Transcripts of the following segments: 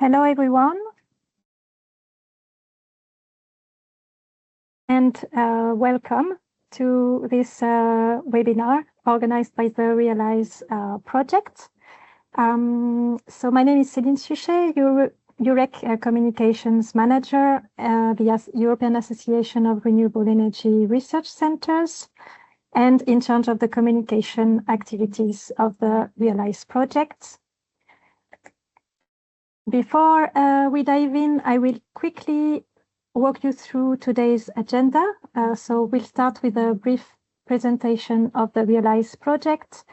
Hello, everyone, and welcome to this webinar organized by the Realize project. So my name is Céline Suchet, UREC Communications Manager, the European Association of Renewable Energy Research Centers, and in charge of the communication activities of the Realize project. Before we dive in, I will quickly walk you through today's agenda. So we'll start with a brief presentation of the Realize project,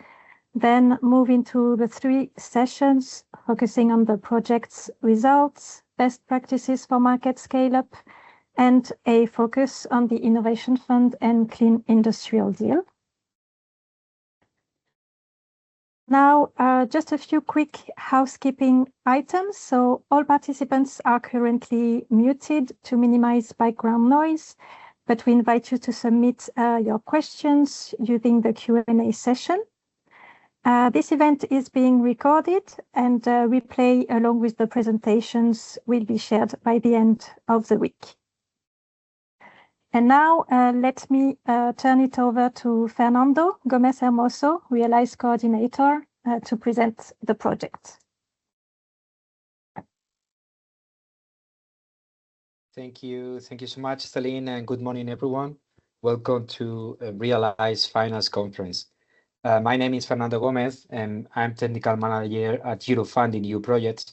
then move into the 3 sessions focusing on the project's results, best practices for market scale-up, and a focus on the Innovation Fund and Clean Industrial Deal. Now, just a few quick housekeeping items. So all participants are currently muted to minimize background noise, but we invite you to submit your questions using the Q&A session. This event is being recorded, and replay along with the presentations will be shared by the end of the week. And now let me turn it over to Fernando Gomez Hermoso, Realize Coordinator, to present the project. Thank you so much, Celine, and good morning, everyone. Welcome to Realize Finance Conference. My name is Fernando Gomez, and I'm Technical Manager at Eurofund in EU Projects,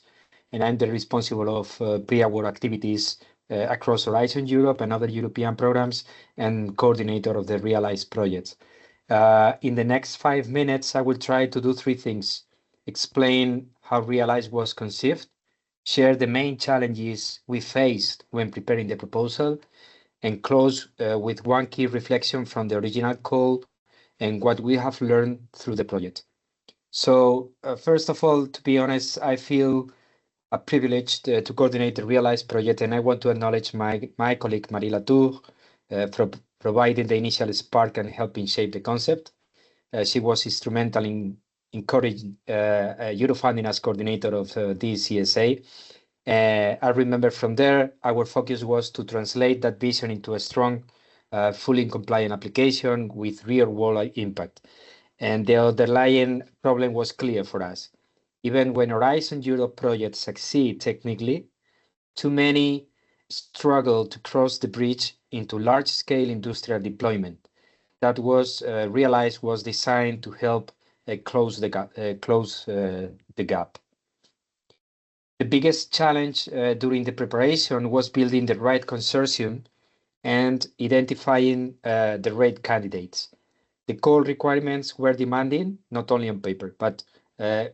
and I'm the responsible of pre-award activities across Horizon Europe and other European programs, and coordinator of the Realize projects. In the next 5 minutes, I will try to do 3 things: explain how Realize was conceived, share the main challenges we faced when preparing the proposal, and close with 1 key reflection from the original call and what we have learned through the project. So first of all, to be honest, I feel privileged to coordinate the Realize project, and I want to acknowledge my colleague Marie Latour for providing the initial spark and helping shape the concept. She was instrumental in encouraging Eurofunding as coordinator of this CSA. I remember from there, our focus was to translate that vision into a strong, fully compliant application with real-world impact. And the underlying problem was clear for us. Even when Horizon Europe projects succeed technically, too many struggle to cross the bridge into large-scale industrial deployment. That was Realize was designed to help close the gap. The biggest challenge during the preparation was building the right consortium and identifying the right candidates. The core requirements were demanding, not only on paper, but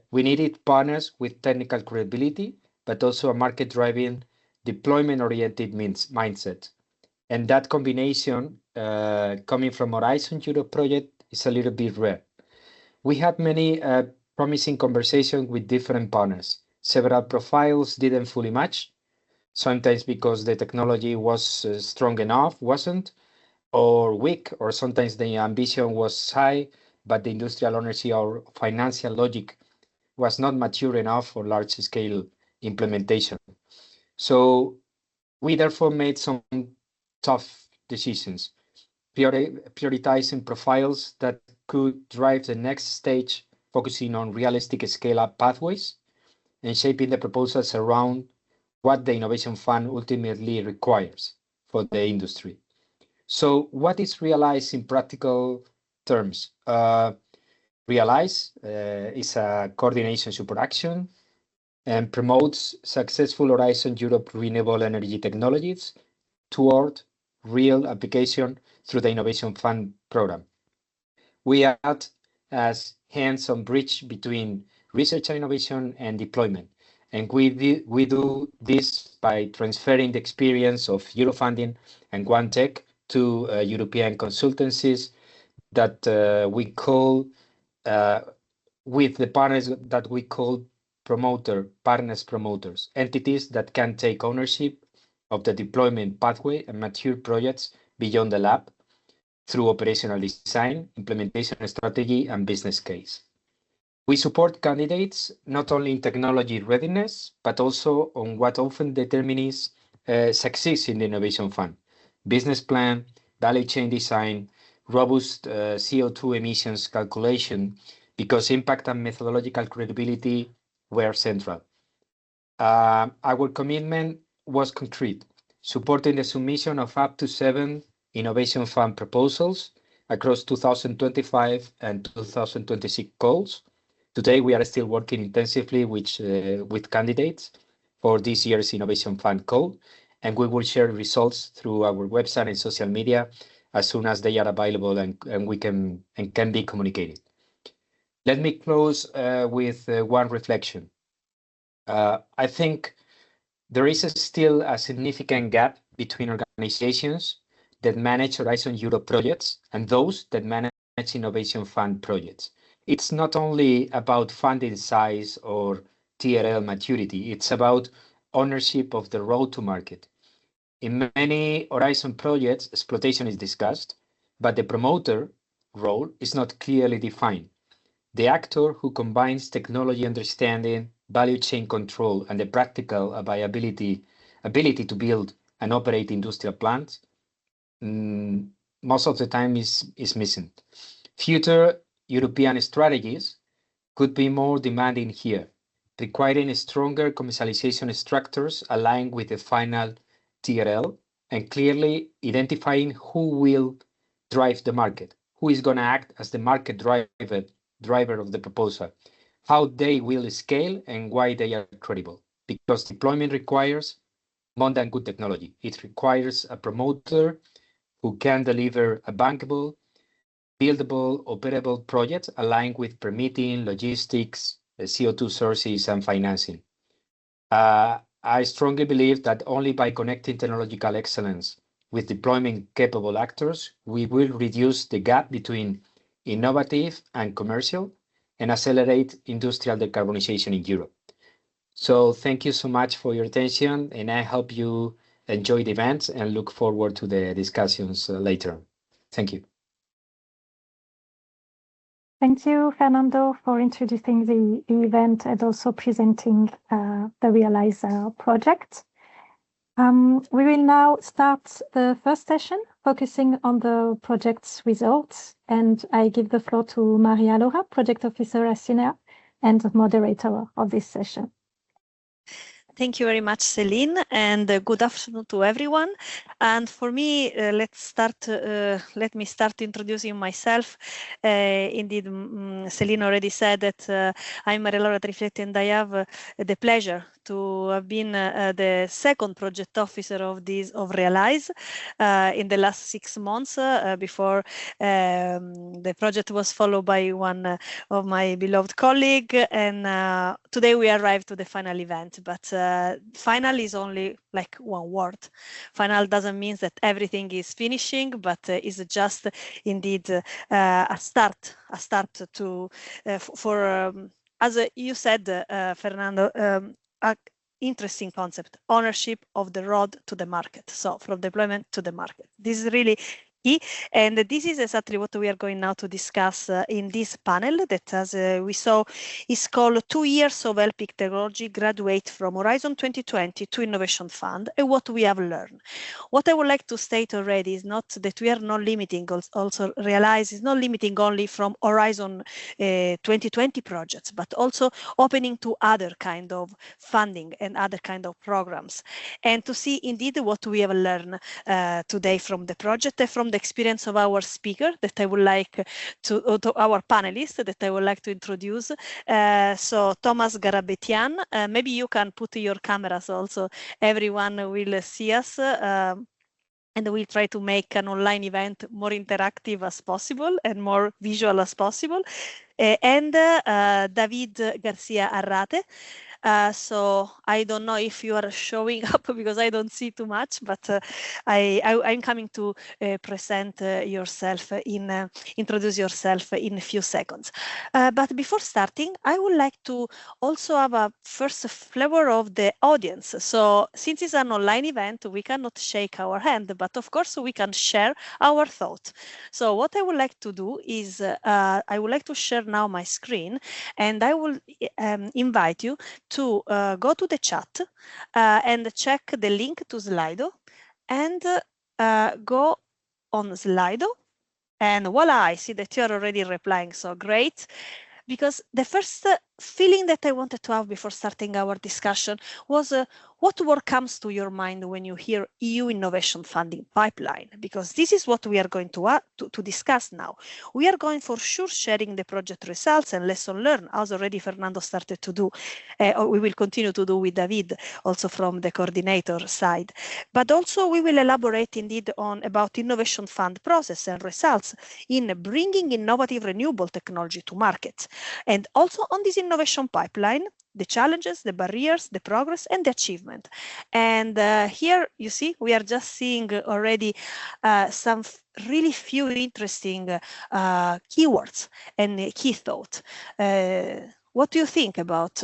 we needed partners with technical credibility, but also a market-driving, deployment-oriented mindset. And that combination coming from Horizon Europe project is a little bit rare. We had many promising conversations with different partners. Several profiles didn't fully match, sometimes because the technology was strong enough, wasn't, or weak, or sometimes the ambition was high, but the industrial ownership or financial logic was not mature enough for large-scale implementation. So we therefore made some tough decisions, prioritizing profiles that could drive the next stage, focusing on realistic scale-up pathways, and shaping the proposals around what the Innovation Fund ultimately requires for the industry. So what is Realize in practical terms? Realize is a coordination support action and promotes successful Horizon Europe renewable energy technologies toward real application through the Innovation Fund program. We act as hands-on bridge between research and innovation and deployment. And we do this by transferring the experience of Eurofunding and OneTech to European consultancies that we call, with the partners that we call promoters, entities that can take ownership of the deployment pathway and mature projects beyond the lab through operational design, implementation strategy, and business case. We support candidates not only in technology readiness, but also on what often determines success in the Innovation Fund: business plan, value chain design, robust CO2 emissions calculation, because impact and methodological credibility were central. Our commitment was concrete, supporting the submission of up to 7 Innovation Fund proposals across 2025 and 2026 goals. Today, we are still working intensively with candidates for this year's Innovation Fund call, and we will share results through our website and social media as soon as they are available and can be communicated. Let me close with one reflection. I think there is still a significant gap between organizations that manage Horizon Europe projects and those that manage Innovation Fund projects. It's not only about funding size or TRL maturity, it's about ownership of the road to market. In many Horizon projects, exploitation is discussed, but the promoter role is not clearly defined. The actor who combines technology understanding, value chain control, and the practical ability to build and operate industrial plants, most of the time is missing. Future European strategies could be more demanding here, requiring stronger commercialization structures aligned with the final TRL and clearly identifying who will drive the market, who is going to act as the market driver of the proposal, how they will scale, and why they are credible. Because deployment requires more than good technology. It requires a promoter who can deliver a bankable, buildable, operable project aligned with permitting, logistics, CO2 sources, and financing. I strongly believe that only by connecting technological excellence with deployment-capable actors, we will reduce the gap between innovative and commercial and accelerate industrial decarbonization in Europe. So thank you so much for your attention, and I hope you enjoy the event and look forward to the discussions later. Thank you. Thank you, Fernando, for introducing the event and also presenting the Realize project. We will now start the first session, focusing on the project's results. And I give the floor to Maria Laura, Project Officer at CINEA and moderator of this session. Thank you very much, Celine, and good afternoon to everyone. And for me, let me start introducing myself. Indeed, Celine already said that I'm Maria Laura Trifletti, and I have the pleasure to have been the second project officer of Realize in the last 6 months. Before the project was followed by one of my beloved colleague, and today we arrived to the final event. But final is only like one word. Final doesn't mean that everything is finishing, but is just indeed a start to for as you said, Fernando, interesting concept: ownership of the road to the market. So from deployment to the market. This is really key, and this is exactly what we are going now to discuss in this panel that, as we saw, is called 2 years of helping technology graduate from Horizon 2020 to Innovation Fund, and what we have learned. What I would like to state already is not that we are not limiting, also Realize is not limiting only from Horizon 2020 projects, but also opening to other kind of funding and other kind of programs, and to see indeed what we have learned today from the project and from the experience of our speaker that I would like to our panelists that I would like to introduce. So Thomas Garabetian, maybe you can put your cameras also, everyone will see us. And we'll try to make an online event more interactive as possible and more visual as possible. And David Garcia Arrate. So I don't know if you are showing up because I don't see too much, but I'm coming to present yourself introduce yourself in a few seconds. But before starting, I would like to also have a first flavor of the audience. So since it's an online event, we cannot shake our hand, but of course we can share our thought. So what I would like to do is I would like to share now my screen, and I will invite you to go to the chat and check the link to Slido, and go on Slido, and voila, I see that you're already replying, so great. Because the first feeling that I wanted to have before starting our discussion was what word comes to your mind when you hear EU innovation funding pipeline? Because this is what we are going to discuss now. We are going for sure sharing the project results and lesson learned, as already Fernando started to do, or we will continue to do with David, also from the coordinator side. But also we will elaborate indeed about innovation fund process and results in bringing innovative renewable technology to market. And also on this innovation pipeline, the challenges, the barriers, the progress, and the achievement. And here you see, we are just seeing already some really few interesting keywords and key thought. What do you think about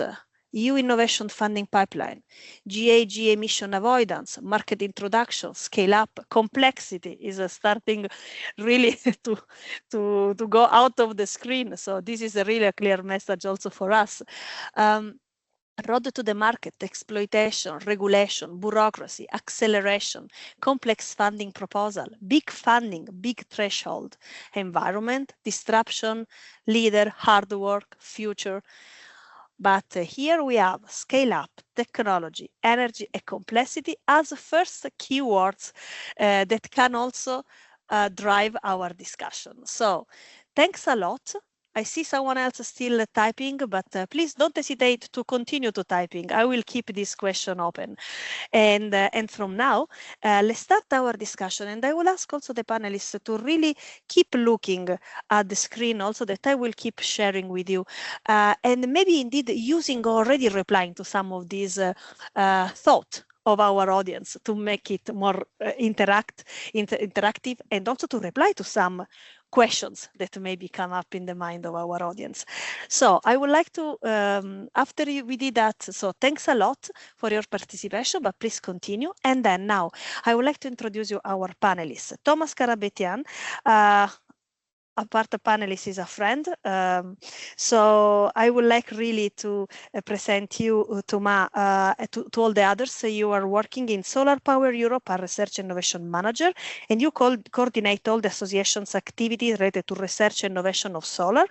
EU innovation funding pipeline, GAG emission avoidance, market introduction, scale up, complexity is starting really to go out of the screen. So this is a really clear message also for us. Road to the market, exploitation, regulation, bureaucracy, acceleration, complex funding proposal, big funding, big threshold, environment, disruption, leader, hard work, future. But here we have scale up, technology, energy, and complexity as first keywords that can also drive our discussion. So thanks a lot. I see someone else still typing, but please don't hesitate to continue to typing. I will keep this question open. And from now, let's start our discussion. And I will ask also the panelists to really keep looking at the screen also, that I will keep sharing with you. And maybe indeed using already replying to some of these thoughts of our audience to make it more interactive, and also to reply to some questions that maybe come up in the mind of our audience. So I would like to, after we did that, so thanks a lot for your participation, but please continue. And then now I would like to introduce you our panelists. Thomas Karabetian, apart the panelist, is a friend. So I would like really to present you, Thomas, to all the others. You are working in Solar Power Europe, a research innovation manager, and you coordinate all the association's activities related to research and innovation of solar,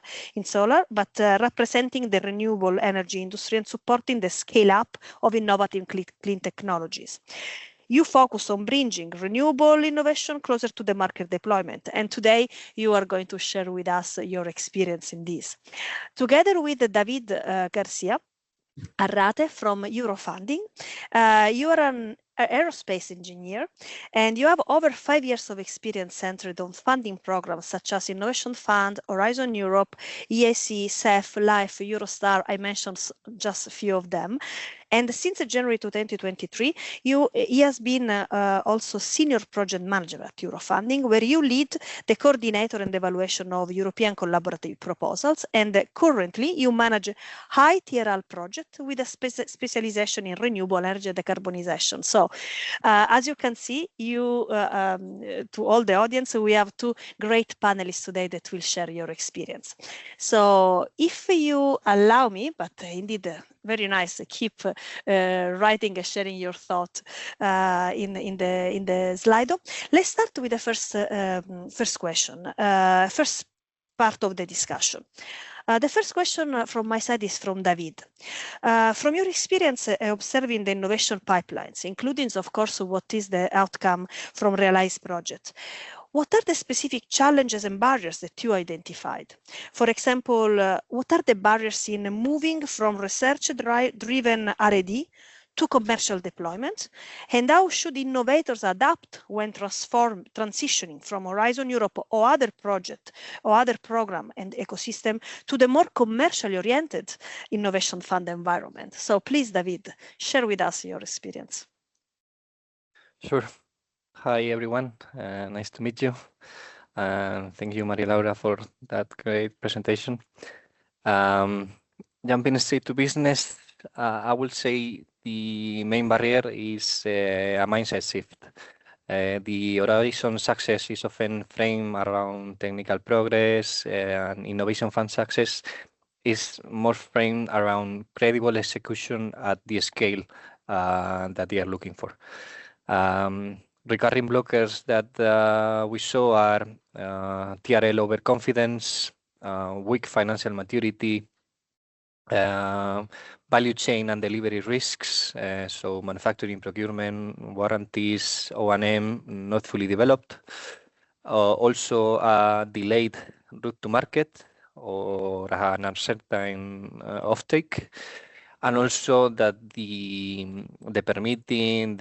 but representing the renewable energy industry and supporting the scale up of innovative clean technologies. You focus on bringing renewable innovation closer to the market deployment. And today you are going to share with us your experience in this. Together with David Garcia Arrate from Eurofunding, you are an aerospace engineer, and you have over 5 years of experience centered on funding programs such as Innovation Fund, Horizon Europe, EAC, CEF, LIFE, Eurostar. I mentioned just a few of them. And since January 2023, he has been also senior project manager at Eurofunding, where you lead the coordinator and evaluation of European collaborative proposals. And currently, you manage high TRL project with a specialization in renewable energy decarbonization. So, as you can see, to all the audience, we have two great panelists today that will share your experience. So, if you allow me, but indeed, very nice. Keep writing and sharing your thought in the Slido. Let's start with the first question, first part of the discussion. The first question from my side is from David. From your experience observing the innovation pipelines, including, of course, what is the outcome from realized projects, what are the specific challenges and barriers that you identified? For example, what are the barriers in moving from research-driven R&D to commercial deployment, and how should innovators adapt when transitioning from Horizon Europe or other project or other program and ecosystem to the more commercially oriented innovation fund environment. So please, David, share with us your experience. Sure. Hi, everyone. Nice to meet you. Thank you, Maria Laura, for that great presentation. Jumping straight to business, I will say the main barrier is a mindset shift. The Horizon success is often framed around technical progress, and innovation fund success is more framed around credible execution at the scale that they are looking for. Recurring blockers that we saw are TRL overconfidence, weak financial maturity, value chain and delivery risks, so manufacturing, procurement, warranties, O&M not fully developed. Also delayed route to market or an uncertain offtake. And also that the permitting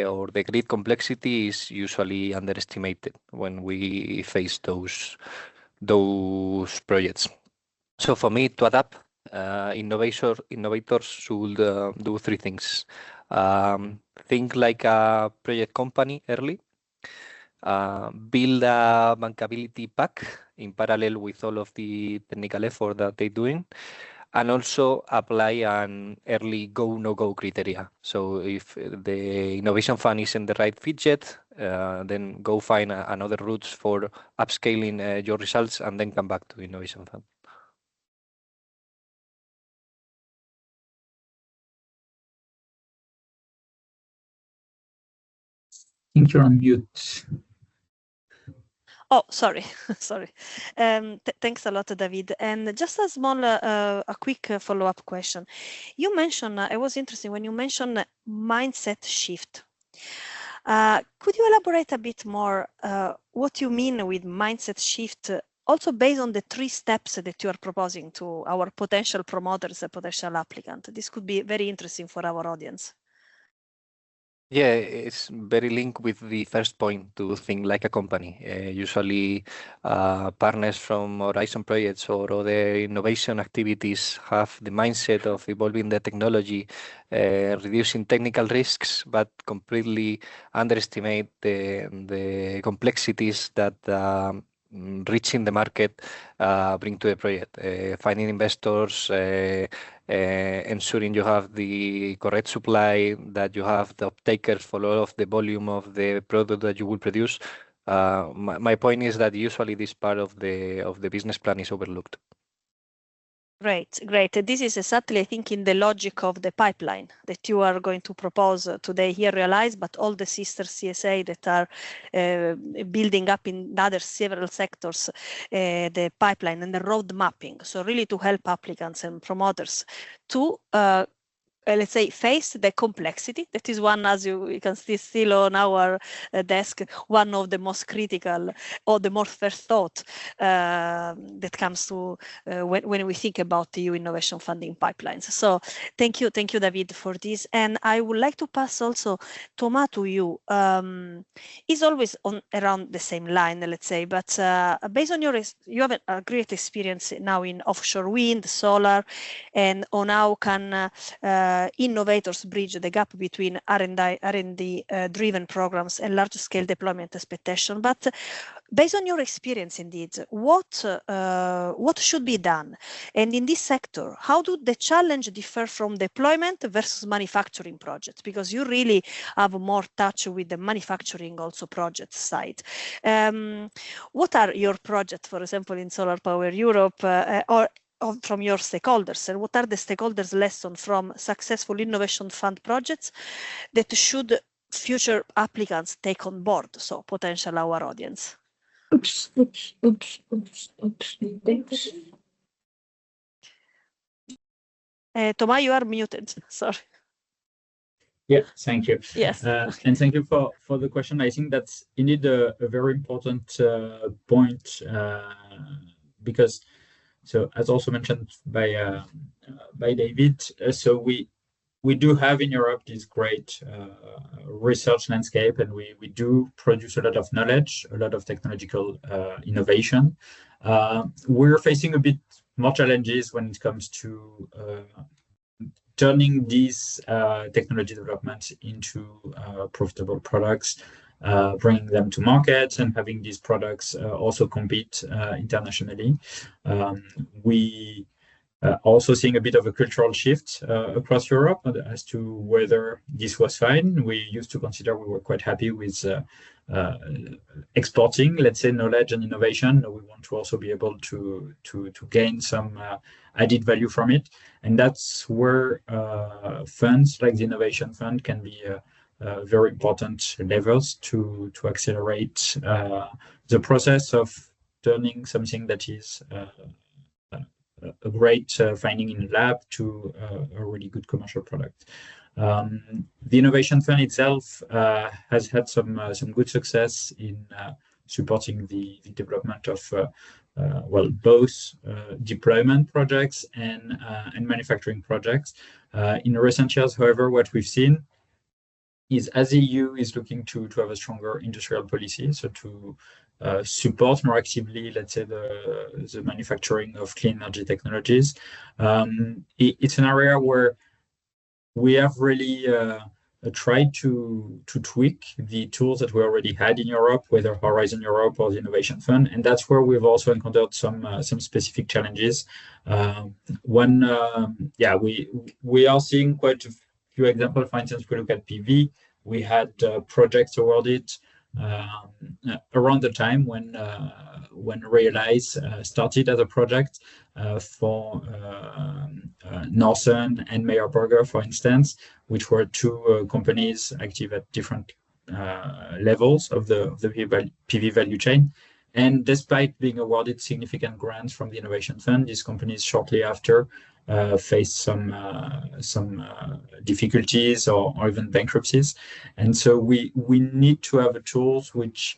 or the grid complexity is usually underestimated when we face those projects. So for me to adapt, innovators should do three things. Think like a project company early. Build a bankability pack in parallel with all of the technical effort that they're doing. And also apply an early go, no-go criteria. So if the innovation fund isn't the right fit yet, then go find another routes for upscaling your results and then come back to the innovation fund. I think you're on mute. Oh, sorry, sorry. Thanks a lot, David. And just a small, a quick follow-up question. You mentioned, it was interesting when you mentioned mindset shift. Could you elaborate a bit more what you mean with mindset shift, also based on the 3 steps that you are proposing to our potential promoters and potential applicant? This could be very interesting for our audience. Yeah, it's very linked with the first point, to think like a company. Usually partners from Horizon projects or other innovation activities have the mindset of evolving the technology, reducing technical risks, but completely underestimate the complexities that reaching the market bring to a project. Finding investors, ensuring you have the correct supply, that you have the takers for all of the volume of the product that you will produce. My point is that usually this part of the business plan is overlooked. Great, great. This is exactly, I think, in the logic of the pipeline that you are going to propose today here, Realize, but all the sister CSA that are building up in other several sectors, the pipeline and the road mapping. So really to help applicants and promoters to let's say, face the complexity. That is one, as you can see still on our desk, one of the most critical or the most first thought that comes to when we think about the EU innovation funding pipelines. So thank you, David, for this. And I would like to pass also, Thomas, to you. It's always around the same line, let's say, but based on you have a great experience now in offshore wind, solar, and on how can innovators bridge the gap between R&D driven programs and large scale deployment expectation. But based on your experience, indeed, what should be done? And in this sector, how do the challenge differ from deployment versus manufacturing projects? Because you really have more touch with the manufacturing also project side. What are your projects, for example, in Solar Power Europe, or from your stakeholders, and what are the stakeholders' lessons from successful innovation fund projects that should future applicants take on board? So potential our audience. Oops. Thomas, you are muted. Sorry. Yeah, thank you. Yes. And thank you for the question. I think that's indeed a very important point because, so as also mentioned by David, so we we do have in Europe this great research landscape, and we do produce a lot of knowledge, a lot of technological innovation. We're facing a bit more challenges when it comes to turning these technology developments into profitable products, bringing them to market, and having these products also compete internationally. We also seeing a bit of a cultural shift across Europe as to whether this was fine. We used to consider we were quite happy with exporting, let's say, knowledge and innovation. We want to also be able to gain some added value from it. And that's where funds like the Innovation Fund can be very important levers to accelerate the process of turning something that is a great finding in the lab to a really good commercial product. The Innovation Fund itself has had some good success in supporting the development of both deployment projects and manufacturing projects. In recent years, however, what we've seen is as the EU is looking to have a stronger industrial policy, so to support more actively, let's say, the manufacturing of clean energy technologies. It's an area where we have really tried to tweak the tools that we already had in Europe, whether Horizon Europe or the Innovation Fund, and that's where we've also encountered some specific challenges. We are seeing quite a few examples. For instance, we look at PV. We had projects awarded around the time when Realize started as a project for Northern and Meyer Burger, for instance, which were two companies active at different levels of the PV value chain. And despite being awarded significant grants from the Innovation Fund, these companies shortly after faced some difficulties or even bankruptcies. And so we need to have tools which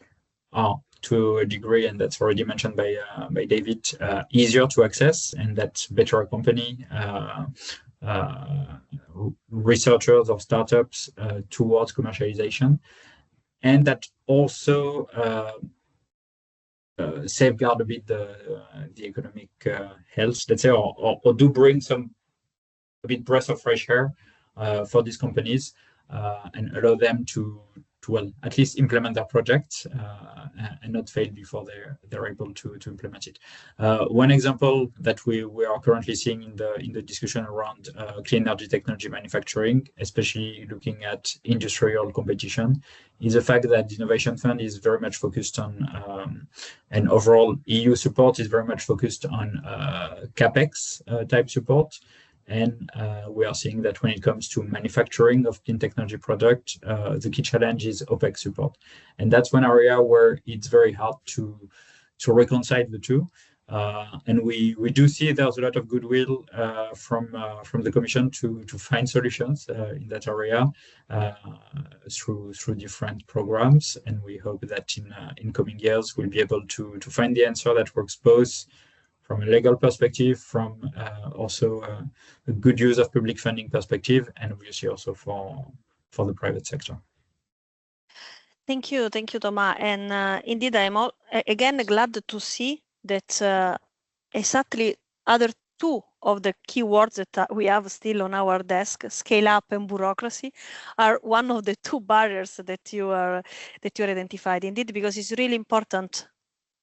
are, to a degree, and that's already mentioned by David, easier to access, and that better accompany researchers or startups towards commercialization, and that also safeguard a bit the economic health, let's say, or do bring a bit breath of fresh air for these companies and allow them to at least implement their projects and not fail before they're able to implement it. One example that we are currently seeing in the discussion around clean energy technology manufacturing, especially looking at industrial competition, is the fact that the Innovation Fund is very much focused on, and overall EU support is very much focused on CapEx type support. And we are seeing that when it comes to manufacturing of clean technology product, the key challenge is OpEx support. And that's one area where it's very hard to reconcile the two. And we do see there's a lot of goodwill from the Commission to find solutions in that area through different programs. And we hope that in coming years, we'll be able to find the answer that works both from a legal perspective, from also a good use of public funding perspective, and obviously also for the private sector. Thank you, Thomas. And indeed, I'm again glad to see that exactly other two of the keywords that we have still on our desk, scale up and bureaucracy, are one of the two barriers that you identified. Indeed, because it's really important.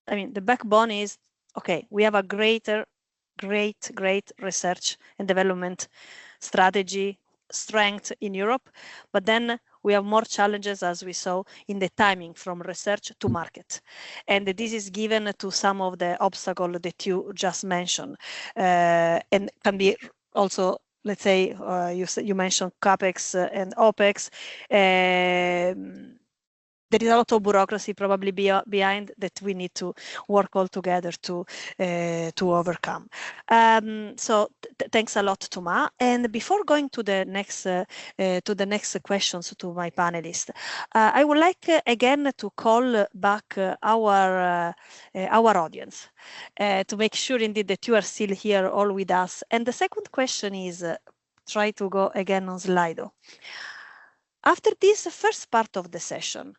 I mean, the backbone is, okay, we have a great research and development strategy strength in Europe, but then we have more challenges, as we saw, in the timing from research to market. And this is given to some of the obstacles that you just mentioned, and can be also, let's say, you mentioned CapEx and OpEx. There is a lot of bureaucracy probably behind that we need to work all together to overcome. So thanks a lot, Thomas. And before going to the next questions to my panelists, I would like again to call back our audience to make sure indeed that you are still here all with us. And the second question is, try to go again on Slido. After this first part of the session,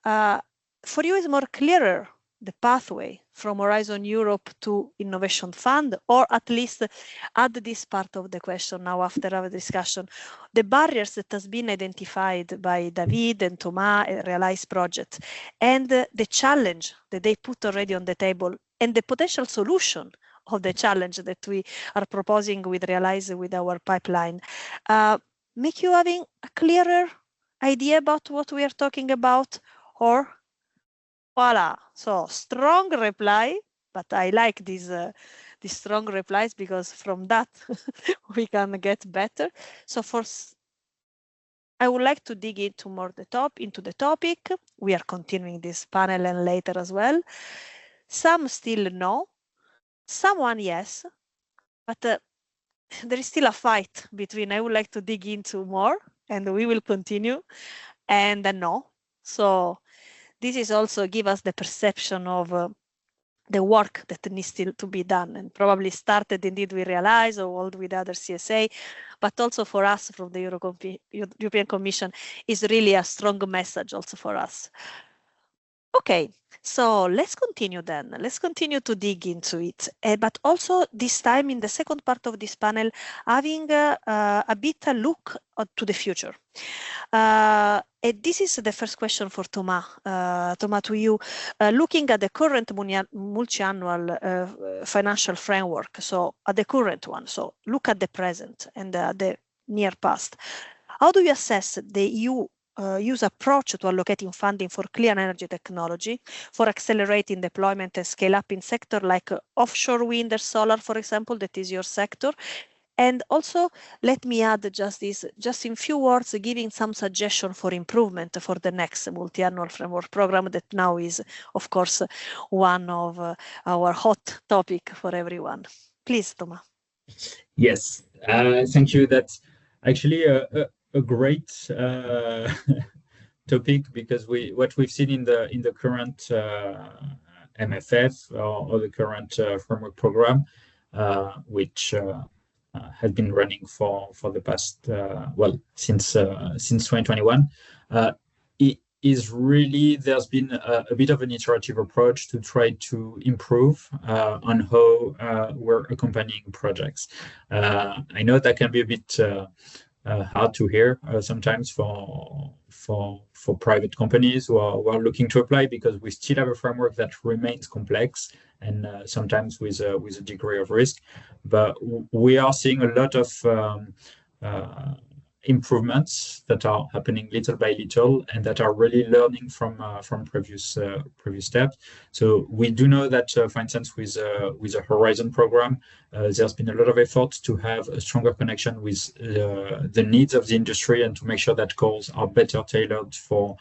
for you is more clearer the pathway from Horizon Europe to Innovation Fund, or at least add this part of the question now after our discussion, the barriers that has been identified by David and Thomas at Realize project, and the challenge that they put already on the table, and the potential solution of the challenge that we are proposing with Realize with our pipeline, make you having a clearer idea about what we are talking about, or voila, so strong reply, but I like these strong replies because from that we can get better. So I would like to dig into more into the topic. We are continuing this panel and later as well. Some still no, someone yes, but there is still a fight between I would like to dig into more and we will continue, and no. So this is also give us the perception of the work that needs still to be done, and probably started indeed we Realize or with other CSA, but also for us from the European Commission is really a strong message also for us. Okay, so let's continue then. Let's continue to dig into it, but also this time in the second part of this panel, having a bit a look to the future. And this is the first question for Thomas. Thomas, to you, looking at the current multi-annual financial framework, so at the current one, so look at the present and the near past. How do you assess the EU use approach to allocating funding for clean energy technology, for accelerating deployment and scale up in sector like offshore wind or solar, for example, that is your sector? And also, let me add just in few words, giving some suggestion for improvement for the next multi-annual framework program that now is, of course, one of our hot topic for everyone. Please, Thomas. Yes, thank you. That's actually a great topic, because what we've seen in the current MFF or the current framework program, which has been running for the past since 2021, it is really, there's been a bit of an iterative approach to try to improve on how we're accompanying projects. I know that can be a bit hard to hear sometimes for private companies who are looking to apply, because we still have a framework that remains complex and sometimes with a degree of risk. But we are seeing a lot of improvements that are happening little by little, and that are really learning from previous steps. So we do know that, for instance, with a Horizon program, there's been a lot of effort to have a stronger connection with the needs of the industry, and to make sure that calls are better tailored for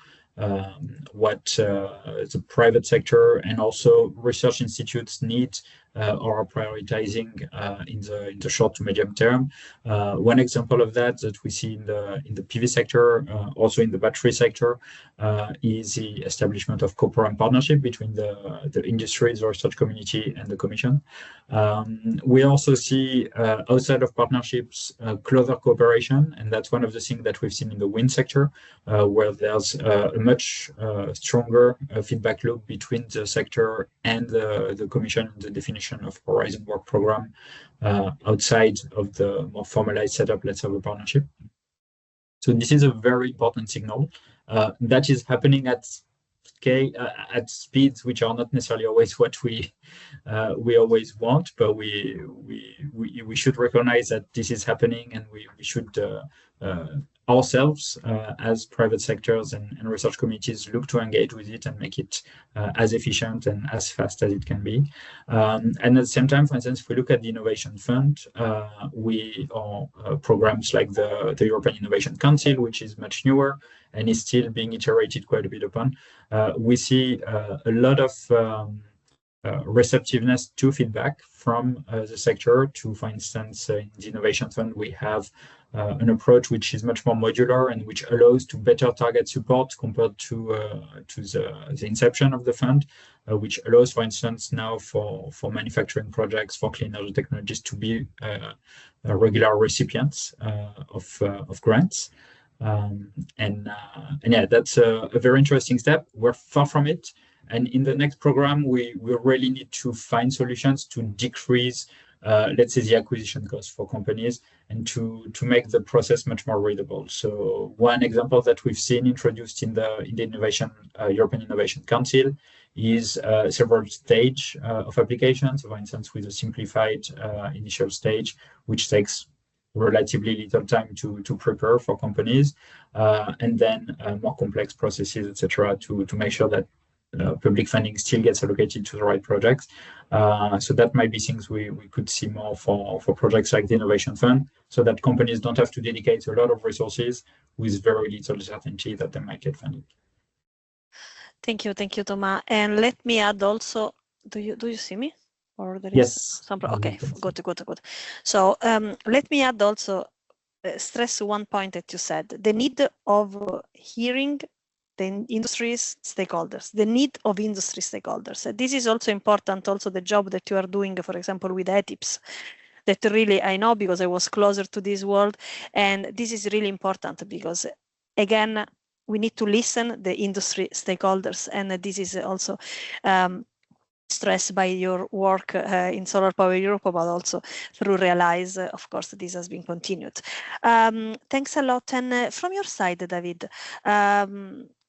what the private sector and also research institutes need or are prioritizing in the short to medium term. One example of that we see in the PV sector, also in the battery sector, is the establishment of co-program partnership between the industries, the research community, and the Commission. We also see outside of partnerships closer cooperation, and that's one of the things that we've seen in the wind sector, where there's a much stronger feedback loop between the sector and the Commission in the definition of Horizon work program, outside of the more formalized setup, let's have a partnership. So this is a very important signal that is happening at scale, at speeds which are not necessarily always what we always want, but we should recognize that this is happening, and we should ourselves as private sectors and research communities look to engage with it and make it as efficient and as fast as it can be. And at the same time, for instance, if we look at the Innovation Fund, programs like the European Innovation Council, which is much newer and is still being iterated quite a bit upon, we see a lot of receptiveness to feedback from the sector. To, for instance, in the Innovation Fund, we have an approach which is much more modular and which allows to better target support compared to the inception of the fund, which allows, for instance, now for manufacturing projects for clean energy technologies to be regular recipients of grants. And yeah, that's a very interesting step. We're far from it. And in the next program, we really need to find solutions to decrease, let's say, the acquisition cost for companies and to make the process much more readable. So one example that we've seen introduced in the innovation European Innovation Council is several stage of applications, for instance, with a simplified initial stage, which takes relatively little time to prepare for companies, and then more complex processes, etc., to make sure that public funding still gets allocated to the right projects. So that might be things we could see more for projects like the Innovation Fund, so that companies don't have to dedicate a lot of resources with very little certainty that they might get funding. Thank you, Thomas. And let me add also, do you see me? Or there is yes. some, okay, good. So let me add also, stress one point that you said, the need of hearing the industry's stakeholders, the need of industry stakeholders. This is also important, also the job that you are doing, for example, with ETIPS, that really I know because I was closer to this world. And this is really important because, again, we need to listen the industry stakeholders. And this is also stressed by your work in Solar Power Europe, but also through Realize. Of course, this has been continued. Thanks a lot. And from your side, David,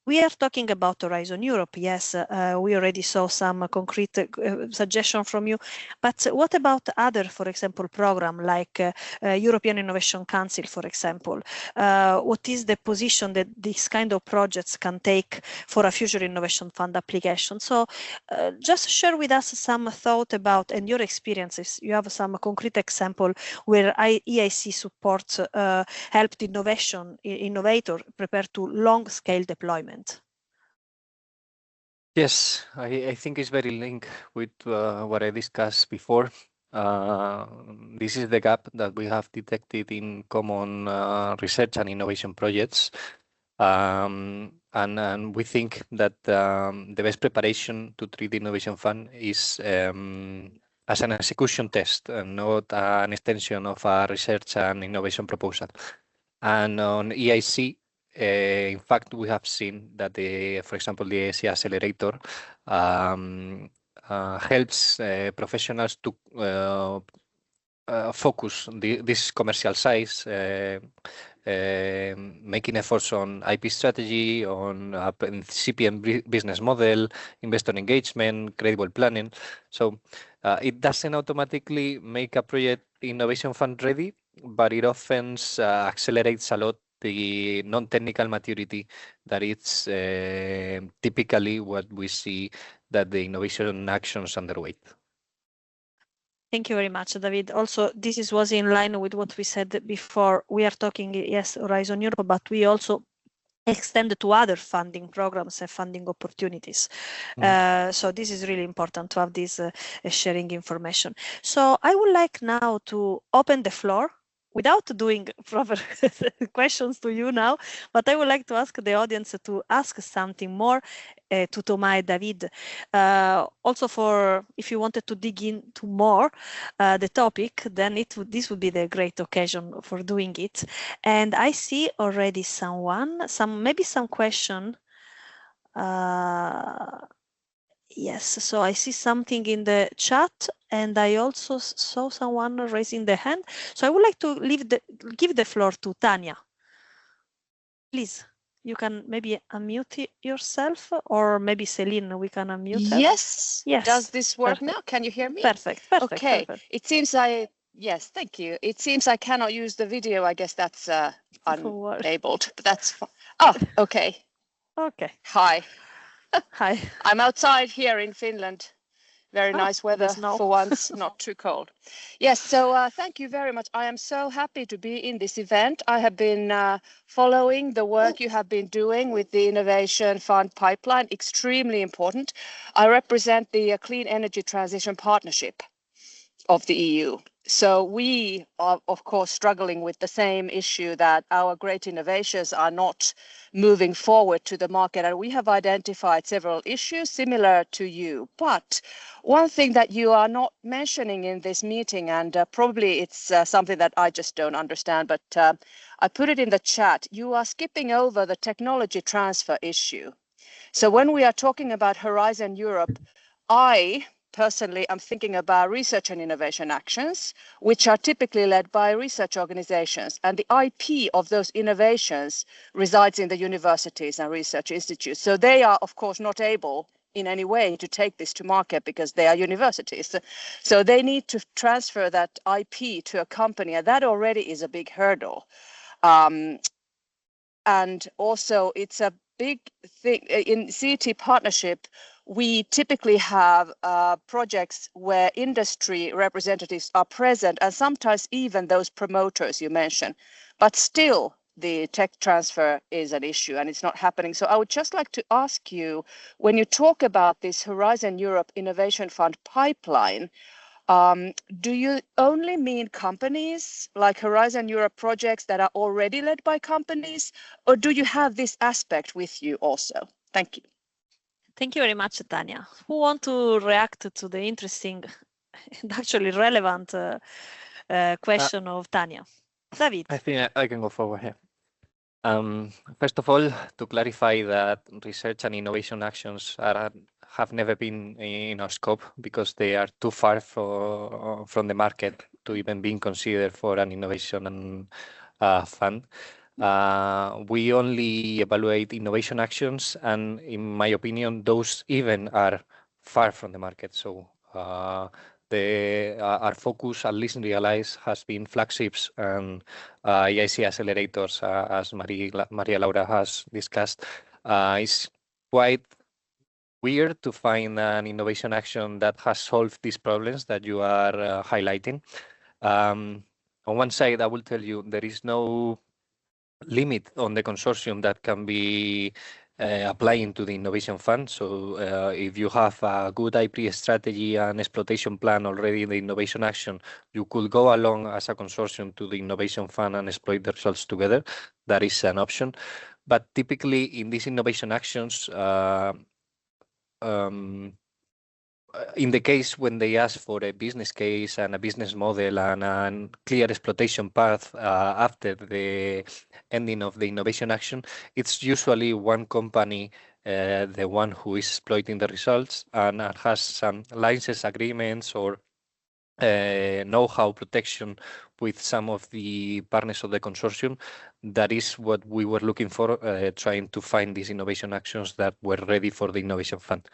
we are talking about Horizon Europe. Yes, we already saw some concrete suggestion from you. But what about other, for example, program like European Innovation Council, for example? What is the position that these kind of projects can take for a future innovation fund application? So just share with us some thought about and your experiences. You have some concrete example where EIC support helped innovator prepare to long-scale deployment. Yes, I think it's very linked with what I discussed before. This is the gap that we have detected in common research and innovation projects. And we think that the best preparation to treat the Innovation Fund is as an execution test and not an extension of a research and innovation proposal. And on EIC, in fact, we have seen that, for example, the EIC Accelerator helps professionals to focus this commercial size, making efforts on IP strategy, on a incipient business model, investor engagement, credible planning. So it doesn't automatically make a project innovation fund ready, but it often accelerates a lot the non-technical maturity that it's typically what we see that the innovation actions underweight. Thank you very much, David. Also, this was in line with what we said before. We are talking, yes, Horizon Europe, but we also extend to other funding programs and funding opportunities. So this is really important to have this sharing information. So I would like now to open the floor without doing proper questions to you now, but I would like to ask the audience to ask something more to Thomas and David. Also, for if you wanted to dig into more the topic, then this would be the great occasion for doing it. And I see already maybe some question. Yes, so I see something in the chat, and I also saw someone raising the hand. So I would like to give the floor to Tanya. Please, you can maybe unmute yourself, or maybe Celine, we can unmute her. Yes. Does this work now? Can you hear me? Perfect. Okay. It seems yes, thank you. It seems I cannot use the video. I guess that's unenabled, but that's fine. Oh, okay. Okay. Hi. Hi. I'm outside here in Finland. Very nice weather for once, not too cold. Yes, so thank you very much. I am so happy to be in this event. I have been following the work you have been doing with the Innovation Fund pipeline, extremely important. I represent the Clean Energy Transition Partnership of the EU. So we are, of course, struggling with the same issue that our great innovations are not moving forward to the market. And we have identified several issues similar to you. But one thing that you are not mentioning in this meeting, and probably it's something that I just don't understand, but I put it in the chat, you are skipping over the technology transfer issue. So when we are talking about Horizon Europe, I personally am thinking about research and innovation actions, which are typically led by research organizations. And the IP of those innovations resides in the universities and research institutes. So they are, of course, not able in any way to take this to market because they are universities. So they need to transfer that IP to a company, and that already is a big hurdle. And also it's a big thing in CET partnership. We typically have projects where industry representatives are present, and sometimes even those promoters you mentioned, but still the tech transfer is an issue and it's not happening. So I would just like to ask you, when you talk about this Horizon Europe Innovation Fund pipeline, do you only mean companies like Horizon Europe projects that are already led by companies, or do you have this aspect with you also? Thank you. Thank you very much, Tanya. Who want to react to the interesting and actually relevant question of Tanya? David. I think I can go forward here. First of all, to clarify that research and innovation actions have never been in our scope because they are too far from the market to even being considered for an innovation fund. We only evaluate innovation actions, and in my opinion, those even are far from the market. So our focus, at least in Realize, has been flagships and EIC accelerators, as Maria Laura has discussed. It's quite weird to find an innovation action that has solved these problems that you are highlighting. On one side, I will tell you there is no limit on the consortium that can be applying to the innovation fund. So if you have a good IP strategy and exploitation plan already in the innovation action, you could go along as a consortium to the innovation fund and exploit the results together. That is an option. But typically in these innovation actions, in the case when they ask for a business case and a business model and a clear exploitation path after the ending of the innovation action, it's usually one company, the one who is exploiting the results and has some license agreements or know-how protection with some of the partners of the consortium. That is what we were looking for, trying to find these innovation actions that were ready for the innovation fund.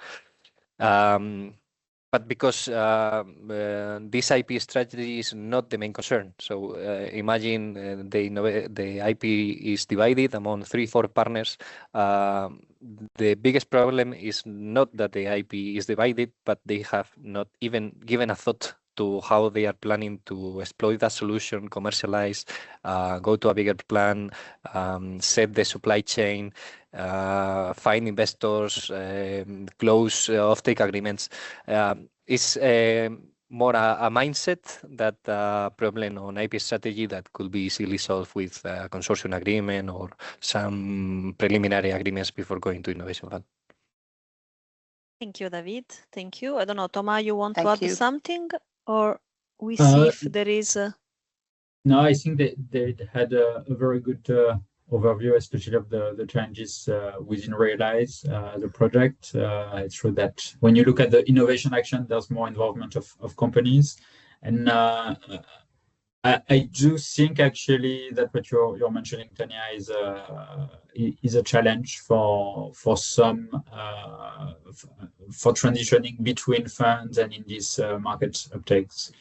But because this IP strategy is not the main concern. So imagine the IP is divided among 3-4 partners. The biggest problem is not that the IP is divided, but they have not even given a thought to how they are planning to exploit that solution, commercialize, go to a bigger plan, set the supply chain, find investors, close offtake agreements. It's more a mindset that problem on IP strategy that could be easily solved with a consortium agreement or some preliminary agreements before going to innovation fund. Thank you, David. Thank you. I don't know, Thomas, you want to add something, or we see if there is No, I think they had a very good overview, especially of the challenges within Realize, the project. It's true that when you look at the innovation action, there's more involvement of companies. And I do think actually that what you're mentioning, Tanya, is a challenge for some for transitioning between funds and in this market uptakes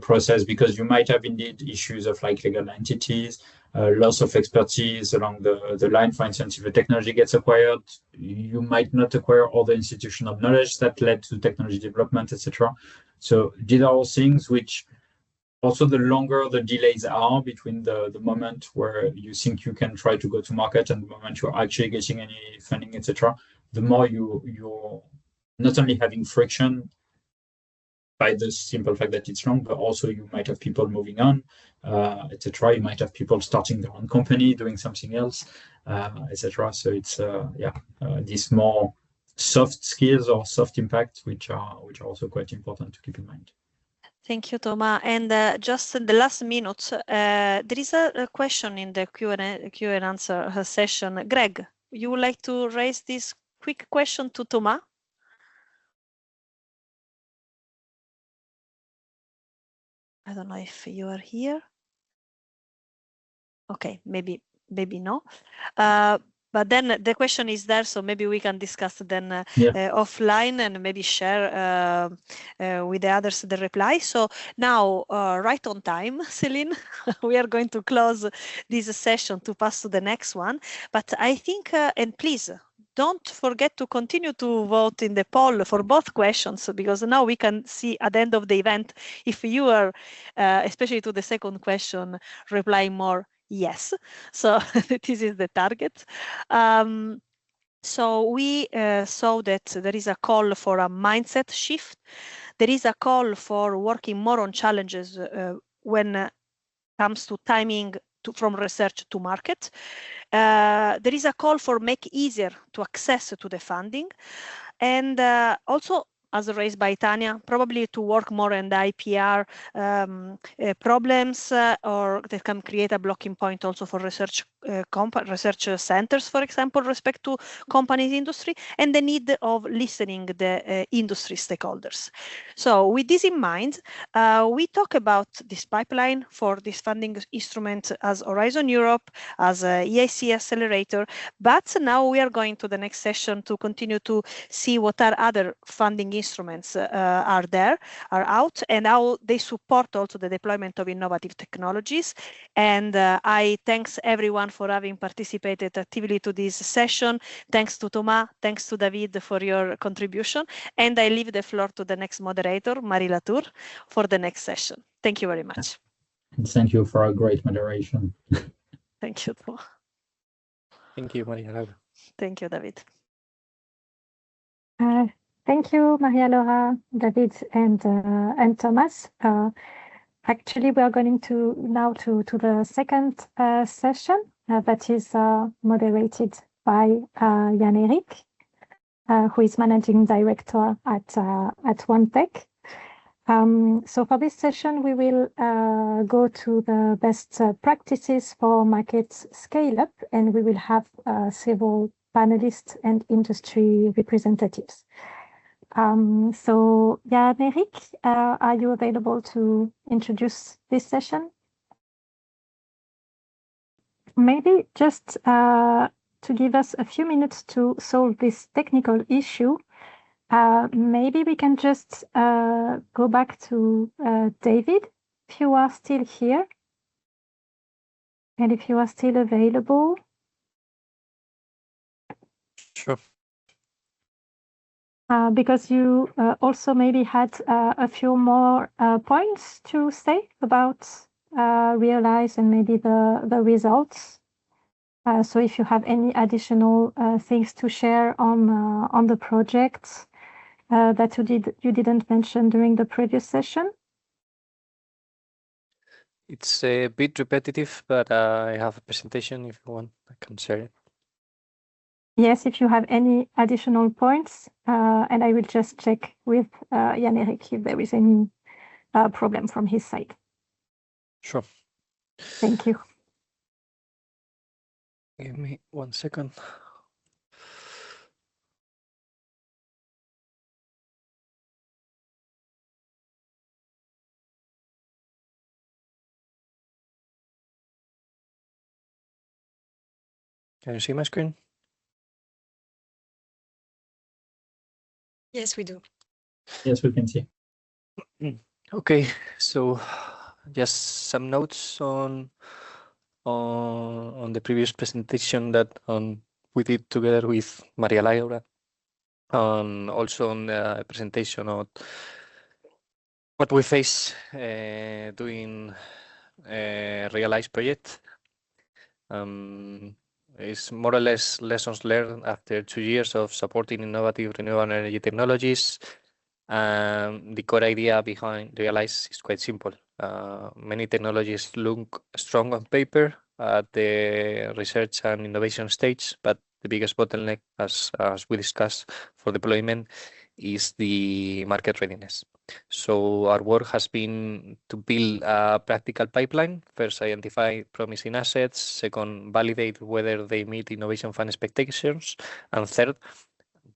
process, because you might have indeed issues of like legal entities, loss of expertise along the line. For instance, if a technology gets acquired, you might not acquire all the institutional knowledge that led to technology development, etc. So these are all things which also, the longer the delays are between the moment where you think you can try to go to market and the moment you're actually getting any funding, etc., the more you're not only having friction by the simple fact that it's wrong, but also you might have people moving on, etc. You might have people starting their own company, doing something else, etc. So it's these more soft skills or soft impacts, which are also quite important to keep in mind. Thank you, Thomas. And just in the last minute, there is a question in the Q&A answer session. Greg, you would like to raise this quick question to Thomas? I don't know if you are here. Okay, maybe no. But then the question is there, so maybe we can discuss then offline and maybe share with the others the reply. So now, right on time, Celine, we are going to close this session to pass to the next one. But I think, and please, don't forget to continue to vote in the poll for both questions, because now we can see at the end of the event if you are, especially to the second question, replying more yes. So this is the target. So we saw that there is a call for a mindset shift. There is a call for working more on challenges when it comes to timing from research to market. There is a call for make easier to access to the funding, and also, as raised by Tanya, probably to work more on the IPR problems, or that can create a blocking point also for research centers, for example, respect to companies industry, and the need of listening the industry stakeholders. So with this in mind, we talk about this pipeline for this funding instrument as Horizon Europe, as EIC Accelerator, but now we are going to the next session to continue to see what are other funding instruments are out, and how they support also the deployment of innovative technologies. And I thanks everyone for having participated actively to this session. Thanks to Thomas, thanks to David for your contribution. And I leave the floor to the next moderator, Marie Latour, for the next session. Thank you very much. And thank you for a great moderation. Thank you, Thomas. Thank you, Maria Laura. Thank you, David. Thank you, Maria Laura, David, and Thomas. Actually, we are going to now to the second session that is moderated by Jan-Erik, who is Managing Director at OneTech. So for this session, we will go to the best practices for market scale-up, and we will have several panelists and industry representatives. So Jan-Erik, are you available to introduce this session? Maybe just to give us a few minutes to solve this technical issue, maybe we can just go back to David, if you are still here, and if you are still available. Sure. Because you also maybe had a few more points to say about Realize and maybe the results. So if you have any additional things to share on the projects that you didn't mention during the previous session. It's a bit repetitive, but I have a presentation if you want. I can share it. Yes, if you have any additional points, and I will just check with Jan-Erik if there is any problem from his side. Sure. Thank you. Give me 1 second. Can you see my screen? Yes, we do. Yes, we can see. Okay, so just some notes on the previous presentation that we did together with Maria Laura, also on the presentation of what we face doing Realize project. It's more or less lessons learned after 2 years of supporting innovative renewable energy technologies. The core idea behind Realize is quite simple. Many technologies look strong on paper at the research and innovation stage, but the biggest bottleneck, as we discussed for deployment, is the market readiness. So our work has been to build a practical pipeline. First, identify promising assets. Second, validate whether they meet innovation fund expectations. And third,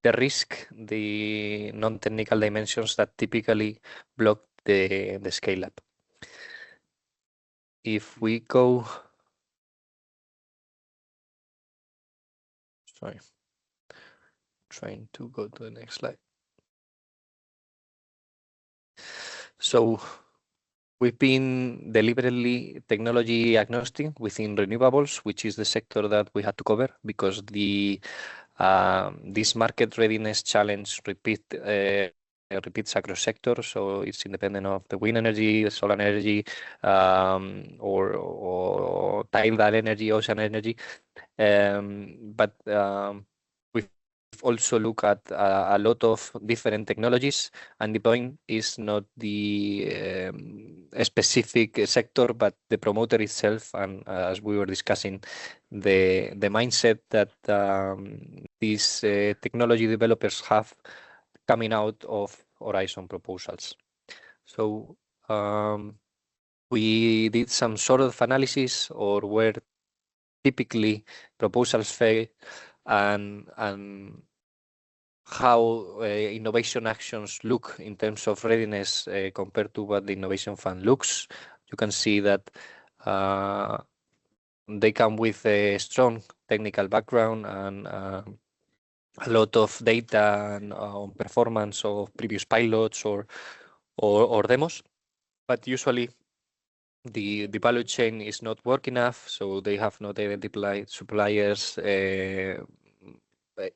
the risk, the non-technical dimensions that typically block the scale up. If we go, sorry, trying to go to the next slide. So we've been deliberately technology agnostic within renewables, which is the sector that we had to cover because this market readiness challenge repeats across sectors, so it's independent of the wind energy, solar energy, or tidal energy, ocean energy. But we've also looked at a lot of different technologies, and the point is not the specific sector, but the promoter itself. And as we were discussing, the mindset that these technology developers have coming out of Horizon proposals. So we did some sort of analysis or where typically proposals fail and how innovation actions look in terms of readiness compared to what the innovation fund looks. You can see that they come with a strong technical background and a lot of data on performance of previous pilots or demos, but usually the value chain is not working enough, so they have not identified suppliers,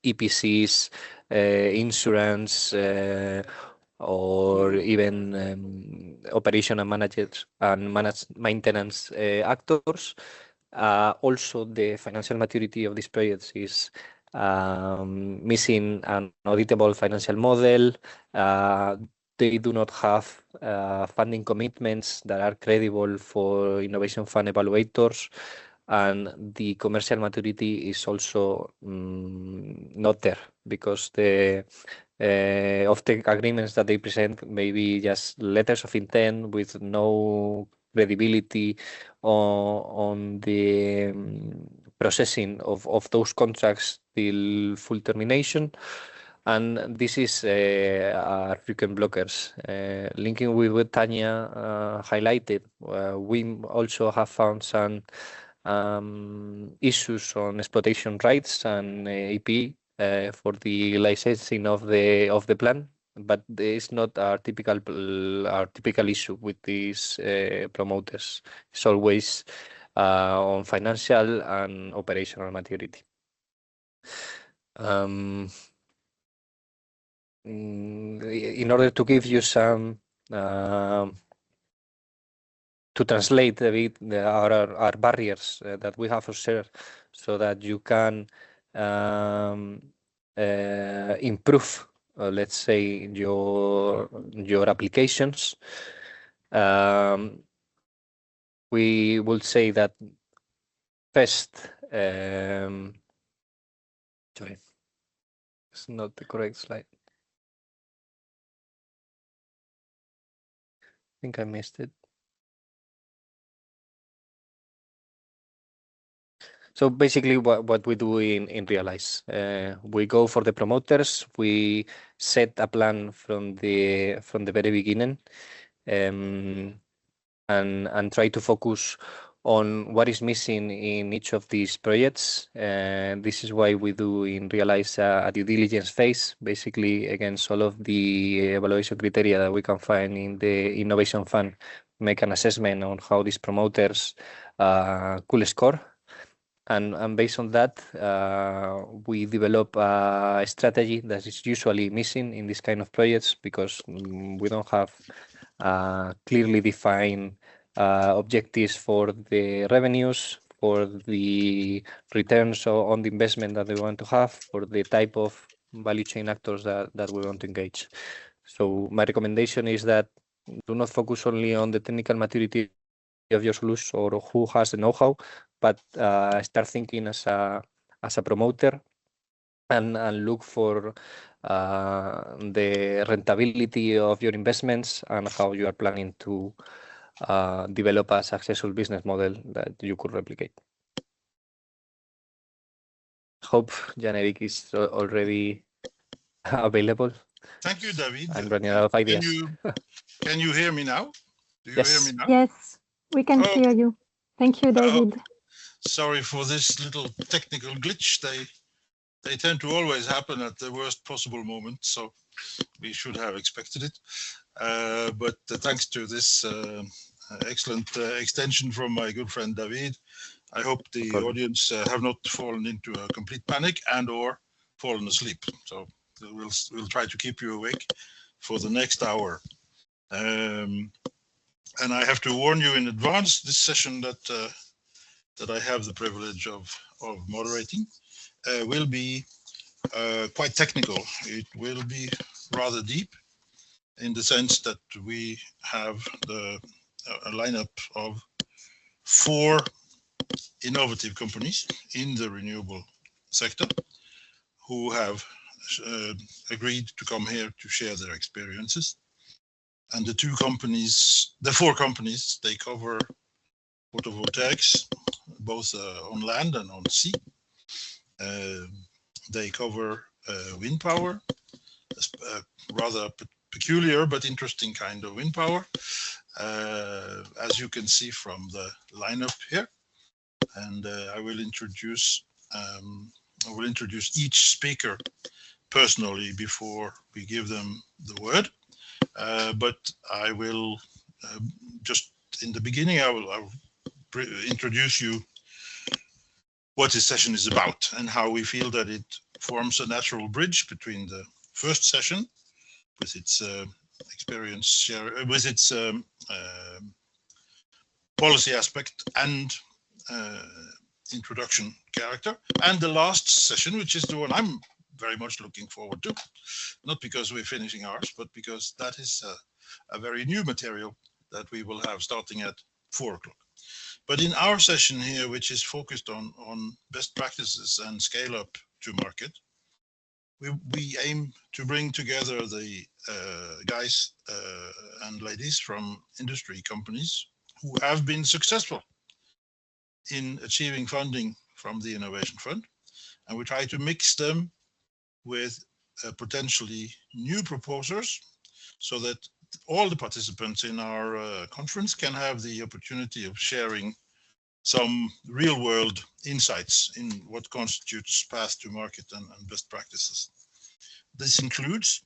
EPCs, insurance, or even operation and managed maintenance actors. Also, the financial maturity of these projects is missing an auditable financial model. They do not have funding commitments that are credible for innovation fund evaluators, and the commercial maturity is also not there because the offtake agreements that they present may be just letters of intent with no credibility on the processing of those contracts till full termination. And this is our frequent blockers. Linking with what Tanya highlighted, we also have found some issues on exploitation rights and EP for the licensing of the plan, but it's not our typical issue with these promoters. It's always on financial and operational maturity. In order to give you some to translate a bit our barriers that we have observed so that you can improve, let's say, your applications. We will say that first, sorry, it's not the correct slide. I think I missed it. So basically what we do in Realize, we go for the promoters, we set a plan from the very beginning, and try to focus on what is missing in each of these projects. This is why we do in Realize a due diligence phase, basically against all of the evaluation criteria that we can find in the Innovation Fund, make an assessment on how these promoters could score. And based on that, we develop a strategy that is usually missing in this kind of projects because we don't have clearly defined objectives for the revenues, for the returns on the investment that we want to have, for the type of value chain actors that we want to engage. So my recommendation is that do not focus only on the technical maturity of your solution or who has the know-how, but start thinking as a promoter and look for the rentability of your investments and how you are planning to develop a successful business model that you could replicate. Hope Jan-Erik is already available. Thank you, David. I'm running out of ideas. Can you hear me now? Do you hear me now? Yes, we can hear you. Thank you, David. Sorry for this little technical glitch. They tend to always happen at the worst possible moment, so we should have expected it. But thanks to this excellent extension from my good friend David, I hope the audience have not fallen into a complete panic and/or fallen asleep. So we'll try to keep you awake for the next hour. And I have to warn you in advance, this session that I have the privilege of moderating will be quite technical. It will be rather deep in the sense that we have a lineup of 4 innovative companies in the renewable sector who have agreed to come here to share their experiences. And the 4 companies, they cover photovoltaics, both on land and on sea. They cover wind power, a rather peculiar but interesting kind of wind power, as you can see from the lineup here. And I will introduce each speaker personally before we give them the word. But I will just in the beginning, I will introduce you what this session is about and how we feel that it forms a natural bridge between the first session with its experience share, with its policy aspect and introduction character, and the last session, which is the one I'm very much looking forward to, not because we're finishing ours, but because that is a very new material that we will have starting at 4 o'clock. But in our session here, which is focused on best practices and scale up to market, we aim to bring together the guys and ladies from industry companies who have been successful in achieving funding from the Innovation Fund, and we try to mix them with potentially new proposers so that all the participants in our conference can have the opportunity of sharing some real-world insights in what constitutes path to market and best practices. This includes,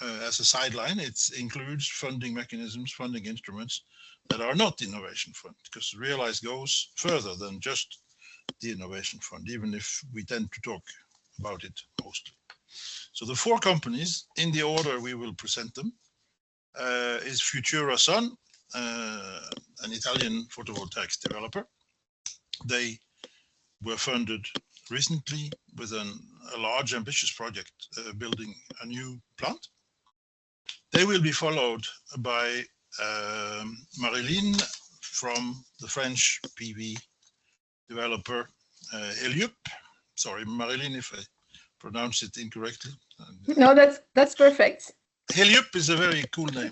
as a sideline, it includes funding mechanisms, funding instruments that are not Innovation Fund, because Realize goes further than just the Innovation Fund, even if we tend to talk about it mostly. So the 4 companies, in the order we will present them, is Futura Sun, an Italian photovoltaics developer. They were funded recently with a large, ambitious project building a new plant. They will be followed by Marilyn from the French PV developer Heliup. Sorry, Marilyn, if I pronounce it incorrectly. No, that's perfect. Heliup is a very cool name.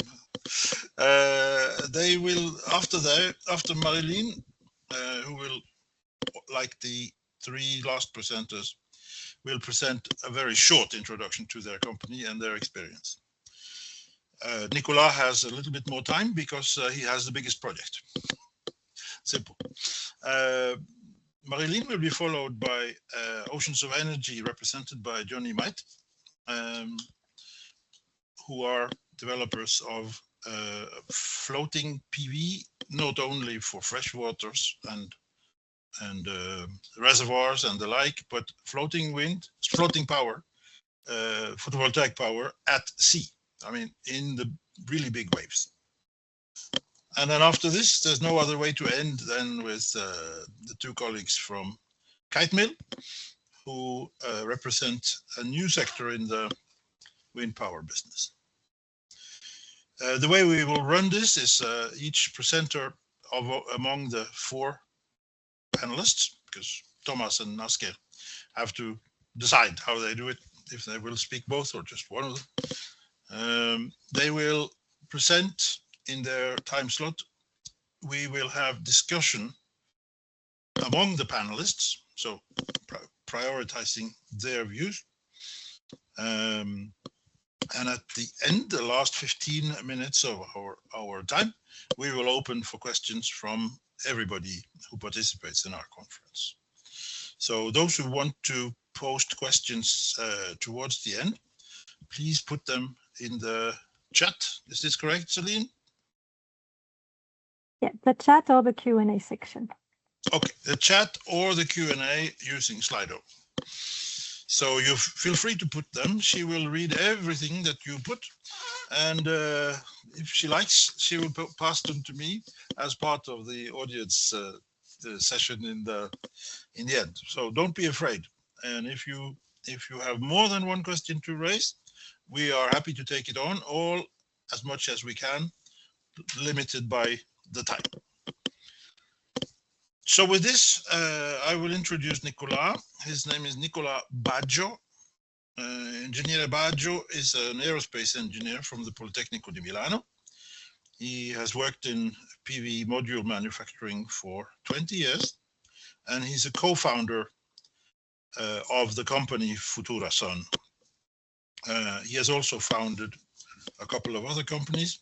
They will, after Marilyn, who will, like the 3 last presenters, will present a very short introduction to their company and their experience. Nicolas has a little bit more time because he has the biggest project. Simple. Marilyn will be followed by Oceans of Energy, represented by Johnny Might, who are developers of floating PV, not only for freshwaters and reservoirs and the like, but floating power, photovoltaic power at sea. I mean, in the really big waves. And then after this, there's no other way to end than with the 2 colleagues from Kite Mill, who represent a new sector in the wind power business. The way we will run this is each presenter among the 4 panelists, because Thomas and Asker have to decide how they do it, if they will speak both or just one of them. They will present in their time slot. We will have discussion among the panelists, so prioritizing their views. And at the end, the last 15 minutes of our time, we will open for questions from everybody who participates in our conference. So those who want to post questions towards the end, please put them in the chat. Is this correct, Celine? Yeah, the chat or the Q&A section. Okay, the chat or the Q&A using Slido. So you feel free to put them. She will read everything that you put, and if she likes, she will pass them to me as part of the audience the session in the end. So don't be afraid. And if you have more than one question to raise, we are happy to take it on, all as much as we can, limited by the time. So with this, I will introduce Nicolas. His name is Nicolas Baggio. Engineer Baggio is an aerospace engineer from the Politecnico di Milano. He has worked in PV module manufacturing for 20 years, and he's a co-founder of the company Futurasun. He has also founded a couple of other companies,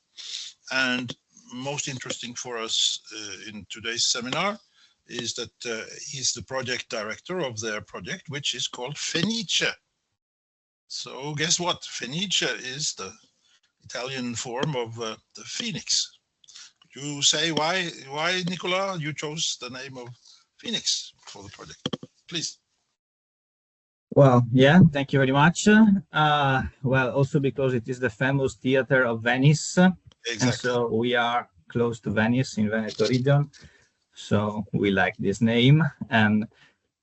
and most interesting for us in today's seminar is that he's the project director of their project, which is called Fenice. So guess what? Fenice is the Italian form of the phoenix. Could you say why, Nicola, you chose the name of Phoenix for the project? Please. Well, yeah, thank you very much. Well, also because it is the famous theater of Venice. Exactly. And so we are close to Venice in Veneto region. So we like this name, and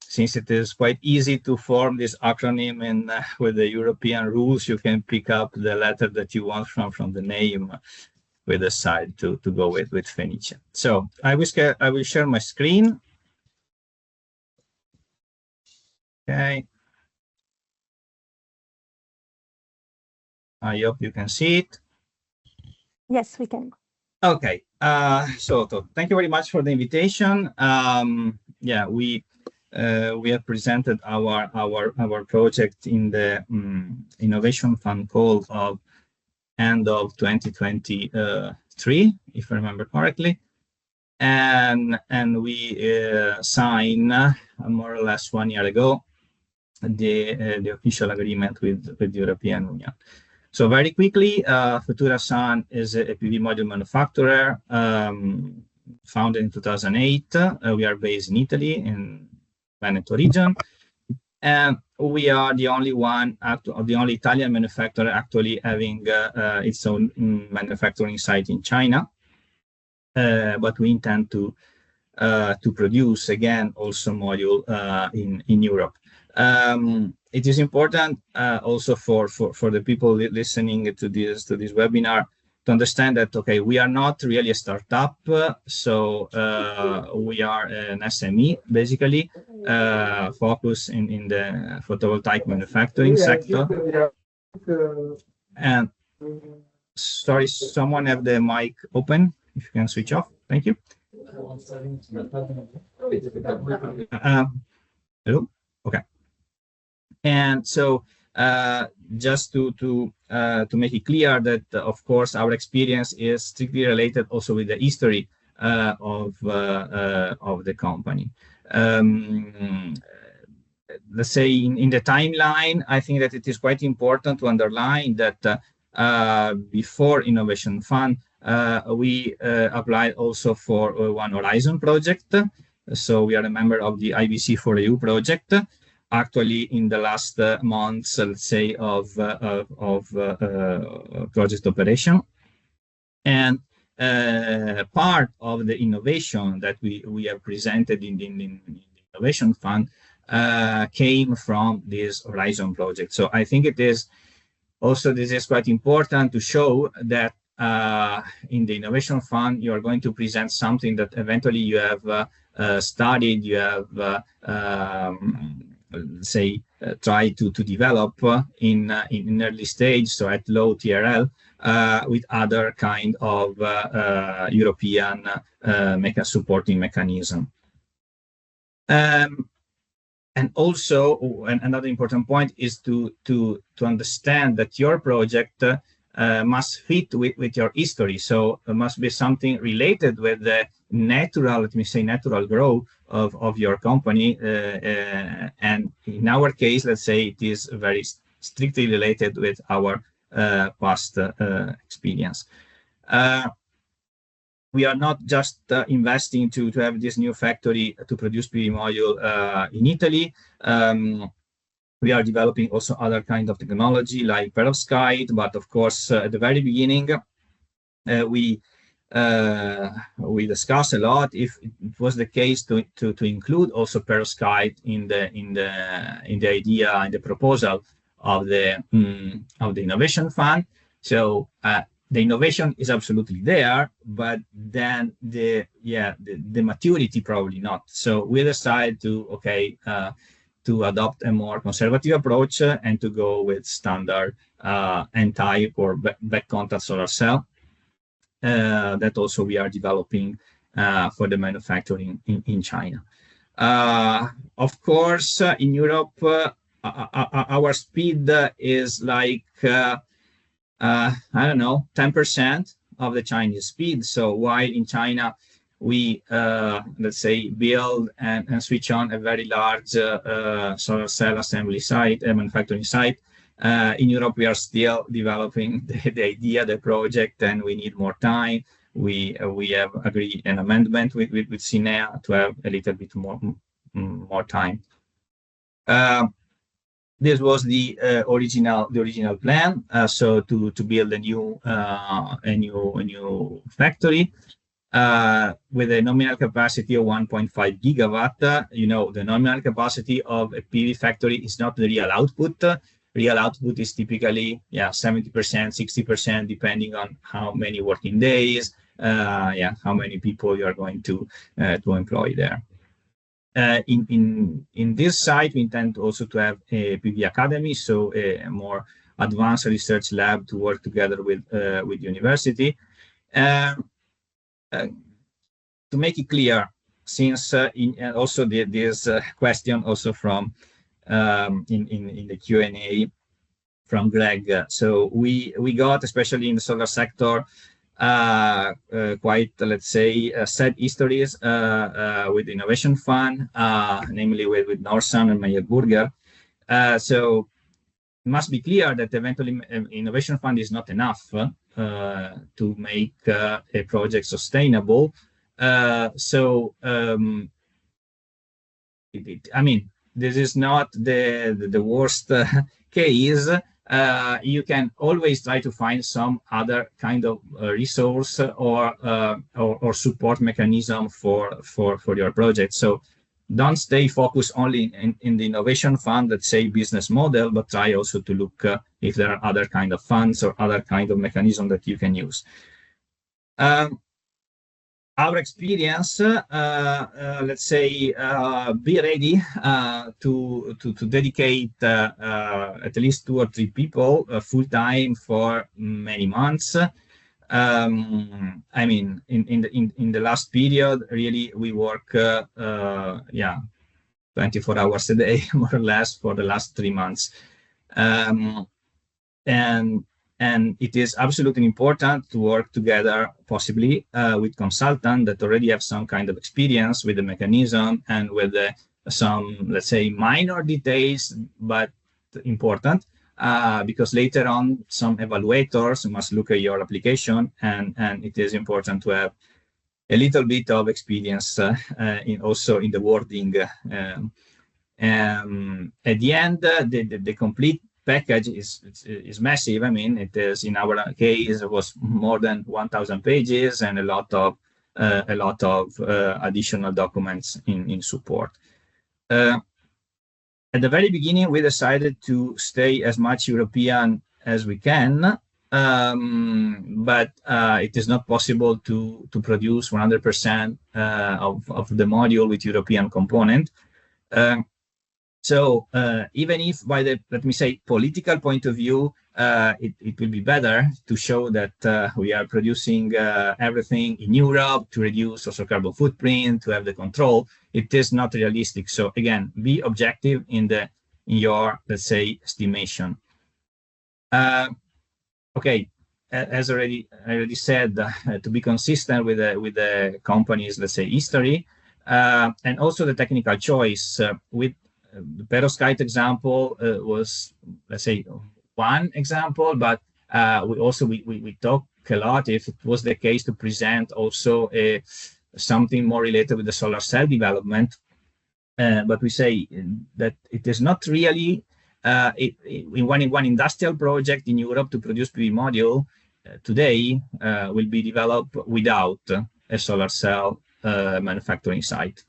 since it is quite easy to form this acronym in with the European rules, you can pick up the letter that you want from the name with the side to go with Fenice. So I will share my screen. Okay. I hope you can see it. Yes, we can. Okay, so thank you very much for the invitation. Yeah, we have presented our project in the innovation fund call of end of 2023, if I remember correctly, and we signed more or less 1 year ago the official agreement with the European Union. So very quickly, Futurasun is a PV module manufacturer, founded in 2008. We are based in Italy, in Veneto region, and we are the only the only Italian manufacturer actually having its own manufacturing site in China. But we intend to produce again also module in Europe. It is important also for the people listening to this webinar to understand that, okay, we are not really a startup, so we are an SME, basically, focused in the photovoltaic manufacturing sector. And sorry, someone have the mic open, if you can switch off. Thank you. Hello? Okay. And so just to make it clear that, of course, our experience is strictly related also with the history of the company. Let's say in the timeline, I think that it is quite important to underline that before Innovation Fund, we applied also for one Horizon project. So we are a member of the IBC4EU project. Actually, in the last months, let's say, of project operation. And part of the innovation that we have presented in the Innovation Fund came from this Horizon project. So I think it is also, this is quite important to show that in the Innovation Fund, you are going to present something that eventually you have studied, you have, say, tried to develop in early stage, so at low TRL, with other kind of European supporting mechanism. And also, another important point is to understand that your project must fit with your history. So it must be something related with the natural, let me say, natural growth of your company. And in our case, let's say it is very strictly related with our past experience. We are not just investing to have this new factory to produce PV module in Italy. We are developing also other kind of technology like perovskite, but of course, at the very beginning, we discussed a lot if it was the case to include also perovskite in the idea and the proposal of the Innovation Fund. So the innovation is absolutely there, but then the maturity probably not. So we decided to adopt a more conservative approach and to go with standard N-type or back contact solar cell. That also we are developing for the manufacturing in China. Of course, in Europe, our speed is like I don't know, 10% of the Chinese speed. So while in China, we, let's say, build and switch on a very large solar cell assembly site, a manufacturing site, in Europe, we are still developing the idea, the project, and we need more time. We have agreed an amendment with CINEA to have a little bit more time. This was the original plan. So to build a new factory with a nominal capacity of 1.5 gigawatt. You know, the nominal capacity of a PV factory is not the real output. Real output is typically 70%, 60%, depending on how many working days, how many people you are going to employ there. In this site, we intend also to have a PV academy, so a more advanced research lab to work together with university. To make it clear, since also this question also from in the Q&A from Greg. So we got, especially in the solar sector, quite, let's say, sad histories with the Innovation Fund, namely with Norsun and Meyer-Burger. So it must be clear that eventually Innovation Fund is not enough to make a project sustainable. I mean, this is not the worst case. You can always try to find some other kind of resource or support mechanism for your project. So don't stay focused only in the Innovation Fund, let's say, business model, but try also to look if there are other kind of funds or other kind of mechanism that you can use. Our experience, let's say, be ready to dedicate at least 2 or 3 people full time for many months. I mean, in the last period, really, we work 24 hours a day, more or less, for the last 3 months. And it is absolutely important to work together, possibly with consultants that already have some kind of experience with the mechanism and with some, let's say, minor details, but important, because later on, some evaluators must look at your application, and it is important to have a little bit of experience also in the wording. At the end, the complete package is massive. I mean, it is, in our case, it was more than 1,000 pages and a lot of additional documents in support. At the very beginning, we decided to stay as much European as we can, but it is not possible to produce 100% of the module with European component. So even if by the, let me say, political point of view, it will be better to show that we are producing everything in Europe to reduce also carbon footprint, to have the control, it is not realistic. So again, be objective in your, let's say, estimation. Okay, as I already said, to be consistent with the company's, let's say, history, and also the technical choice with the perovskite example was, let's say, one example, but we talk a lot if it was the case to present also something more related with the solar cell development. But we say that it is not really in one industrial project in Europe to produce PV module today will be developed without a solar cell manufacturing site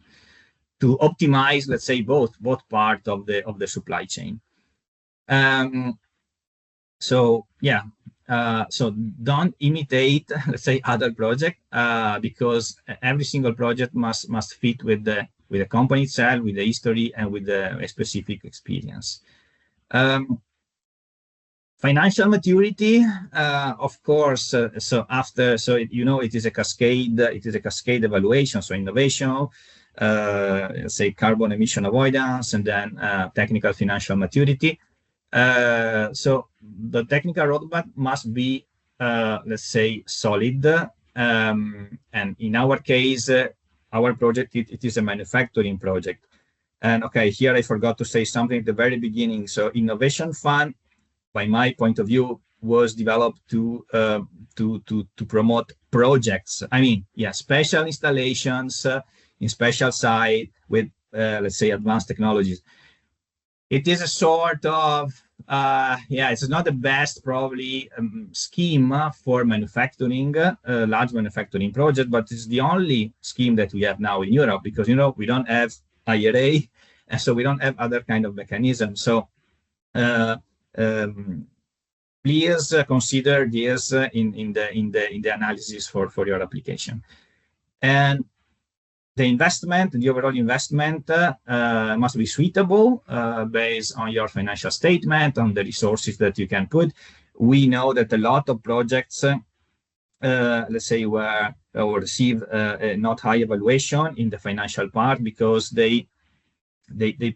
to optimize, let's say, both part of the supply chain. So yeah, so don't imitate, let's say, other project because every single project must fit with the company itself, with the history, and with the specific experience. Financial maturity, of course. So it is a cascade. It is a cascade evaluation. So innovation, let's say carbon emission avoidance, and then technical financial maturity. So the technical roadmap must be, let's say, solid. And in our case, our project, it is a manufacturing project. And okay, here I forgot to say something at the very beginning. So innovation fund, by my point of view, was developed to promote projects. I mean, yeah, special installations in special site with, let's say, advanced technologies. It is a sort of, it's not the best probably scheme for manufacturing, large manufacturing project, but it's the only scheme that we have now in Europe because, we don't have IRA, and so we don't have other kind of mechanism. So please consider this in the analysis for your application. And the overall investment must be suitable based on your financial statement, on the resources that you can put. We know that a lot of projects, let's say, receive a not high evaluation in the financial part because they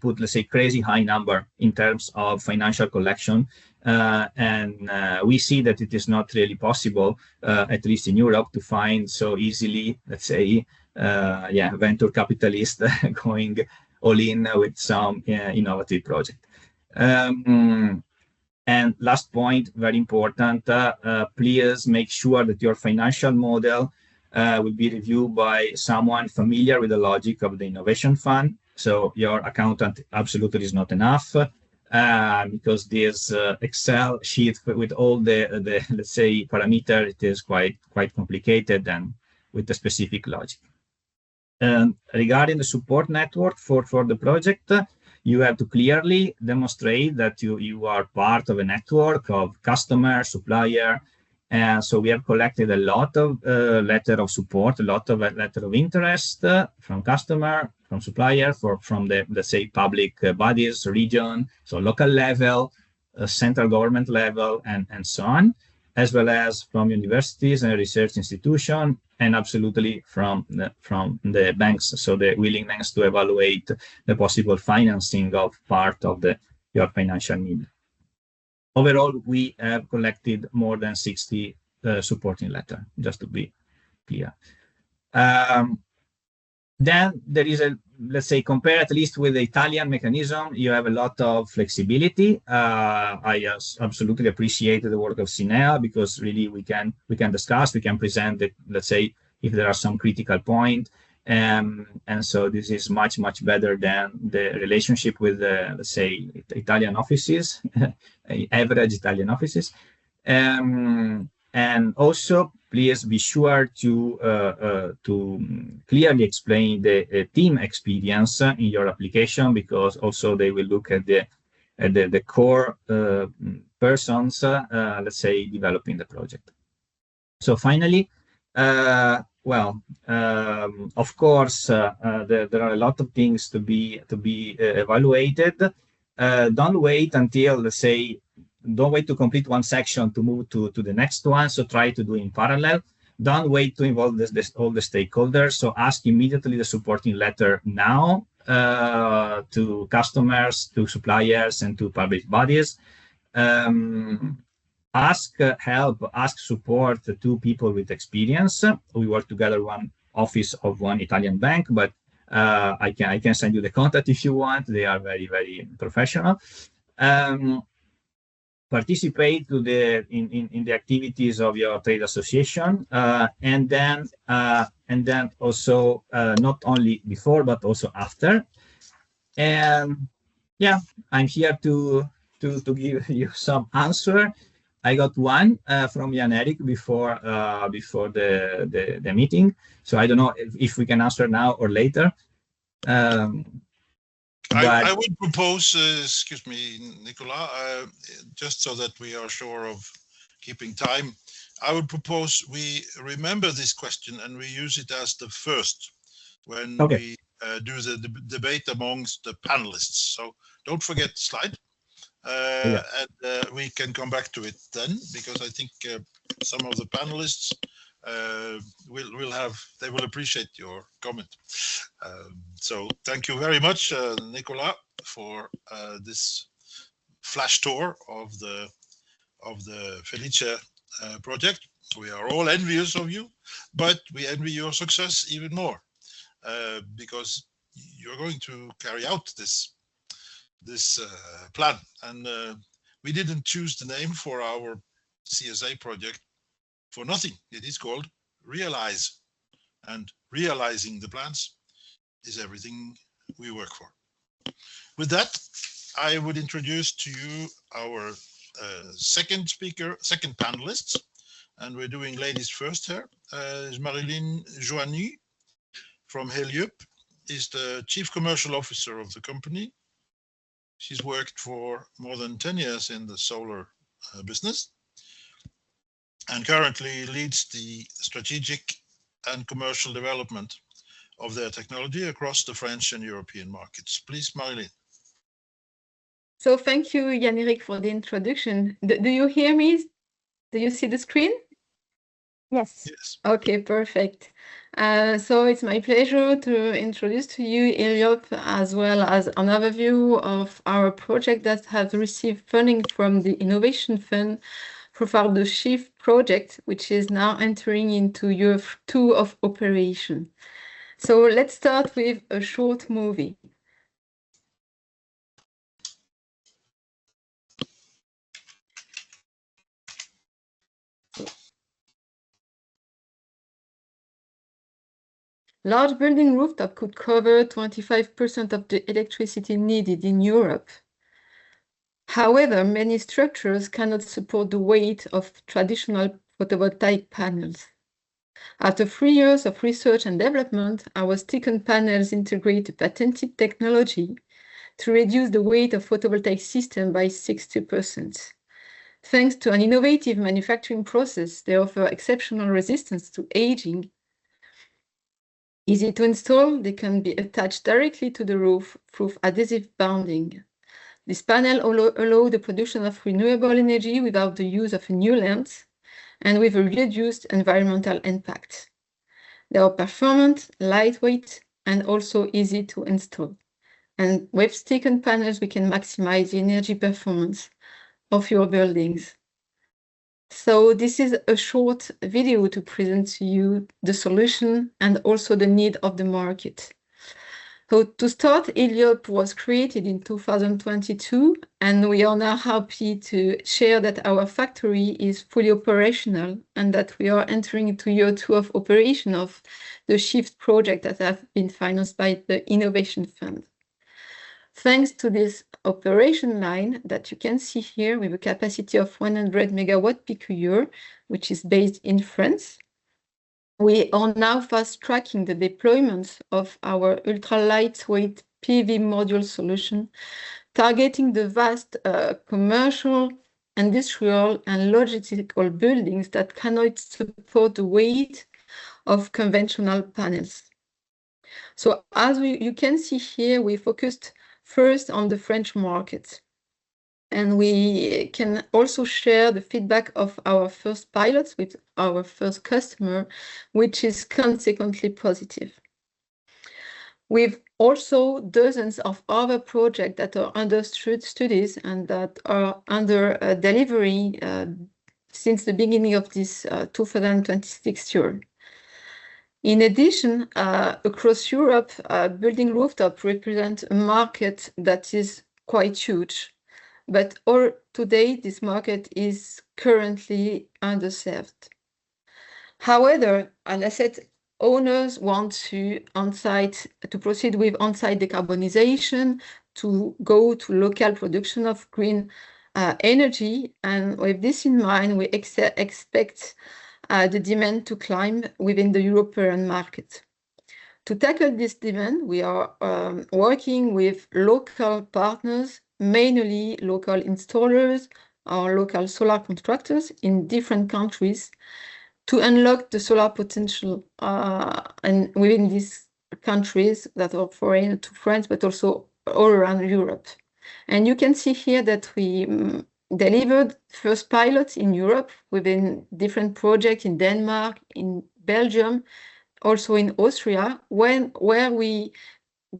put, let's say, crazy high number in terms of financial collection. And we see that it is not really possible, at least in Europe, to find so easily, let's say, venture capitalist going all in with some innovative project. And last point, very important, please make sure that your financial model will be reviewed by someone familiar with the logic of the innovation fund. So your accountant absolutely is not enough because this Excel sheet with all the let's say parameter, it is quite complicated and with the specific logic. Regarding the support network for the project, you have to clearly demonstrate that you are part of a network of customer, supplier. And so we have collected a lot of letter of support, a lot of letter of interest from customer, from supplier, from the, let's say, public bodies, region, so local level, central government level, and so on, as well as from universities and research institutions, and absolutely from the banks. So the willingness to evaluate the possible financing of part of your financial need. Overall, we have collected more than 60 supporting letters, just to be clear. Then there is let's say, compare at least with the Italian mechanism, you have a lot of flexibility. I absolutely appreciate the work of Cinea because really we can discuss, we can present it, let's say, if there are some critical points. And so this is much better than the relationship with the, let's say, Italian offices, average Italian offices. And also, please be sure to clearly explain the team experience in your application, because also they will look at the core persons, let's say, developing the project. So finally, of course, there are a lot of things to be evaluated. Don't wait until, let's say, don't wait to complete one section to move to the next one. So try to do in parallel. Don't wait to involve all the stakeholders. So ask immediately the supporting letter now to customers, to suppliers, and to public bodies. Ask help, ask support to people with experience. We work together one office of one Italian bank, but I can send you the contact if you want. They are very, very professional. Participate to in the activities of your trade association, and then also not only before but also after. And yeah, I'm here to give you some answer. I got one from Jan Erik before the meeting, so I don't know if we can answer now or later. I would propose, excuse me, Nicola, just so that we are sure of keeping time, I would propose we remember this question and we use it as the first when we do the debate amongst the panelists. So don't forget the slide. And we can come back to it then, because I think some of the panelists they will appreciate your comment. So thank you very much, Nicola, for this flash tour of the Felice project. We are all envious of you, but we envy your success even more because you're going to carry out this plan. And we didn't choose the name for our CSA project for nothing. It is called Realize, and realizing the plans is everything we work for. With that, I would introduce to you our second panelists, and we're doing ladies first here. Marilyn Joanny from Heliup is the Chief Commercial Officer of the company. She's worked for more than 10 years in the solar business and currently leads the strategic and commercial development of their technology across the French and European markets. Please, Marilyn. So thank you, Jan Erik, for the introduction. Do you hear me? Do you see the screen? Yes. Yes. Okay, perfect. So it's my pleasure to introduce to you Heliup, as well as an overview of our project that has received funding from the Innovation Fund for the SHIFT project, which is now entering into year 2 of operation. So let's start with a short movie. Large building rooftop could cover 25% of the electricity needed in Europe. However, many structures cannot support the weight of traditional photovoltaic panels. After 3 years of research and development, our stick-on panels integrate a patented technology to reduce the weight of photovoltaic system by 60%. Thanks to an innovative manufacturing process, they offer exceptional resistance to aging. Easy to install, they can be attached directly to the roof through adhesive bonding. This panel allows the production of renewable energy without the use of a new lens and with a reduced environmental impact. They are performant, lightweight, and also easy to install. And with stick-on panels, we can maximize the energy performance of your buildings. So this is a short video to present to you the solution and also the need of the market. So to start, Heliup was created in 2022, and we are now happy to share that our factory is fully operational and that we are entering into year 2 of operation of the SHIFT project that has been financed by the Innovation Fund. Thanks to this operation line that you can see here with a capacity of 100 megawatt peak a year, which is based in France, we are now fast-tracking the deployment of our ultra-lightweight PV module solution, targeting the vast commercial industrial and logistical buildings that cannot support the weight of conventional panels. So as you can see here, we focused first on the French market. And we can also share the feedback of our first pilots with our first customer, which is consequently positive. We've also dozens of other projects that are under studies and that are under delivery since the beginning of this 2026 year. In addition, across Europe, building rooftop represents a market that is quite huge. But today, this market is currently underserved. However, as I said, owners want to proceed with on-site decarbonization, to go to local production of green energy. And with this in mind, we expect the demand to climb within the European market. To tackle this demand, we are working with local partners, mainly local installers or local solar contractors in different countries, to unlock the solar potential and within these countries that are foreign to France, but also all around Europe. And you can see here that we delivered first pilots in Europe within different projects in Denmark, in Belgium, also in Austria, where we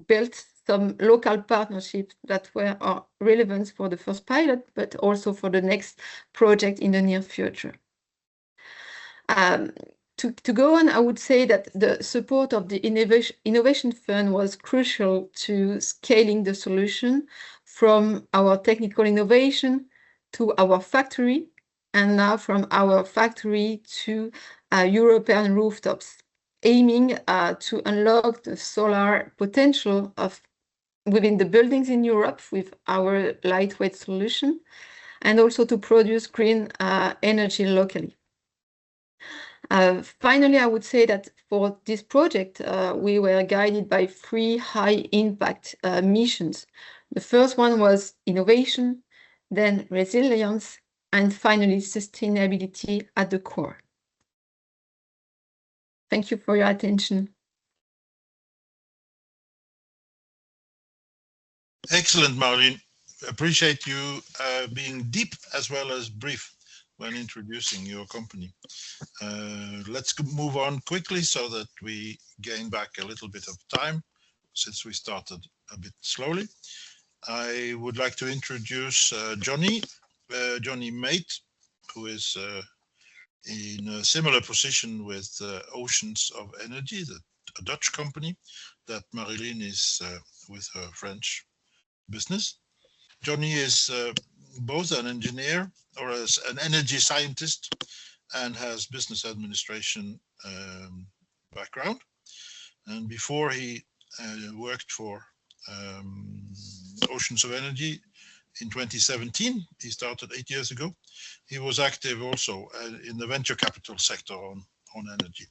built some local partnerships that were relevant for the first pilot, but also for the next project in the near future. To go on, I would say that the support of the Innovation Fund was crucial to scaling the solution from our technical innovation to our factory, and now from our factory to European rooftops, aiming to unlock the solar potential within the buildings in Europe with our lightweight solution, and also to produce green energy locally. Finally, I would say that for this project, we were guided by 3 high-impact missions. The first one was innovation, then resilience, and finally sustainability at the core. Thank you for your attention. Excellent, Marleen. Appreciate you being deep as well as brief when introducing your company. Let's move on quickly so that we gain back a little bit of time since we started a bit slowly. I would like to introduce Johnny Mate, who is in a similar position with Oceans of Energy, a Dutch company that Marleen is with her French business. Johnny is both an engineer or as an energy scientist and has business administration background. And before he worked for Oceans of Energy in 2017, he started 8 years ago. He was active also in the venture capital sector on energy.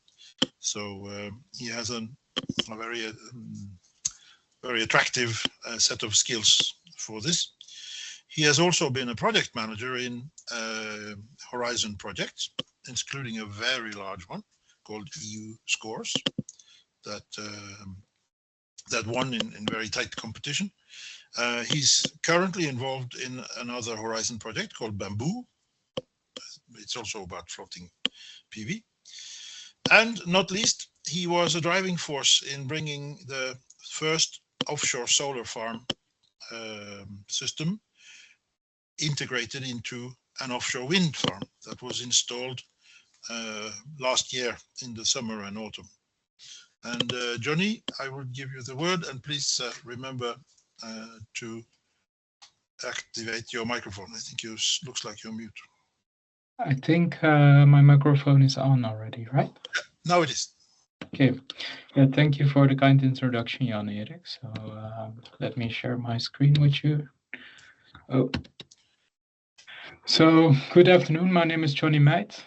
So he has a very attractive set of skills for this. He has also been a project manager in Horizon projects, including a very large one called EU Scores that won in very tight competition. He's currently involved in another Horizon project called Bamboo. It's also about floating PV. And not least, he was a driving force in bringing the first offshore solar farm system integrated into an offshore wind farm that was installed last year in the summer and autumn. And Johnny, I will give you the word, and please remember to activate your microphone. I think you looks like you're mute. I think my microphone is on already, right? Yeah, now it is. Okay. Yeah, thank you for the kind introduction, Jan Erik. So let me share my screen with you. Oh. So, good afternoon. My name is Johnny Meijt.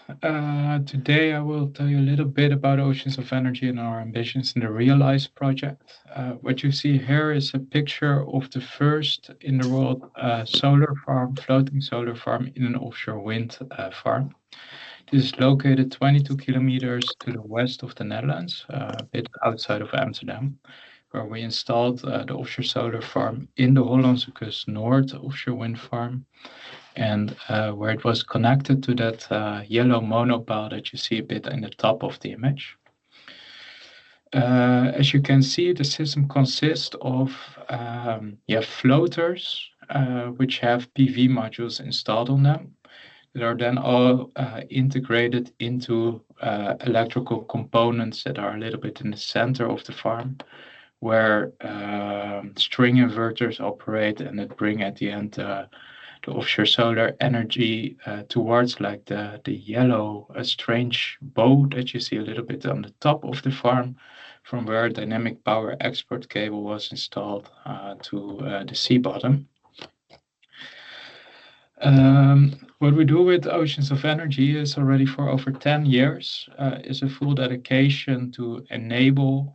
Today, I will tell you a little bit about Oceans of Energy and our ambitions in the Realize project. What you see here is a picture of the first in the world solar farm, floating solar farm in an offshore wind farm. This is located 22 kilometers to the west of the Netherlands, a bit outside of Amsterdam, where we installed the offshore solar farm in the Hollandse Kust Noord offshore wind farm, and where it was connected to that yellow monopile that you see a bit in the top of the image. As you can see, the system consists of floaters, which have PV modules installed on them, that are then all integrated into electrical components that are a little bit in the center of the farm, where string inverters operate and that bring at the end the offshore solar energy towards like the yellow strange bow that you see a little bit on the top of the farm, from where a dynamic power export cable was installed to the sea bottom. What we do with Oceans of Energy is already for over 10 years is a full dedication to enable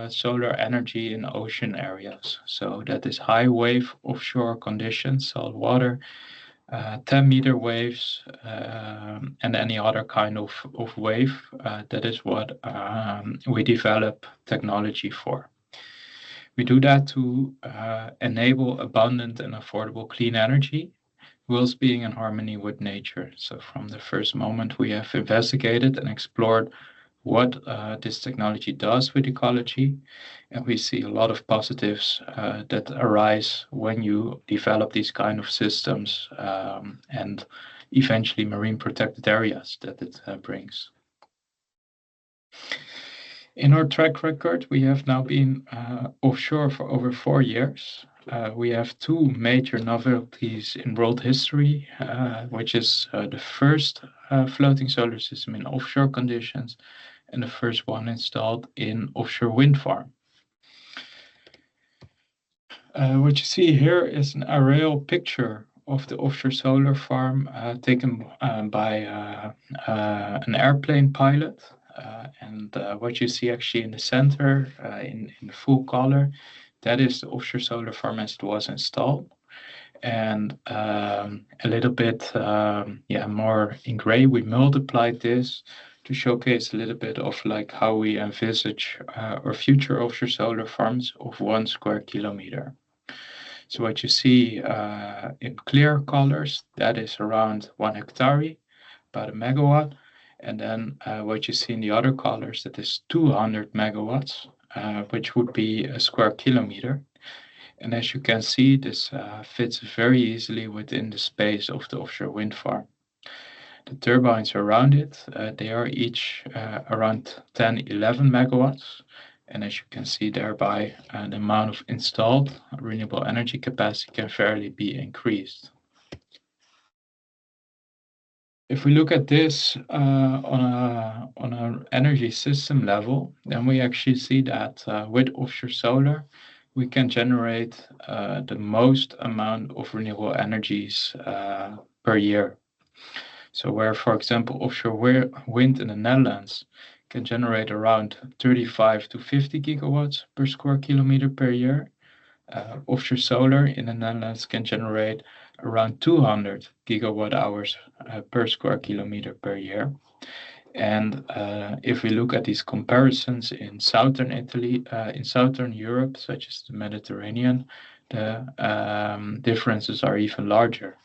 solar energy in ocean areas. So that is high wave offshore conditions, salt water, 10-meter waves, and any other kind of wave. That is what we develop technology for. We do that to enable abundant and affordable clean energy, whilst being in harmony with nature. So from the first moment, we have investigated and explored what this technology does with ecology, and we see a lot of positives that arise when you develop these kind of systems and eventually marine protected areas that it brings. In our track record, we have now been offshore for over 4 years. We have 2 major novelties in world history, which is the first floating solar system in offshore conditions and the first one installed in offshore wind farm. What you see here is an aerial picture of the offshore solar farm taken by an airplane pilot. And what you see actually in the center in full color, that is the offshore solar farm as it was installed. And a little bit more in gray, we multiplied this to showcase a little bit of like how we envisage our future offshore solar farms of 1 square kilometer. So what you see in clear colors, that is around 1 hectare, about a megawatt. And then what you see in the other colors, that is 200 megawatts, which would be a square kilometer. And as you can see, this fits very easily within the space of the offshore wind farm. The turbines around it, they are each around 10, 11 megawatts. And as you can see thereby, the amount of installed renewable energy capacity can fairly be increased. If we look at this on an energy system level, then we actually see that with offshore solar, we can generate the most amount of renewable energies per year. So where, for example, offshore wind in the Netherlands can generate around 35 to 50 gigawatts per square kilometer per year, offshore solar in the Netherlands can generate around 200 gigawatt hours per square kilometer per year. And if we look at these comparisons in southern Italy, in southern Europe, such as the Mediterranean, the differences are even larger.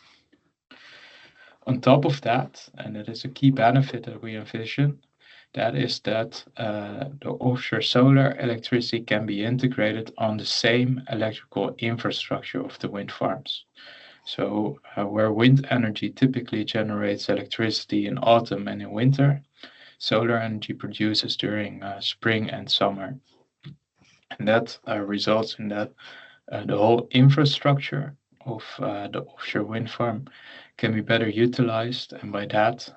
On top of that, and it is a key benefit that we envision, that is that the offshore solar electricity can be integrated on the same electrical infrastructure of the wind farms. So where wind energy typically generates electricity in autumn and in winter, solar energy produces during spring and summer. And that results in that the whole infrastructure of the offshore wind farm can be better utilized. And by that,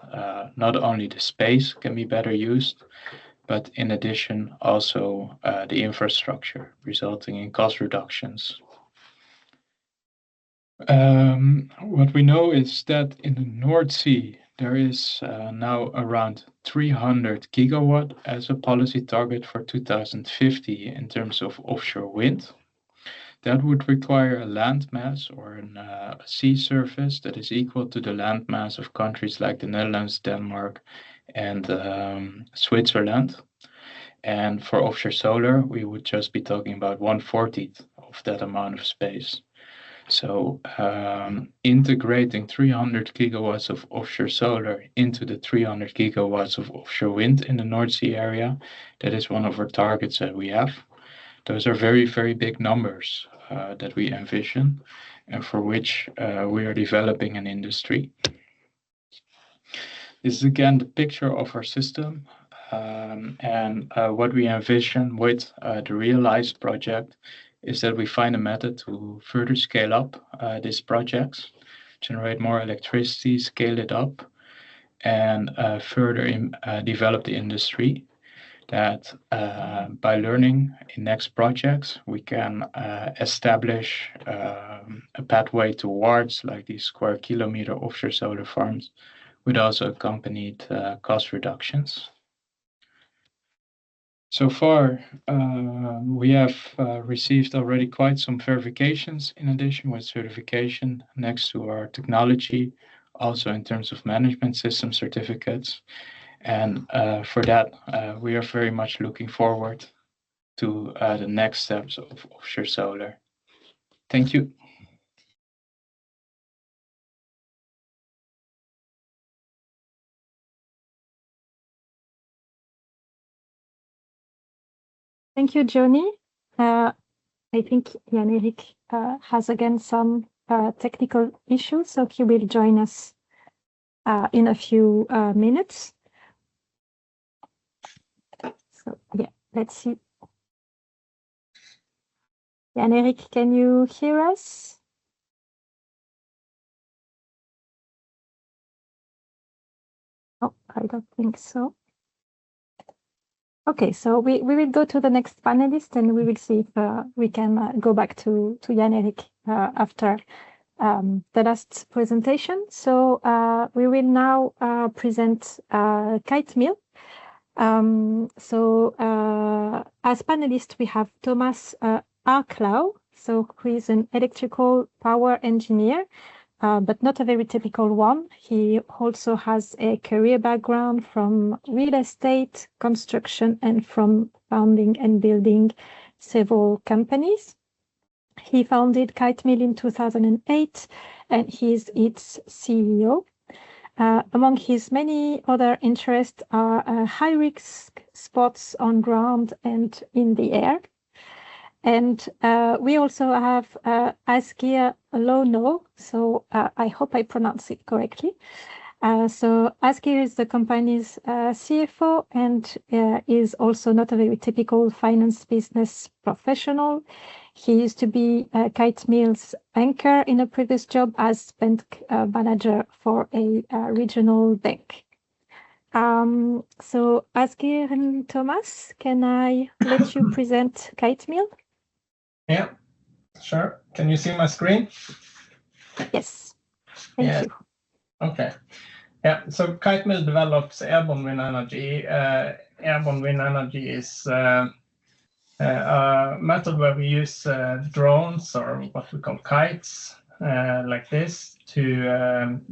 not only the space can be better used, but in addition, also the infrastructure, resulting in cost reductions. What we know is that in the North Sea, there is now around 300 gigawatt as a policy target for 2050 in terms of offshore wind. That would require a land mass or a sea surface that is equal to the land mass of countries like the Netherlands, Denmark, and Switzerland. And for offshore solar, we would just be talking about 1/40 of that amount of space. So integrating 300 gigawatts of offshore solar into the 300 gigawatts of offshore wind in the North Sea area, that is one of our targets that we have. Those are very, very big numbers that we envision and for which we are developing an industry. This is again the picture of our system and what we envision with the Realize project is that we find a method to further scale up these projects, generate more electricity, scale it up, and further develop the industry. That by learning in next projects, we can establish a pathway towards like these square kilometer offshore solar farms with also accompanied cost reductions. So far, we have received already quite some verifications in addition with certification next to our technology, also in terms of management system certificates. And for that, we are very much looking forward to the next steps of offshore solar. Thank you. Thank you, Johnny. I think Jan-Erik has again some technical issues, so he will join us in a few minutes. So yeah, let's see. Jan-Erik, can you hear us? Oh, I don't think so. Okay, so we will go to the next panelist and we will see if we can go back to Jan-Erik after the last presentation. So we will now present Kite Mill. So as panelist, we have Thomas Arklau, so who is an electrical power engineer, but not a very typical one. He also has a career background from real estate, construction, and from founding and building several companies. He founded Kite Mill in 2008, and he's its CEO. Among his many other interests are high-risk spots on ground and in the air. And we also have Asgeir Lono, so I hope I pronounce it correctly. So Asgeir is the company's CFO and is also not a very typical finance business professional. He used to be Kite Mill's banker in a previous job as bank manager for a regional bank. So Asgeir and Thomas, can I let you present Kite Mill? Yeah, sure. Can you see my screen? Yes, thank you. Okay. Yeah, so Kite Mill develops airborne wind energy. Airborne wind energy is a method where we use drones, or what we call kites, like this, to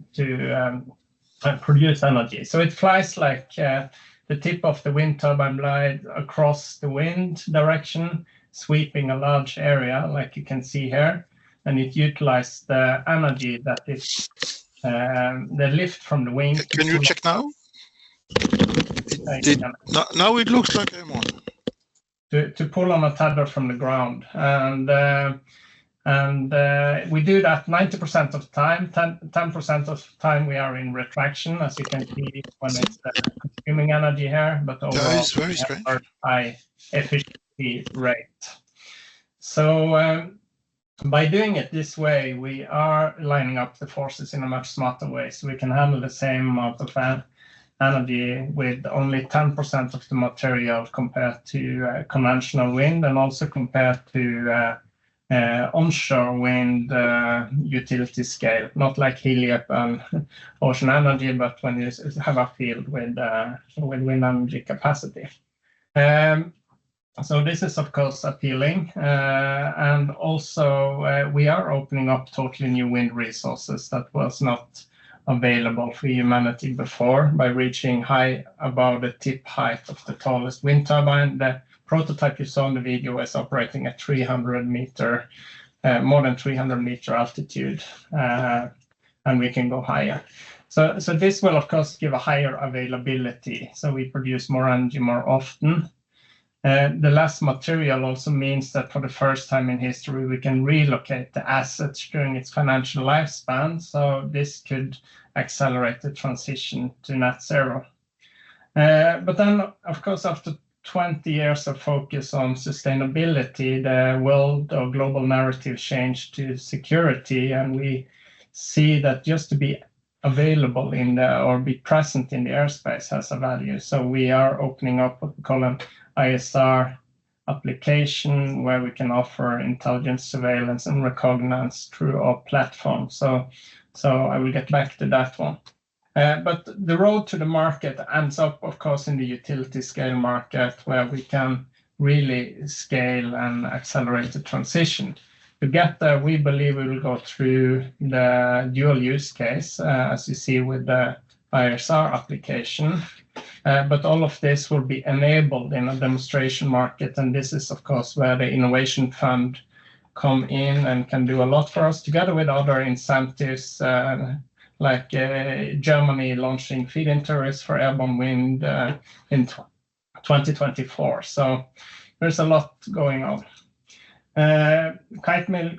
produce energy. So it flies like the tip of the wind turbine blade across the wind direction, sweeping a large area, like you can see here, and it utilizes the energy that is the lift from the wing. Can you check now? Now it looks like I'm on. To pull on a tether from the ground, and we do that 90% of the time. 10% of the time we are in retraction, as you can see when it's consuming energy here, but overall very strange. High efficiency rate. So by doing it this way, we are lining up the forces in a much smarter way, so we can handle the same amount of energy with only 10% of the material compared to conventional wind, and also compared to onshore wind utility scale, not like Heliop and ocean energy, but when you have a field with wind energy capacity. So this is, of course, appealing. And also, we are opening up totally new wind resources that was not available for humanity before by reaching high above the tip height of the tallest wind turbine. The prototype you saw in the video is operating at 300 meter, more than 300 meter altitude, and we can go higher. So this will, of course, give a higher availability. So we produce more energy more often. The less material also means that for the first time in history, we can relocate the assets during its financial lifespan. So this could accelerate the transition to net zero. But then, of course, after 20 years of focus on sustainability, the world or global narrative changed to security, and we see that just to be available in the or be present in the airspace has a value. So we are opening up what we call an ISR application where we can offer intelligence, surveillance, and reconnaissance through our platform. So I will get back to that one. But the road to the market ends up, of course, in the utility scale market where we can really scale and accelerate the transition. To get there, we believe we will go through the dual use case, as you see with the ISR application. But all of this will be enabled in a demonstration market. And this is, of course, where the Innovation Fund come in and can do a lot for us, together with other incentives, like Germany launching feed-in tariffs for airborne wind in 2024. So there's a lot going on. Kitemill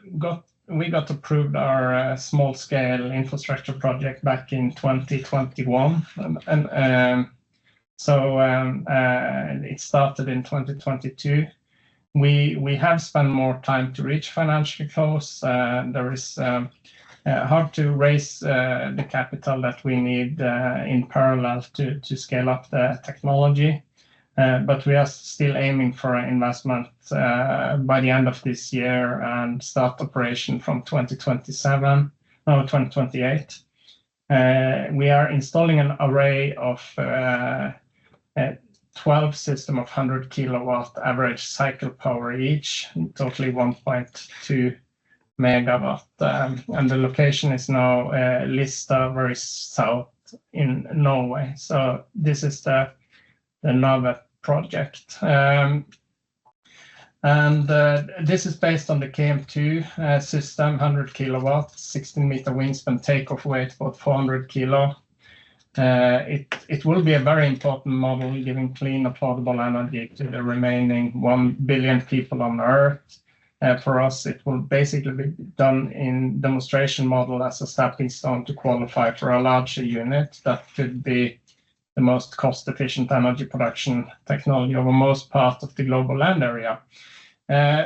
we got approved our small-scale infrastructure project back in 2021, and so it started in 2022. We have spent more time to reach financial close. There is hard to raise the capital that we need in parallel to scale up the technology. But we are still aiming for an investment by the end of this year and start operation from 2028. We are installing an array of 12 systems of 100 kilowatt average cycle power each, totally 1.2 megawatt. And the location is now Lista, very south in Norway. So this is the Navet project. This is based on the KM2 system, 100 kilowatt, 16 meter wingspan, takeoff weight about 400 kilo. It will be a very important model, giving clean, affordable energy to the remaining 1 billion people on Earth. For us, it will basically be done in demonstration model as a stepping stone to qualify for a larger unit that could be the most cost-efficient energy production technology over most part of the global land area.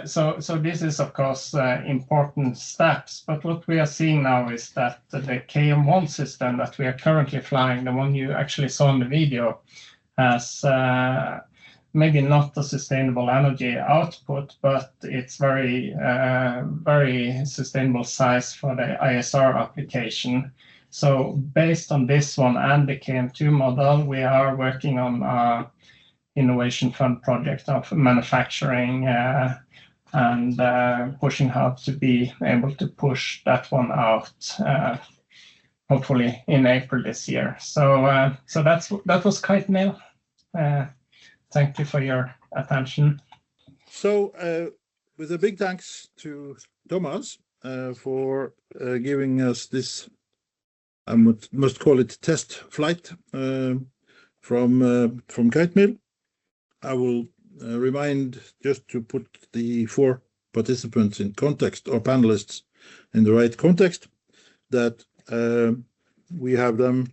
So this is, of course, important steps. But what we are seeing now is that the KM1 system that we are currently flying, the one you actually saw in the video, has maybe not a sustainable energy output, but it's very sustainable size for the ISR application. So based on this one and the KM2 model, we are working on a Innovation Fund project of manufacturing and pushing hard to be able to push that one out, hopefully in April this year. So that was Kitemill. Thank you for your attention. So with a big thanks to Thomas for giving us this, I must call it test flight from Kitemill. I will remind, just to put the 4 participants in context, or panelists in the right context, that we have them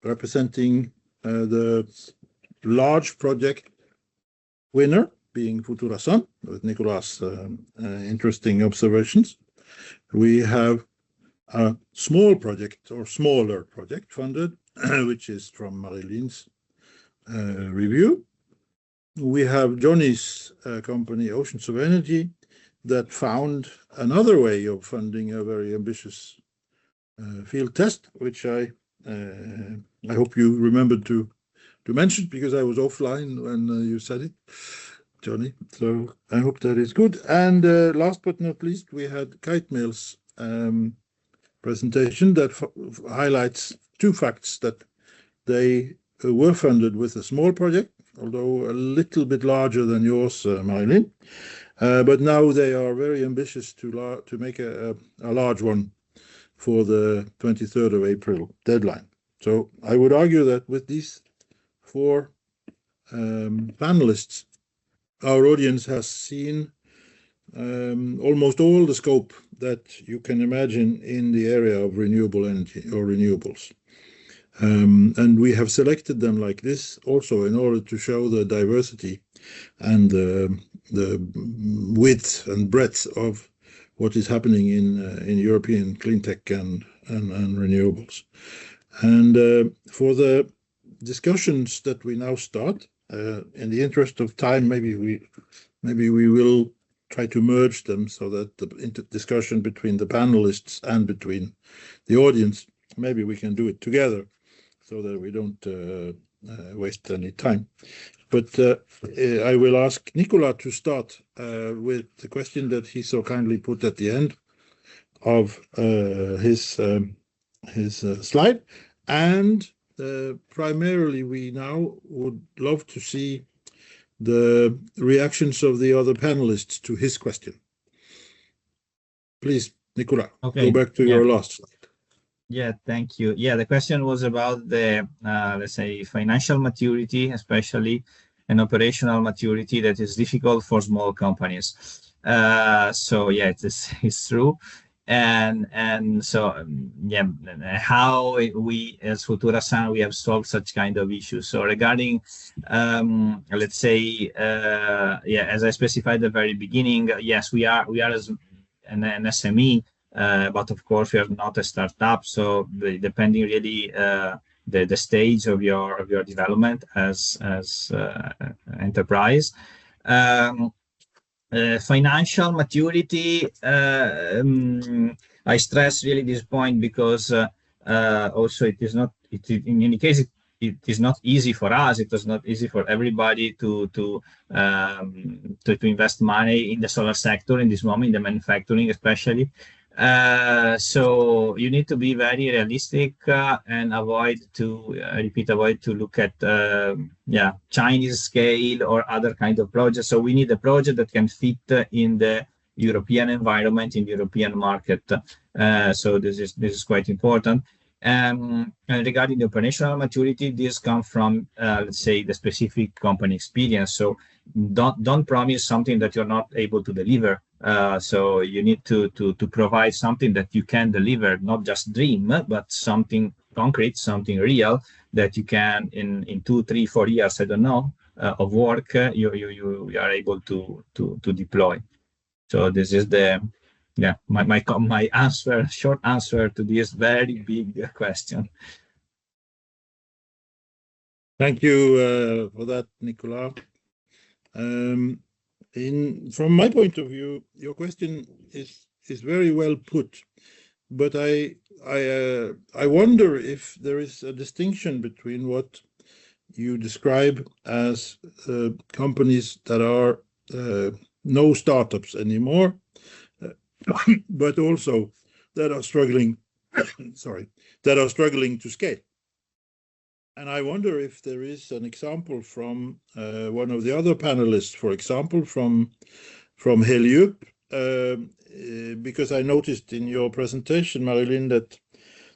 representing the large project winner, being Futura Sun, with Nicolas' interesting observations. We have a small project, or smaller project funded, which is from Marie-Lynn's review. We have Johnny's company, Oceans of Energy, that found another way of funding a very ambitious field test, which I hope you remembered to mention, because I was offline when you said it, Johnny. So I hope that is good. And last but not least, we had Kite Mail's presentation that highlights two facts: that they were funded with a small project, although a little bit larger than yours, Marilyn. But now they are very ambitious to make a large one for the 23rd of April deadline. So I would argue that with these four panelists, our audience has seen almost all the scope that you can imagine in the area of renewable energy or renewables. And we have selected them like this also in order to show the diversity and the width and breadth of what is happening in European clean tech and renewables. And for the discussions that we now start, in the interest of time, maybe we will try to merge them so that the discussion between the panelists and between the audience, maybe we can do it together so that we don't waste any time. But I will ask Nicolas to start with the question that he so kindly put at the end of his slide. And primarily, we now would love to see the reactions of the other panelists to his question. Please, Nicolas, go back to your last slide. Yeah, thank you. Yeah, the question was about the, let's say, financial maturity, especially, and operational maturity that is difficult for small companies. So yeah, it's true. And so yeah, how we as Futurasan we have solved such kind of issues. So regarding let's say yeah, as I specified at the very beginning, yes, we are as an SME, but of course we are not a startup. So depending really the stage of your development as enterprise. Financial maturity, I stress really this point because also it is not, in any case, it is not easy for us. It is not easy for everybody to invest money in the solar sector in this moment, in the manufacturing especially. So you need to be very realistic and avoid to look at Chinese scale or other kind of projects. So we need a project that can fit in the European environment, in the European market. So this is quite important. And regarding the operational maturity, this comes from let's say the specific company experience. So don't promise something that you're not able to deliver. So you need to provide something that you can deliver, not just dream, but something concrete, something real that you can in 2, 3, 4 years, I don't know, of work, you are able to deploy. So this is the my answer, short answer to this very big question. Thank you for that, Nicolas. From my point of view, your question is very well put, but I wonder if there is a distinction between what you describe as companies that are no startups anymore, but also that are struggling. That are struggling to scale. And I wonder if there is an example from one of the other panelists, for example, from Heliup, because I noticed in your presentation, Marilyn, that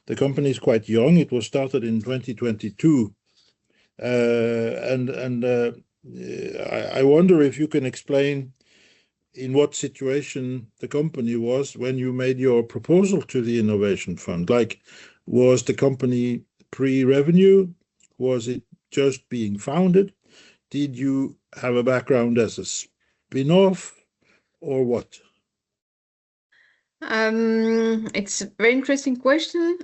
the company is quite young. It was started in 2022. I wonder if you can explain in what situation the company was when you made your proposal to the Innovation Fund. Like, was the company pre-revenue? Was it just being founded? Did you have a background as a spin-off or what? It's a very interesting question.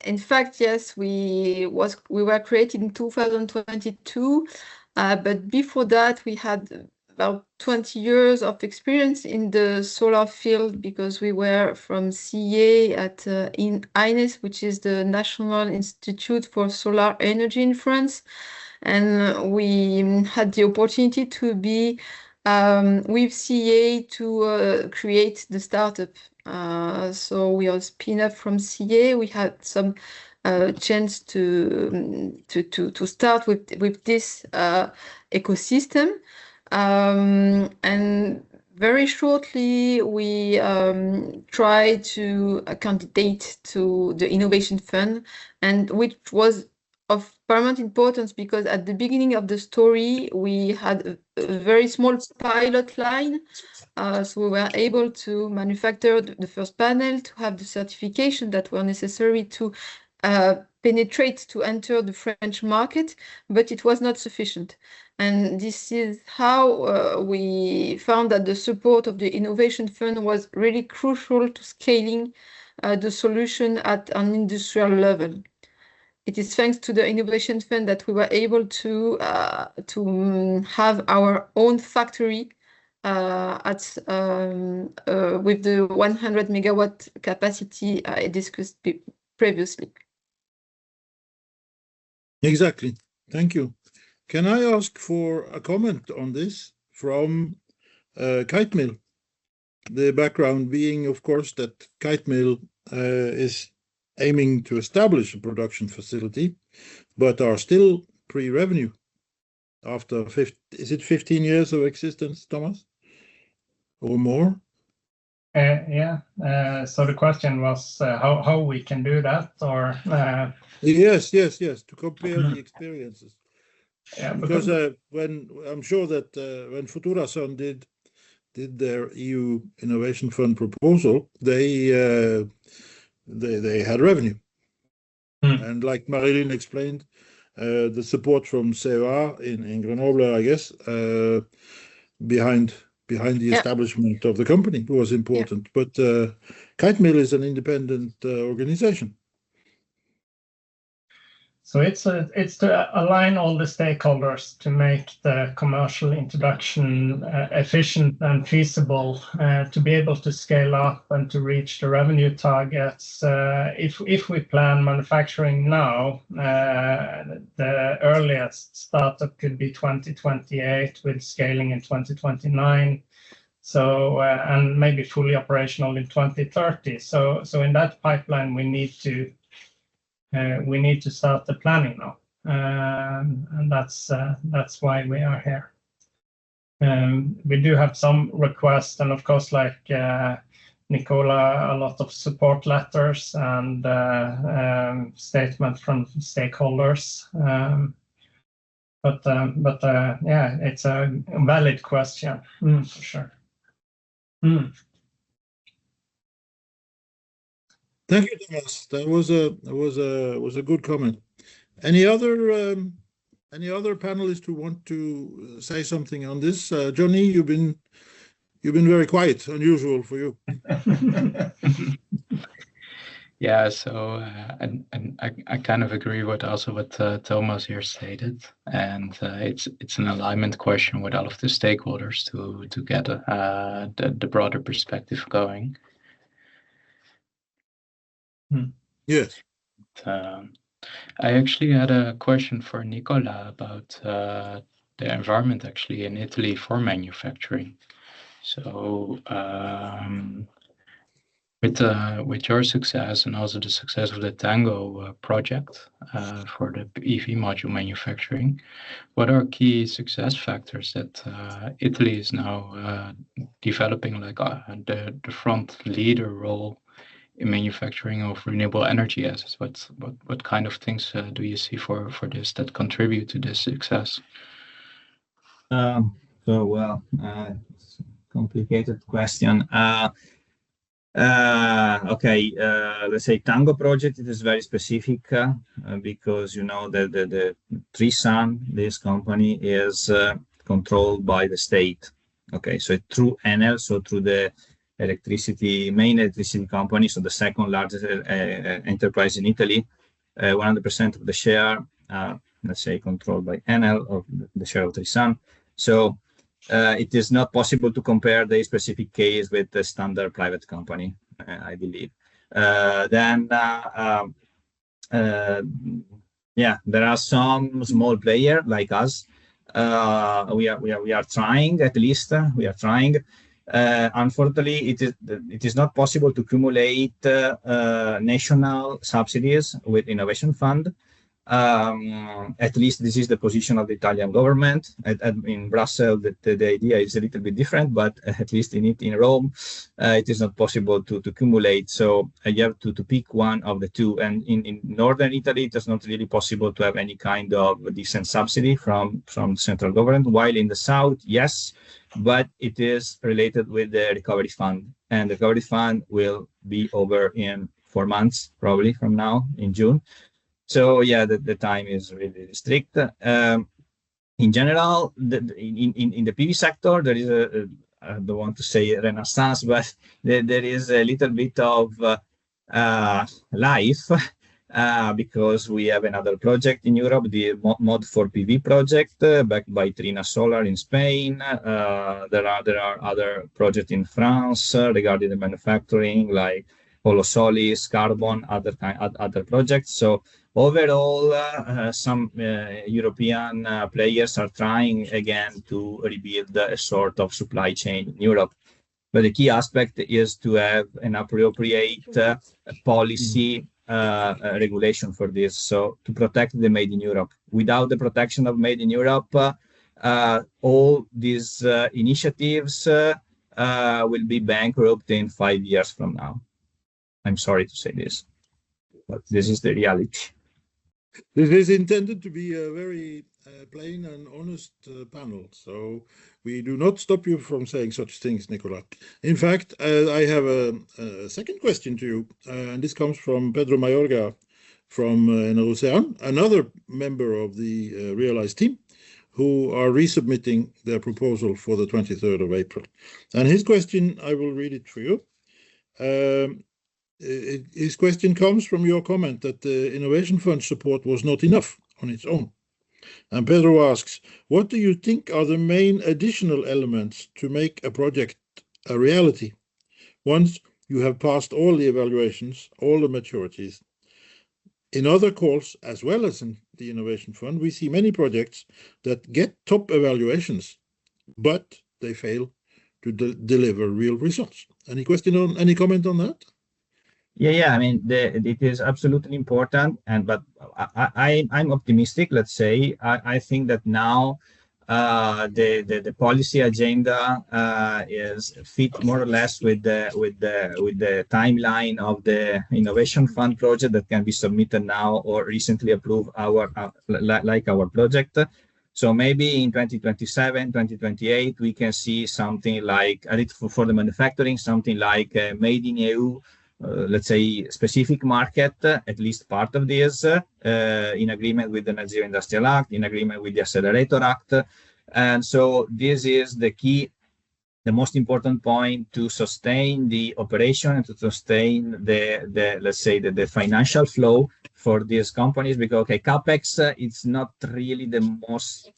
In fact, yes, we were created in 2022, but before that we had about 20 years of experience in the solar field because we were from CA at in INES, which is the National Institute for Solar Energy in France. And we had the opportunity to be with CA to create the startup. So we are spin up from CA. We had some chance to start with this ecosystem. And very shortly, we tried to candidate to the Innovation Fund, and which was of paramount importance because at the beginning of the story, we had a very small pilot line. So we were able to manufacture the first panel, to have the certification that were necessary to penetrate, to enter the French market, but it was not sufficient. And this is how we found that the support of the Innovation Fund was really crucial to scaling the solution at an industrial level. It is thanks to the Innovation Fund that we were able to have our own factory with the 100 megawatt capacity I discussed previously. Exactly. Thank you. Can I ask for a comment on this from Kite Mill? The background being, of course, that Kite Mill is aiming to establish a production facility, but are still pre-revenue after 15 years of existence, Thomas, or more? Yeah. So the question was how we can do that, or Yes. To compare the experiences. Yeah, because when I'm sure that when Futurason did their EU Innovation Fund proposal, they had revenue, and like Marilyn explained, the support from CEA in Grenoble, I guess, behind the establishment of the company was important. But Kite Mill is an independent organization. So it's to align all the stakeholders to make the commercial introduction efficient and feasible, to be able to scale up and to reach the revenue targets. If we plan manufacturing now, the earliest startup could be 2028 with scaling in 2029. So and maybe fully operational in 2030. So in that pipeline, we need to start the planning now, and that's why we are here. We do have some requests, and of course, like Nicola, a lot of support letters and statements from stakeholders. But yeah, it's a valid question for sure. Thank you, Thomas. That was a good comment. Any other panelists who want to say something on this? Johnny, you've been very quiet, unusual for you. Yeah, so and I kind of agree with also what Thomas here stated, and it's an alignment question with all of the stakeholders to get the broader perspective going. Yes. I actually had a question for Nicola about the environment actually in Italy for manufacturing. So with your success and also the success of the Tango project for the EV module manufacturing, what are key success factors that Italy is now developing, like the front leader role in manufacturing of renewable energy assets? What kind of things do you see for this that contribute to this success? It's a complicated question. Okay, let's say Tango project, it is very specific because the Trisan, this company, is controlled by the state. Okay, so through Enel, so through the main electricity company, so the second largest enterprise in Italy, 100% of the share, let's say, controlled by Enel, of the share of Trisan. So it is not possible to compare the specific case with the standard private company, I believe. Yeah, there are some small players like us. We are trying, at least we are trying. Unfortunately, it is not possible to accumulate national subsidies with innovation fund. At least this is the position of the Italian government. In Brussels, the idea is a little bit different, but at least in Rome, it is not possible to accumulate. So you have to pick one of the two. And in northern Italy, it is not really possible to have any kind of decent subsidy from central government, while in the south, yes, but it is related with the recovery fund. And the recovery fund will be over in 4 months, probably from now, in June. So yeah, the time is really strict. In general, in the PV sector, there is I don't want to say renaissance, but there is a little bit of life because we have another project in Europe, the Mod for PV project, backed by Trina Solar in Spain. There are other projects in France regarding the manufacturing, like Holosolis, Carbon, other projects. So overall, some European players are trying again to rebuild a sort of supply chain in Europe. But the key aspect is to have an appropriate policy regulation for this, so to protect the Made in Europe. Without the protection of Made in Europe, all these initiatives will be bankrupt in 5 years from now. I'm sorry to say this, but this is the reality. This is intended to be a very plain and honest panel, so we do not stop you from saying such things, Nicola. In fact, I have a second question to you, and this comes from Pedro Mayorga from Enerocean, another member of the Realize team, who are resubmitting their proposal for the 23rd of April. And his question, I will read it for you. His question comes from your comment that the Innovation Fund support was not enough on its own. And Pedro asks, what do you think are the main additional elements to make a project a reality once you have passed all the evaluations, all the maturities? In other calls, as well as in the Innovation Fund, we see many projects that get top evaluations, but they fail to deliver real results. Any comment on that? Yeah. I mean, it is absolutely important, but I'm optimistic. Let's say I think that now the policy agenda is fit more or less with the timeline of the Innovation Fund project that can be submitted now or recently approved our project. So maybe in 2027, 2028, we can see something like, for the manufacturing, something like Made in EU. Let's say specific market, at least part of this, in agreement with the Net Zero Industrial Act, in agreement with the Accelerator Act. And so this is the key, the most important point to sustain the operation and to sustain the let's say the financial flow for these companies, because CapEx it's not really the most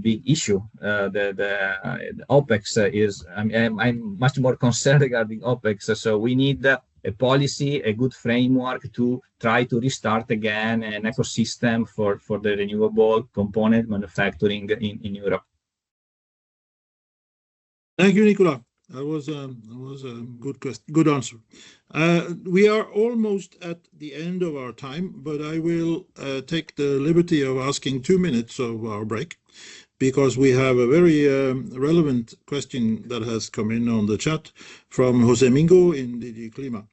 big issue. The OpEx is, I'm much more concerned regarding OpEx. So we need a policy, a good framework to try to restart again an ecosystem for the renewable component manufacturing in Europe. Thank you, Nicola. That was a good question, good answer. We are almost at the end of our time, but I will take the liberty of asking 2 minutes of our break, because we have a very relevant question that has come in on the chat from Jose Mingo in DG Clima.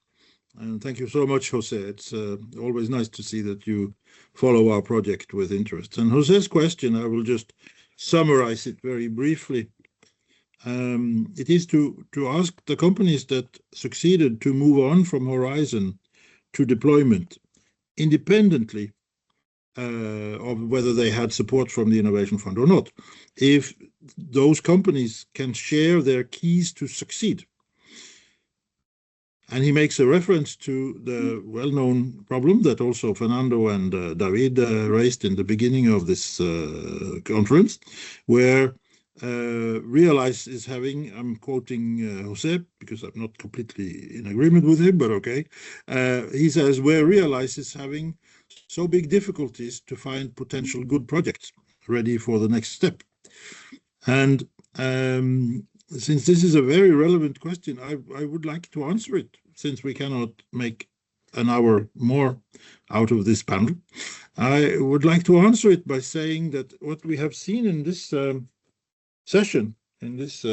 And thank you so much, Jose. It's always nice to see that you follow our project with interest. And Jose's question, I will just summarize it very briefly. It is to ask the companies that succeeded to move on from horizon to deployment, independently of whether they had support from the Innovation Fund or not, if those companies can share their keys to succeed. And he makes a reference to the well-known problem that also Fernando and David raised in the beginning of this conference, where Realize is having, I'm quoting Jose because I'm not completely in agreement with him, but okay. He says, where Realize is having so big difficulties to find potential good projects ready for the next step. And since this is a very relevant question, I would like to answer it, since we cannot make an hour more out of this panel. I would like to answer it by saying that what we have seen in this session, in this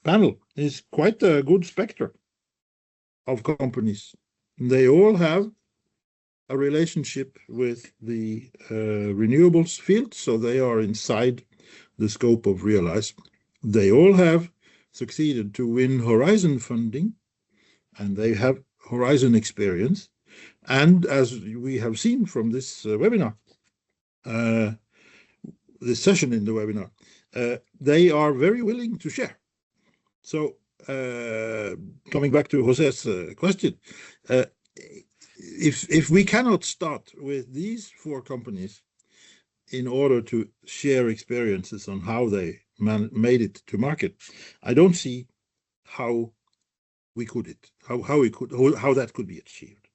panel, is quite a good spectrum of companies. They all have a relationship with the renewables field, so they are inside the scope of Realize. They all have succeeded to win Horizon funding, and they have Horizon experience. And as we have seen from this webinar, this session in the webinar, they are very willing to share. So coming back to Jose's question, if we cannot start with these 4 companies in order to share experiences on how they made it to market, I don't see how we could how that could be achieved.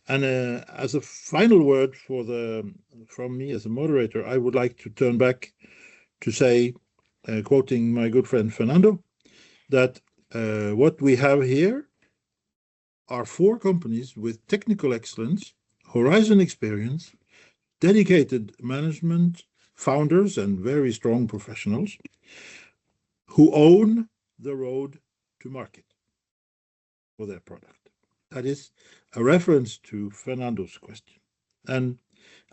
And as a final word from me as a moderator, I would like to turn back to say, quoting my good friend Fernando, that what we have here are 4 companies with technical excellence, Horizon experience, dedicated management, founders, and very strong professionals who own the road to market for their product. That is a reference to Fernando's question. And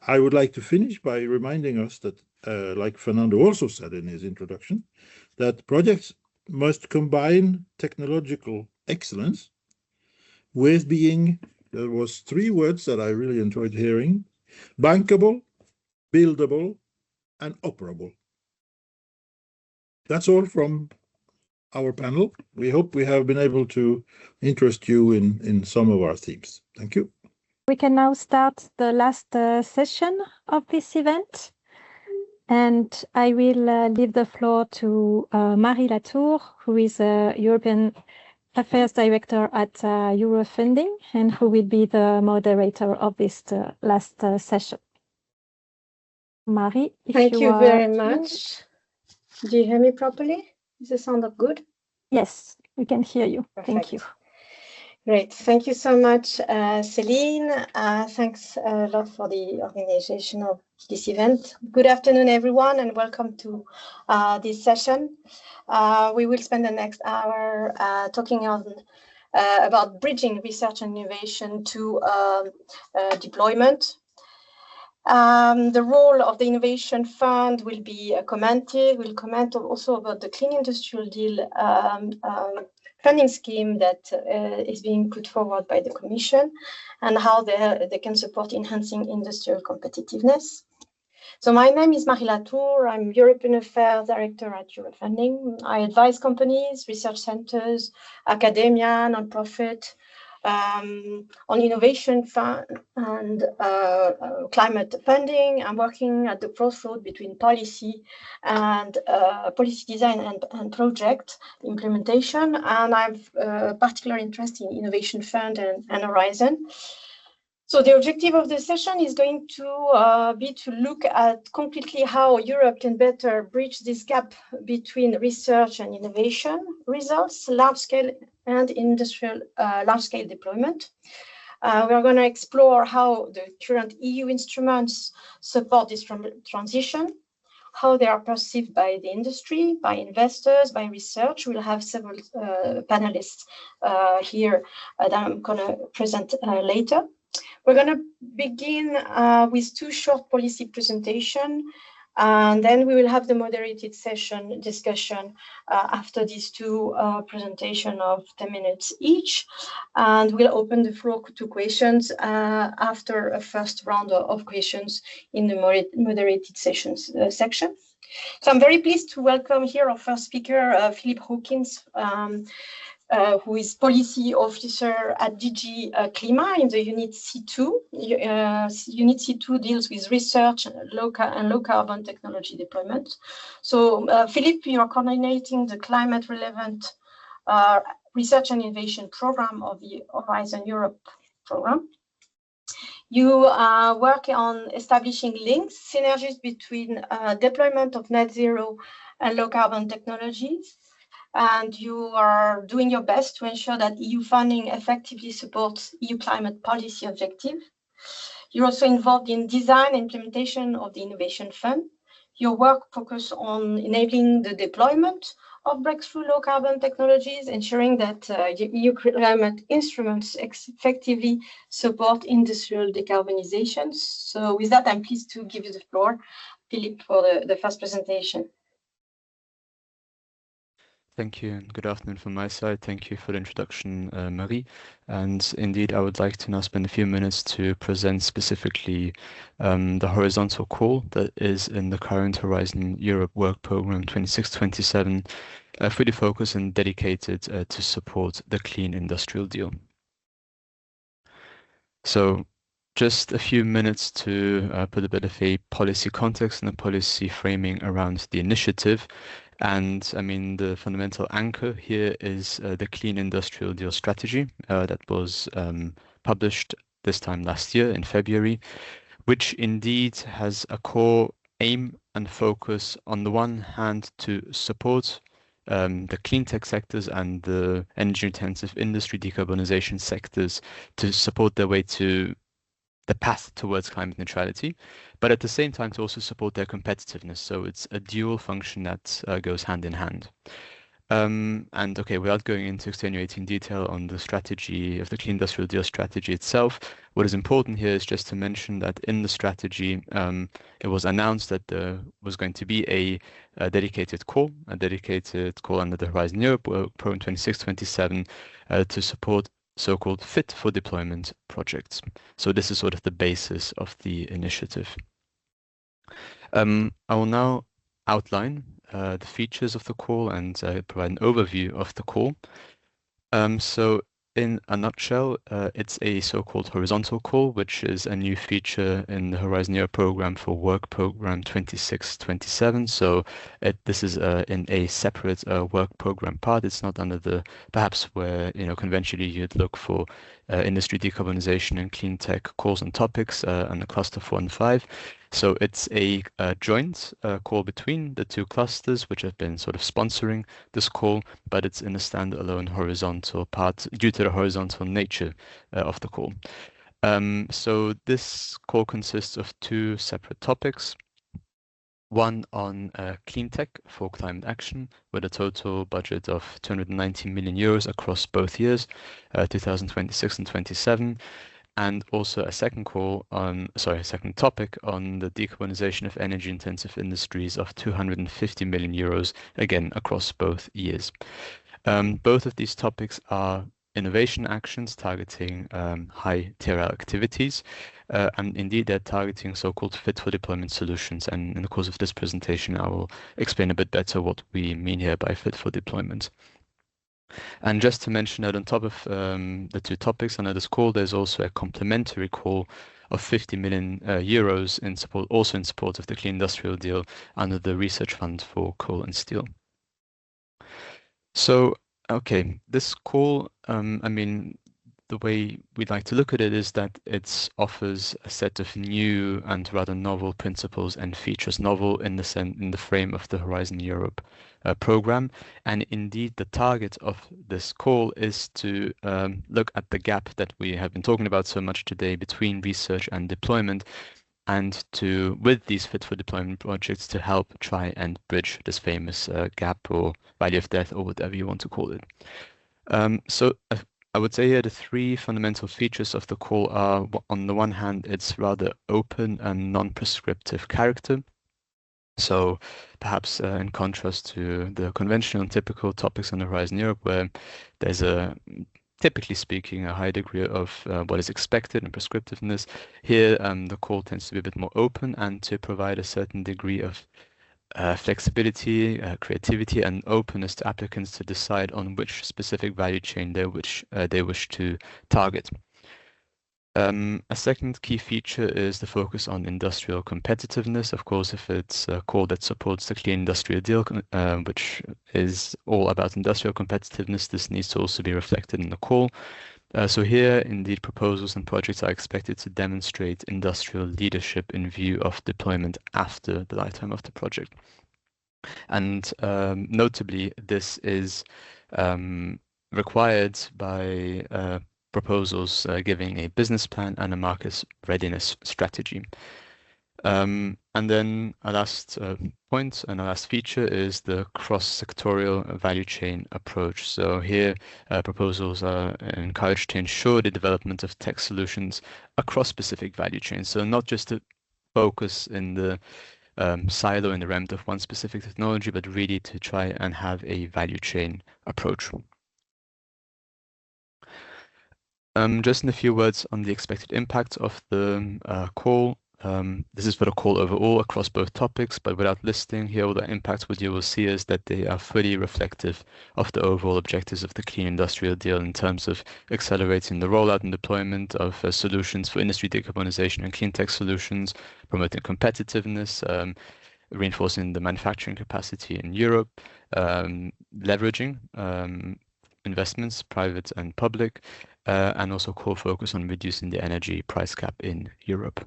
I would like to finish by reminding us that, like Fernando also said in his introduction, that projects must combine technological excellence with being, there was 3 words that I really enjoyed hearing: bankable, buildable, and operable. That's all from our panel. We hope we have been able to interest you in some of our themes. Thank you. We can now start the last session of this event. And I will leave the floor to Marie Latour, who is a European Affairs Director at Eurofunding, and who will be the moderator of this last session. Marie, thank you very much. Do you hear me properly? Is the sound good? Yes, we can hear you. Perfect. Thank you. Great. Thank you so much, Celine. Thanks a lot for the organization of this event. Good afternoon, everyone, and welcome to this session. We will spend the next hour talking about bridging research and innovation to deployment. The role of the Innovation Fund will be commented. We'll comment also about the Clean Industrial Deal funding scheme that is being put forward by the Commission, and how they can support enhancing industrial competitiveness. So my name is Marie Latour. I'm European Affairs Director at Eurofunding. I advise companies, research centers, academia, non-profit, on innovation fund and climate funding. I'm working at the crossroad between policy and policy design and project implementation, and I've particular interest in innovation fund and Horizon. So the objective of the session is going to be to look at concretely how Europe can better bridge this gap between research and innovation results, large-scale and industrial large-scale deployment. We're going to explore how the current EU instruments support this transition, how they are perceived by the industry, by investors, by research. We'll have several panelists here that I'm going to present later. We're going to begin with 2 short policy presentations, and then we will have the moderated session discussion after these 2 presentations of 10 minutes each. And we'll open the floor to questions after a first round of questions in the moderated sessions section. So I'm very pleased to welcome here our first speaker, Philip Hawkins, who is policy officer at DG Klima in the Unit C2. Unit C2 deals with research and low carbon technology deployment. So Philippe, you are coordinating the climate relevant research and innovation program of the Horizon Europe program. You work on establishing links, synergies between deployment of net zero and low carbon technologies. And you are doing your best to ensure that EU funding effectively supports EU climate policy objectives. You're also involved in design and implementation of the Innovation Fund. Your work focuses on enabling the deployment of breakthrough low carbon technologies, ensuring that EU climate instruments effectively support industrial decarbonization. So with that, I'm pleased to give you the floor, Philippe, for the first presentation. Thank you, and good afternoon from my side. Thank you for the introduction, Marie. And indeed, I would like to now spend a few minutes to present specifically the horizontal call that is in the current Horizon Europe Work Programme 26-27, fully focused and dedicated to support the Clean Industrial Deal. So just a few minutes to put a bit of a policy context and a policy framing around the initiative. And I mean, the fundamental anchor here is the Clean Industrial Deal strategy that was published this time last year in February, which indeed has a core aim and focus on the one hand to support the clean tech sectors and the energy intensive industry decarbonization sectors to support their way to the path towards climate neutrality, but at the same time to also support their competitiveness. So it's a dual function that goes hand in hand. And okay, without going into extenuating detail on the strategy of the Clean Industrial Deal strategy itself, what is important here is just to mention that in the strategy, it was announced that there was going to be a dedicated call under the Horizon Europe Program 26-27 to support so-called fit for deployment projects. So this is sort of the basis of the initiative. I will now outline the features of the call and provide an overview of the call. So in a nutshell, it's a so-called horizontal call, which is a new feature in the Horizon Europe program for Work Program 26-27. So this is in a separate work program part. It's not under the, perhaps where, conventionally you'd look for industry decarbonization and clean tech calls and topics under cluster 4 and 5. So it's a joint call between the two clusters, which have been sort of sponsoring this call, but it's in a standalone horizontal part due to the horizontal nature of the call. So this call consists of two separate topics. One on clean tech for climate action, with a total budget of 290 million euros across both years, 2026 and 27. And also a second topic on the decarbonization of energy intensive industries of 250 million euros, again, across both years. Both of these topics are innovation actions targeting high TRL activities, and indeed they're targeting so-called fit for deployment solutions. And in the course of this presentation, I will explain a bit better what we mean here by fit for deployment. And just to mention that on top of the two topics under this call, there's also a complementary call of 50 million euros in support, also in support of the Clean Industrial Deal under the Research Fund for Coal and Steel. So, okay, this call, I mean, the way we'd like to look at it is that it offers a set of new and rather novel principles and features, novel in the frame of the Horizon Europe program. And indeed, the target of this call is to look at the gap that we have been talking about so much today between research and deployment, and to, with these fit for deployment projects, to help try and bridge this famous gap or valley of death or whatever you want to call it. So I would say here the three fundamental features of the call are, on the one hand, it's rather open and non-prescriptive character. So perhaps in contrast to the conventional and typical topics on the Horizon Europe, where there's typically speaking, a high degree of what is expected and prescriptiveness, here the call tends to be a bit more open and to provide a certain degree of flexibility, creativity, and openness to applicants to decide on which specific value chain they wish to target. A second key feature is the focus on industrial competitiveness. Of course, if it's a call that supports the Clean Industrial Deal, which is all about industrial competitiveness, this needs to also be reflected in the call. So here, indeed, proposals and projects are expected to demonstrate industrial leadership in view of deployment after the lifetime of the project. And notably, this is required by proposals giving a business plan and a market readiness strategy. And then a last point and a last feature is the cross-sectorial value chain approach. So here, proposals are encouraged to ensure the development of tech solutions across specific value chains. So not just to focus in the silo in the realm of one specific technology, but really to try and have a value chain approach. Just in a few words on the expected impact of the call. This is for the call overall across both topics, but without listing here all the impacts, what you will see is that they are fully reflective of the overall objectives of the Clean Industrial Deal in terms of accelerating the rollout and deployment of solutions for industry decarbonization and clean tech solutions, promoting competitiveness, reinforcing the manufacturing capacity in Europe, leveraging investments, private and public, and also core focus on reducing the energy price cap in Europe.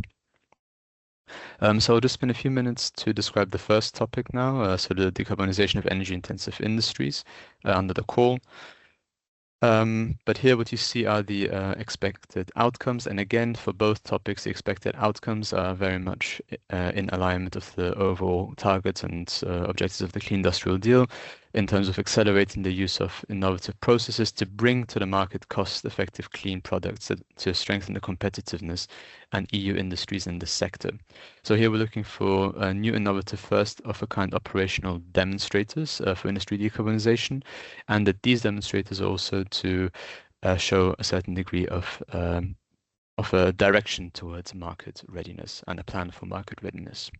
So I'll just spend a few minutes to describe the first topic now, so the decarbonization of energy-intensive industries under the call. But here what you see are the expected outcomes. And again, for both topics, the expected outcomes are very much in alignment with the overall targets and objectives of the Clean Industrial Deal in terms of accelerating the use of innovative processes to bring to the market cost-effective clean products to strengthen the competitiveness and EU industries in the sector. So here we're looking for new innovative first-of-a-kind operational demonstrators for industry decarbonization, and that these demonstrators are also to show a certain degree of a direction towards market readiness and a plan for market readiness.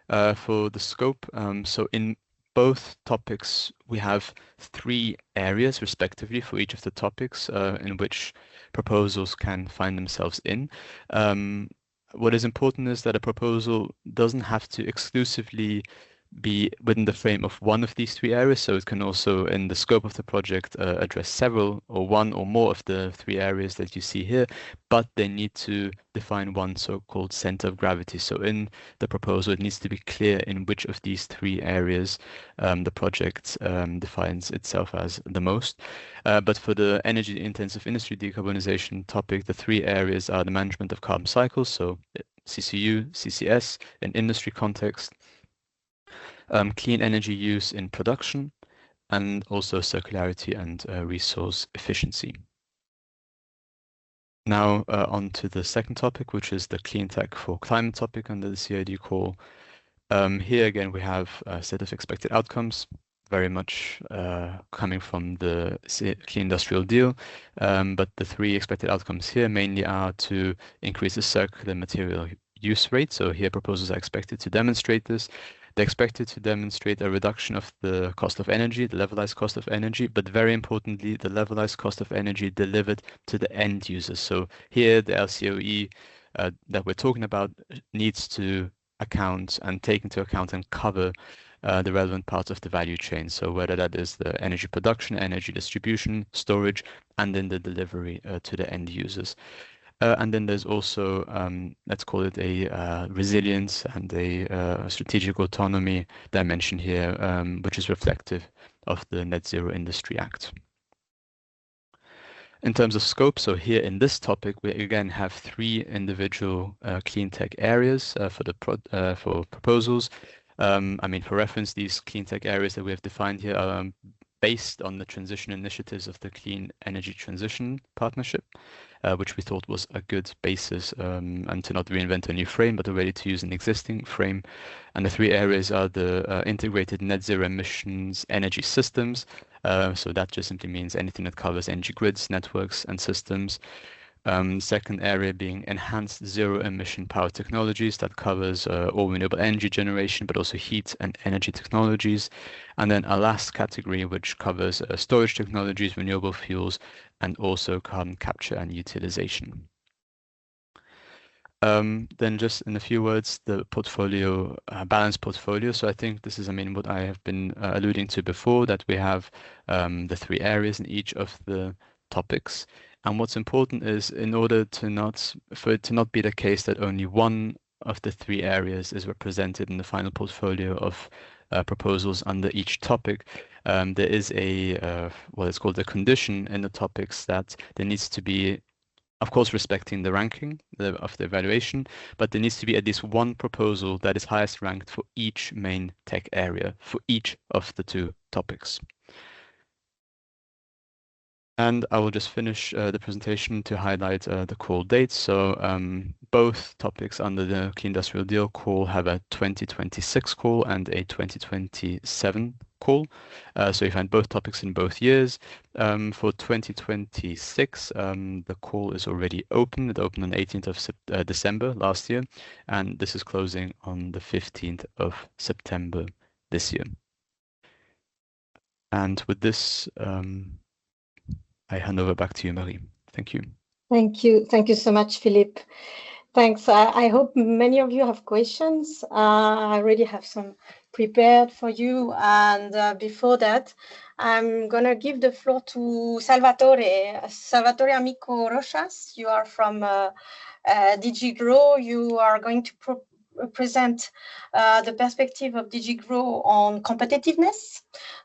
For the scope, so in both topics, we have 3 areas respectively for each of the topics in which proposals can find themselves in. What is important is that a proposal doesn't have to exclusively be within the frame of one of these 3 areas, so it can also, in the scope of the project, address several or one or more of the 3 areas that you see here, but they need to define one so-called center of gravity. So in the proposal, it needs to be clear in which of these 3 areas the project defines itself as the most. But for the energy-intensive industry decarbonization topic, the 3 areas are the management of carbon cycles, so CCU, CCS, in industry context, clean energy use in production, and also circularity and resource efficiency. Now on to the second topic, which is the clean tech for climate topic under the CID call. Here again, we have a set of expected outcomes, very much coming from the Clean Industrial Deal, but the 3 expected outcomes here mainly are to increase the circular material use rate. So here proposals are expected to demonstrate this. They're expected to demonstrate a reduction of the cost of energy, the levelized cost of energy, but very importantly, the levelized cost of energy delivered to the end users. So here, the LCOE that we're talking about needs to account and take into account and cover the relevant parts of the value chain. So whether that is the energy production, energy distribution, storage, and then the delivery to the end users. And then there's also, let's call it a resilience and a strategic autonomy dimension here, which is reflective of the Net Zero Industry Act. In terms of scope, so here in this topic, we again have 3 individual clean tech areas for proposals. I mean, for reference, these clean tech areas that we have defined here are based on the transition initiatives of the Clean Energy Transition Partnership, which we thought was a good basis and to not reinvent a new frame, but already to use an existing frame. And the 3 areas are the integrated net zero emissions energy systems. So that just simply means anything that covers energy grids, networks, and systems. Second area being enhanced zero-emission power technologies that covers all renewable energy generation, but also heat and energy technologies. And then a last category which covers storage technologies, renewable fuels, and also carbon capture and utilization. Then just in a few words, the portfolio, balanced portfolio. So I think this is, what I have been alluding to before, that we have the 3 areas in each of the topics. And what's important is, in order for it to not be the case that only one of the 3 areas is represented in the final portfolio of proposals under each topic, there is what is called a condition in the topics that there needs to be, of course, respecting the ranking of the evaluation, but there needs to be at least one proposal that is highest ranked for each main tech area for each of the 2 topics. And I will just finish the presentation to highlight the call dates. So both topics under the Clean Industrial Deal call have a 2026 call and a 2027 call. So you find both topics in both years. For 2026, the call is already open. It opened on the 18th of December last year, and this is closing on the 15th of September this year. And with this, I hand over back to you, Marie. Thank you. Thank you. Thank you so much, Philippe. Thanks. I hope many of you have questions. I already have some prepared for you. And before that, I'm going to give the floor to Salvatore Amico Rochas. You are from DG Grow. You are going to present the perspective of DG Grow on competitiveness,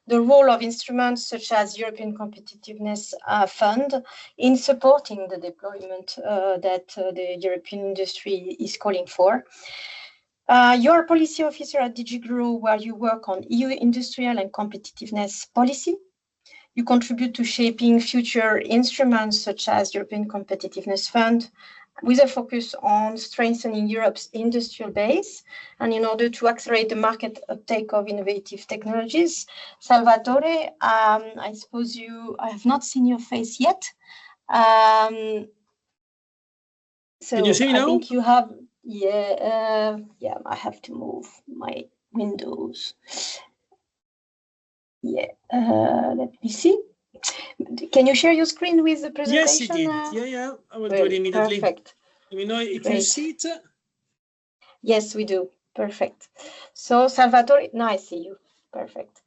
the role of instruments such as European Competitiveness Fund in supporting the deployment that the European industry is calling for. You're a policy officer at DG Grow, where you work on EU industrial and competitiveness policy. You contribute to shaping future instruments such as European Competitiveness Fund, with a focus on strengthening Europe's industrial base and in order to accelerate the market uptake of innovative technologies. Salvatore, I suppose I have not seen your face yet. So can you see me now? I think you have, yeah, I have to move my windows. Yeah, let me see. Can you share your screen with the presentation? Yes, it did. Yeah, I will do it immediately. Perfect. Let me know if you see it. Yes, we do. Perfect. So, Salvatore, now I see you. Perfect.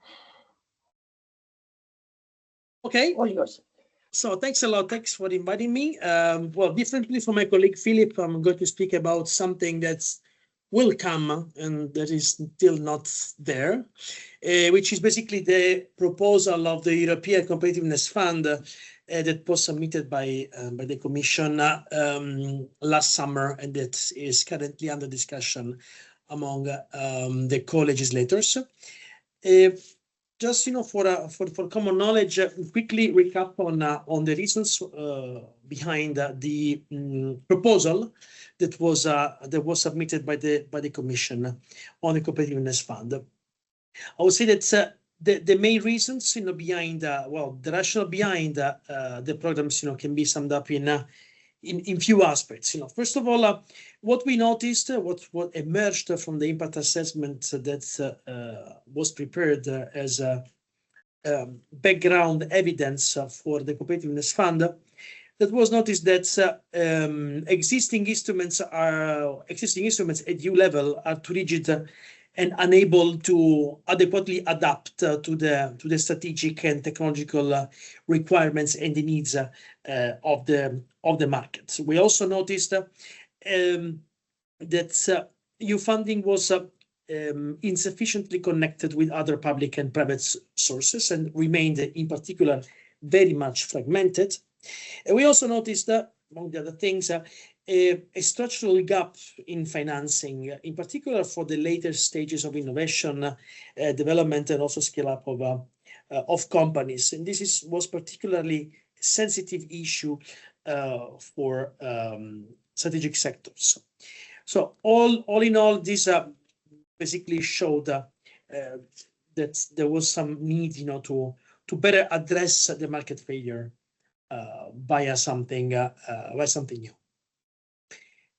Okay. All yours. So, thanks a lot. Thanks for inviting me. Well, differently from my colleague Philip, I'm going to speak about something that's will come and that is still not there, which is basically the proposal of the European Competitiveness Fund that was submitted by the Commission last summer, and that is currently under discussion among the co-legislators. Just for common knowledge, quickly recap on the reasons behind the proposal that was submitted by the Commission on the Competitiveness Fund. I would say that the main reasons behind the rationale behind the programs can be summed up in few aspects. First of all, what we noticed, what emerged from the impact assessment that was prepared as background evidence for the Competitiveness Fund, that was noticed that existing instruments at EU level are too rigid and unable to adequately adapt to the strategic and technological requirements and the needs of the market. We also noticed that EU funding was insufficiently connected with other public and private sources and remained in particular very much fragmented. And we also noticed, among the other things, a structural gap in financing, in particular for the later stages of innovation, development, and also scale up of companies. And this was particularly a sensitive issue for strategic sectors. So all in all, this basically showed that there was some need, to better address the market failure via something new.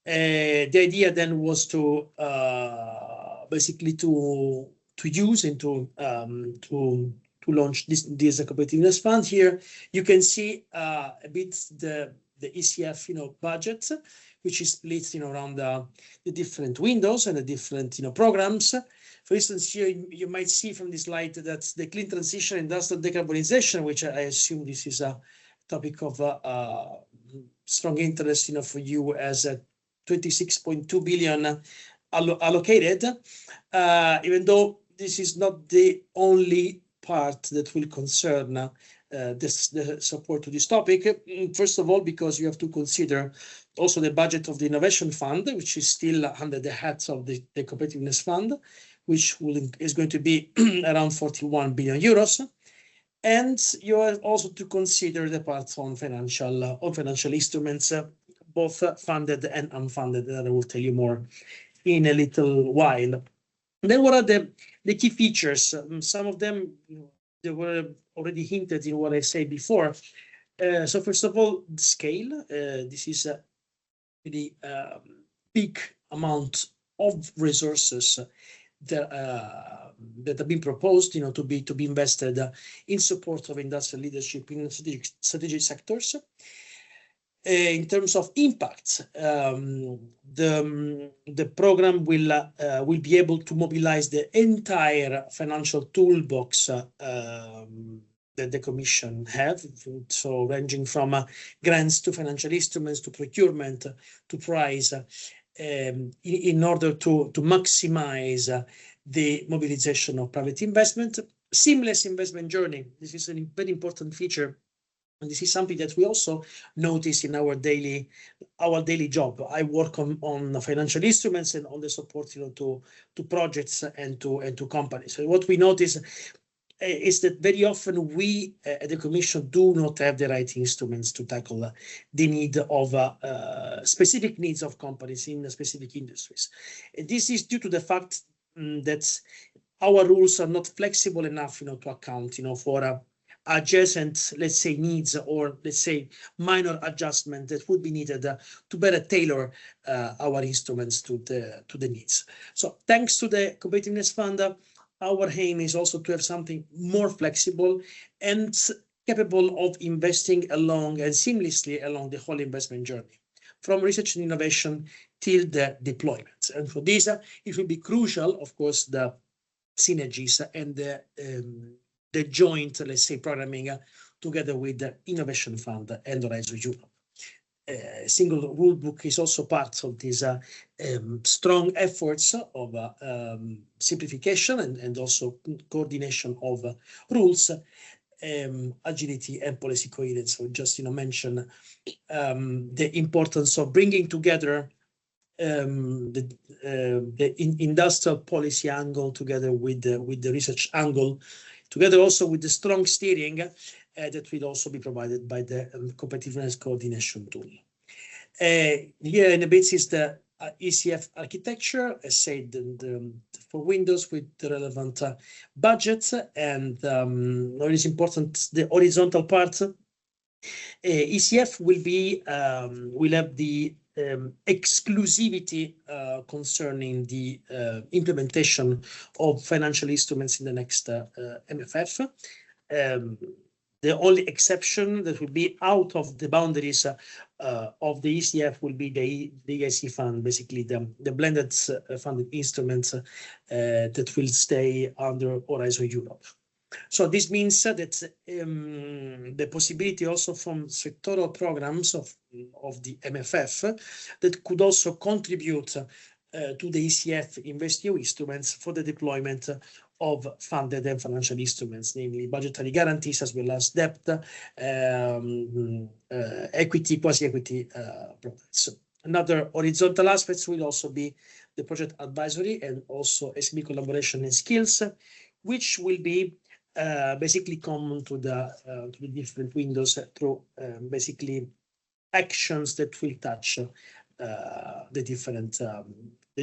The idea then was to basically to use and to launch this competitiveness fund. Here you can see a bit the ECF budget, which is split around the different windows and the different programs. For instance, here you might see from this slide that the clean transition, industrial decarbonization, which I assume this is a topic of strong interest for you, as a 26.2 billion allocated, even though this is not the only part that will concern the support to this topic. First of all, because you have to consider also the budget of the Innovation Fund, which is still under the hat of the Competitiveness Fund, which is going to be around 41 billion euros. And you have also to consider the parts on financial instruments, both funded and unfunded, that I will tell you more in a little while. Then what are the key features? Some of them they were already hinted in what I said before. So first of all, the scale. This is a really big amount of resources that have been proposed, to be invested in support of industrial leadership in strategic sectors. In terms of impact, the program will be able to mobilize the entire financial toolbox that the Commission have, so ranging from grants to financial instruments to procurement to price, in order to maximize the mobilization of private investment. Seamless investment journey. This is a very important feature. And this is something that we also notice in our daily job. I work on financial instruments and on the support to projects and to companies. So what we notice is that very often we at the Commission do not have the right instruments to tackle the need of specific needs of companies in specific industries. This is due to the fact that our rules are not flexible enough, to account, for adjacent, let's say, needs, or let's say minor adjustment that would be needed to better tailor our instruments to the needs. So thanks to the Competitiveness Fund, our aim is also to have something more flexible and capable of investing along and seamlessly along the whole investment journey, from research and innovation till the deployment. And for this, it will be crucial, of course, the synergies and the joint, let's say, programming together with the Innovation Fund and Horizon Europe. Single rule book is also part of these strong efforts of simplification and also coordination of rules, agility and policy coherence. So just mention the importance of bringing together the industrial policy angle together with the research angle, together also with the strong steering that will also be provided by the competitiveness coordination tool. Here in the bits is the ECF architecture, as said, for Windows with the relevant budgets, and what is important, the horizontal part. ECF will have the exclusivity concerning the implementation of financial instruments in the next MFF. The only exception that will be out of the boundaries of the ECF will be the EIC fund, basically the blended funded instruments that will stay under Horizon Europe. So this means that the possibility also from sectoral programs of the MFF that could also contribute to the ECF InvestEU instruments for the deployment of funded and financial instruments, namely budgetary guarantees as well as debt, equity, quasi-equity products. Another horizontal aspects will also be the project advisory and also SME collaboration and skills, which will be basically common to the different windows through basically actions that will touch the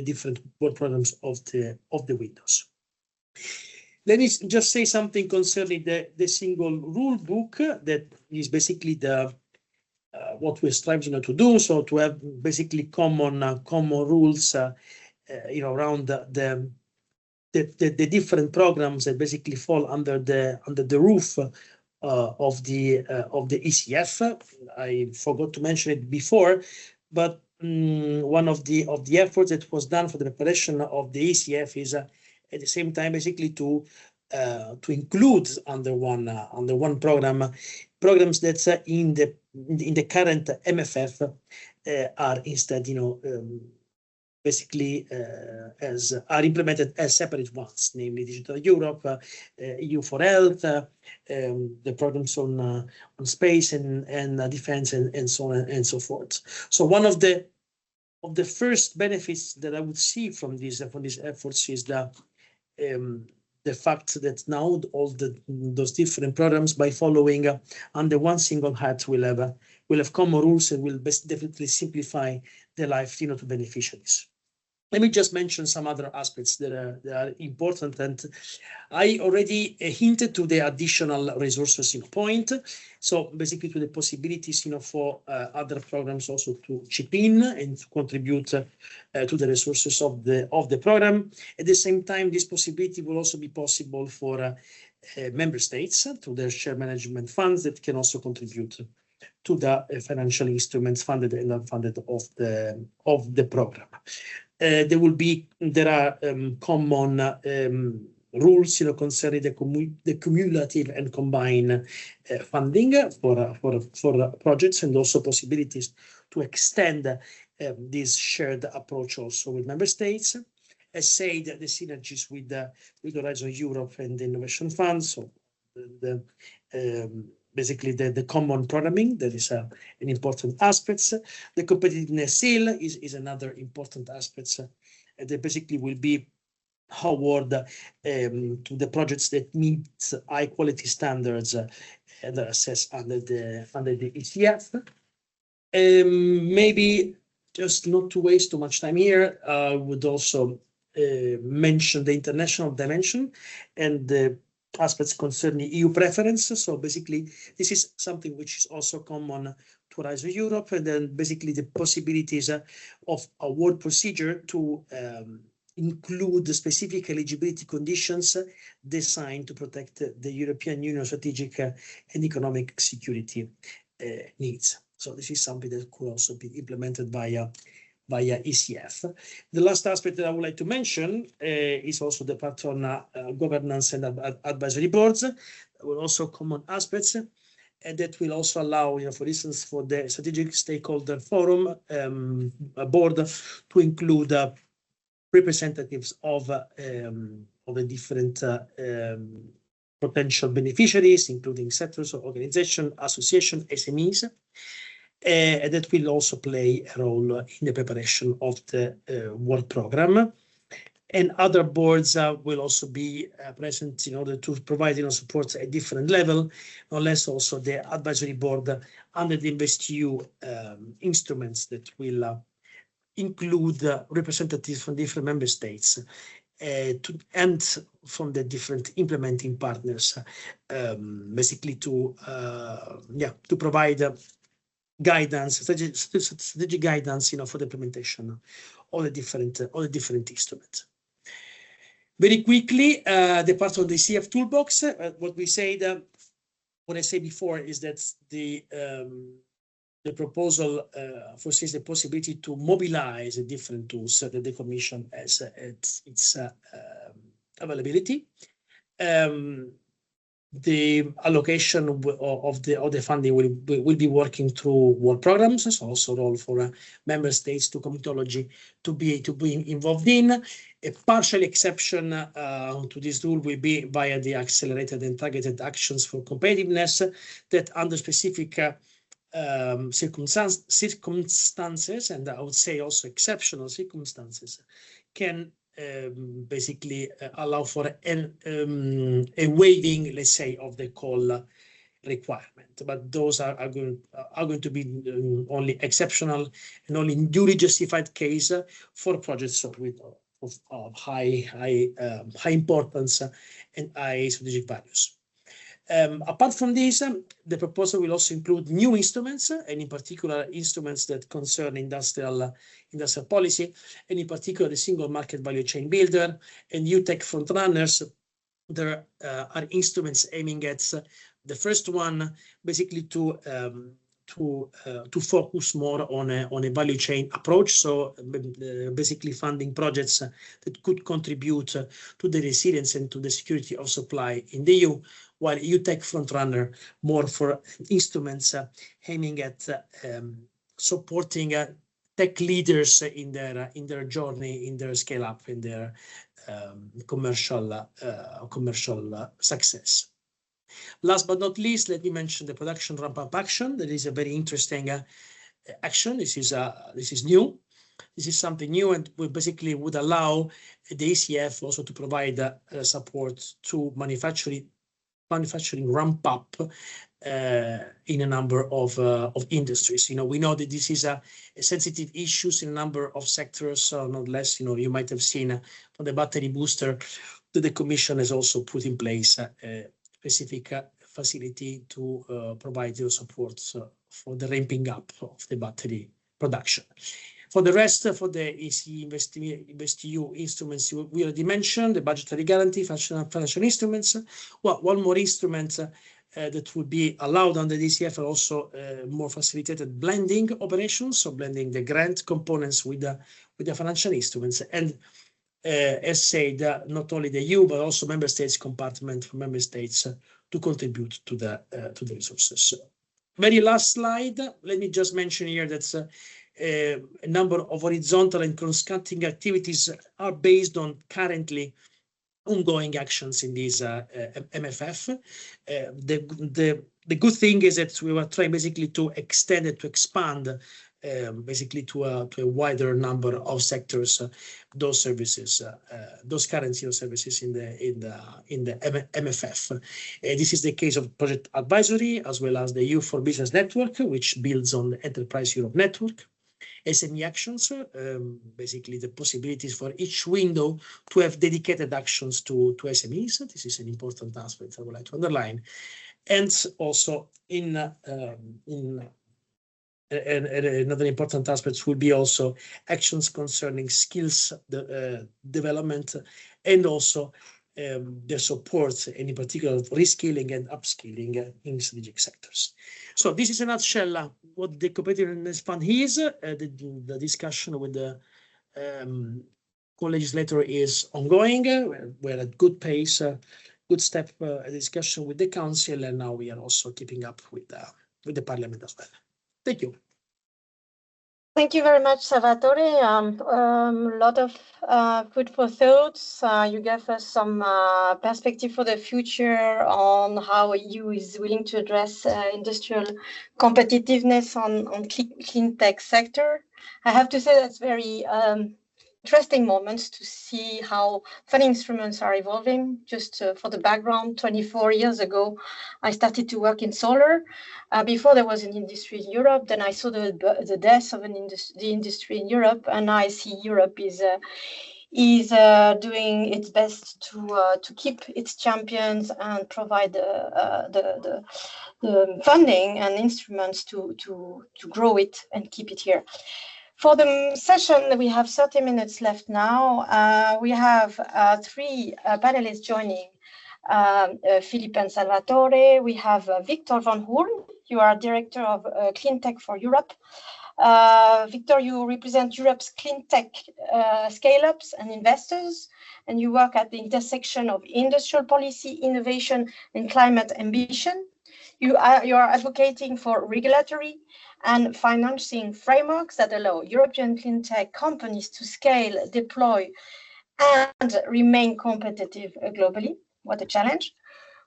different work programs of the windows. Let me just say something concerning the single rule book that is basically the what we strive to do. So to have basically common rules, around the different programs that basically fall under the roof of the ECF. I forgot to mention it before, but one of the efforts that was done for the preparation of the ECF is at the same time basically to include under one programs that in the current MFF are instead basically are implemented as separate ones, namely Digital Europe, EU for Health, the programs on space and defense and so on and so forth. So one of the first benefits that I would see from these efforts is the fact that now all those different programs, by following under one single hat, will have common rules and will definitely simplify the life to beneficiaries. Let me just mention some other aspects that are important, and I already hinted to the additional resources point. So basically to the possibilities for other programs also to chip in and to contribute to the resources of the program. At the same time, this possibility will also be possible for member states through their share management funds that can also contribute to the financial instruments funded and unfunded of the program. There are common rules concerning the cumulative and combined funding for projects, and also possibilities to extend this shared approach also with member states. As said, the synergies with Horizon Europe and the Innovation Fund, so basically the common programming, that is an important aspect. The competitiveness seal is another important aspect that basically will be award to the projects that meet high quality standards and are assessed under the ECF. Maybe just not to waste too much time here, I would also mention the international dimension and the aspects concerning EU preference. So basically, this is something which is also common to Horizon Europe, and then basically the possibilities of award procedure to include the specific eligibility conditions designed to protect the European Union strategic and economic security needs. So this is something that could also be implemented via ECF. The last aspect that I would like to mention is also the part on governance and advisory boards. Will also common aspects, and that will also allow, for instance, for the strategic stakeholder forum board to include representatives of the different potential beneficiaries, including sectors, organizations, associations, SMEs. That will also play a role in the preparation of the work program. And other boards will also be present in order to provide support at different level, no less also the advisory board under the InvestEU instruments that will include representatives from different member states and from the different implementing partners, basically to provide guidance, strategic guidance, for the implementation of the different instruments. Very quickly, the part of the CF toolbox. What I said before is that the proposal foresees the possibility to mobilize the different tools that the Commission has at its availability. The allocation of the funding will be working through work programs. It's also a role for member states to comitology to be involved in. A partial exception to this rule will be via the accelerated and targeted actions for competitiveness that under specific circumstances, and I would say also exceptional circumstances, can basically allow for a waiving, let's say, of the call requirement. But those are going to be only exceptional and only in duly justified case for projects of high importance and high strategic values. Apart from this, the proposal will also include new instruments, and in particular instruments that concern industrial policy, and in particular the single market value chain builder and new tech frontrunners. There are instruments aiming at the first one, basically to focus more on a value chain approach. So basically funding projects that could contribute to the resilience and to the security of supply in the EU, while EU Tech Frontrunner more for instruments aiming at supporting tech leaders in their journey, in their scale up, in their commercial success. Last but not least, let me mention the production ramp-up action. That is a very interesting action. This is new. This is something new, and we basically would allow the ECF also to provide support to manufacturing ramp-up in a number of industries. We know that this is a sensitive issue in a number of sectors, so not less. You might have seen from the battery booster that the Commission has also put in place specific facility to provide support for the ramping up of the battery production. For the rest, for the EC InvestEU instruments, we already mentioned the budgetary guarantee, financial instruments. Well, one more instrument that would be allowed under the ECF are also more facilitated blending operations, so blending the grant components with the financial instruments. And as said, not only the EU, but also member states compartment for member states to contribute to the resources. Very last slide. Let me just mention here that a number of horizontal and cross-cutting activities are based on currently ongoing actions in this MFF. The good thing is that we were trying basically to extend it, to expand basically to a wider number of sectors, those services, those currency of services in the MFF. This is the case of project advisory, as well as the EU for Business Network, which builds on the Enterprise Europe Network. SME actions, basically the possibilities for each window to have dedicated actions to SMEs. This is an important aspect I would like to underline. And also another important aspect will be also actions concerning skills development, and also the support, and in particular reskilling and upskilling in strategic sectors. So this is in a nutshell what the Competitiveness Fund is. The discussion with the co-legislator is ongoing. We're at good pace, good step, a discussion with the Council, and now we are also keeping up with the Parliament as well. Thank you. Thank you very much, Salvatore. A lot of food for thoughts. You gave us some perspective for the future on how EU is willing to address industrial competitiveness on clean tech sector. I have to say that's very interesting moments to see how funding instruments are evolving. Just for the background, 24 years ago, I started to work in solar. Before there was an industry in Europe, then I saw the death of the industry in Europe, and I see Europe is doing its best to keep its champions and provide the funding and instruments to grow it and keep it here. For the session, we have 30 minutes left now. We have three panelists joining, Philippe and Salvatore. We have Victor van Hoorn. You are Director of Clean Tech for Europe. Victor, you represent Europe's clean tech scale-ups and investors, and you work at the intersection of industrial policy, innovation, and climate ambition. You are advocating for regulatory and financing frameworks that allow European clean tech companies to scale, deploy, and remain competitive globally. What a challenge.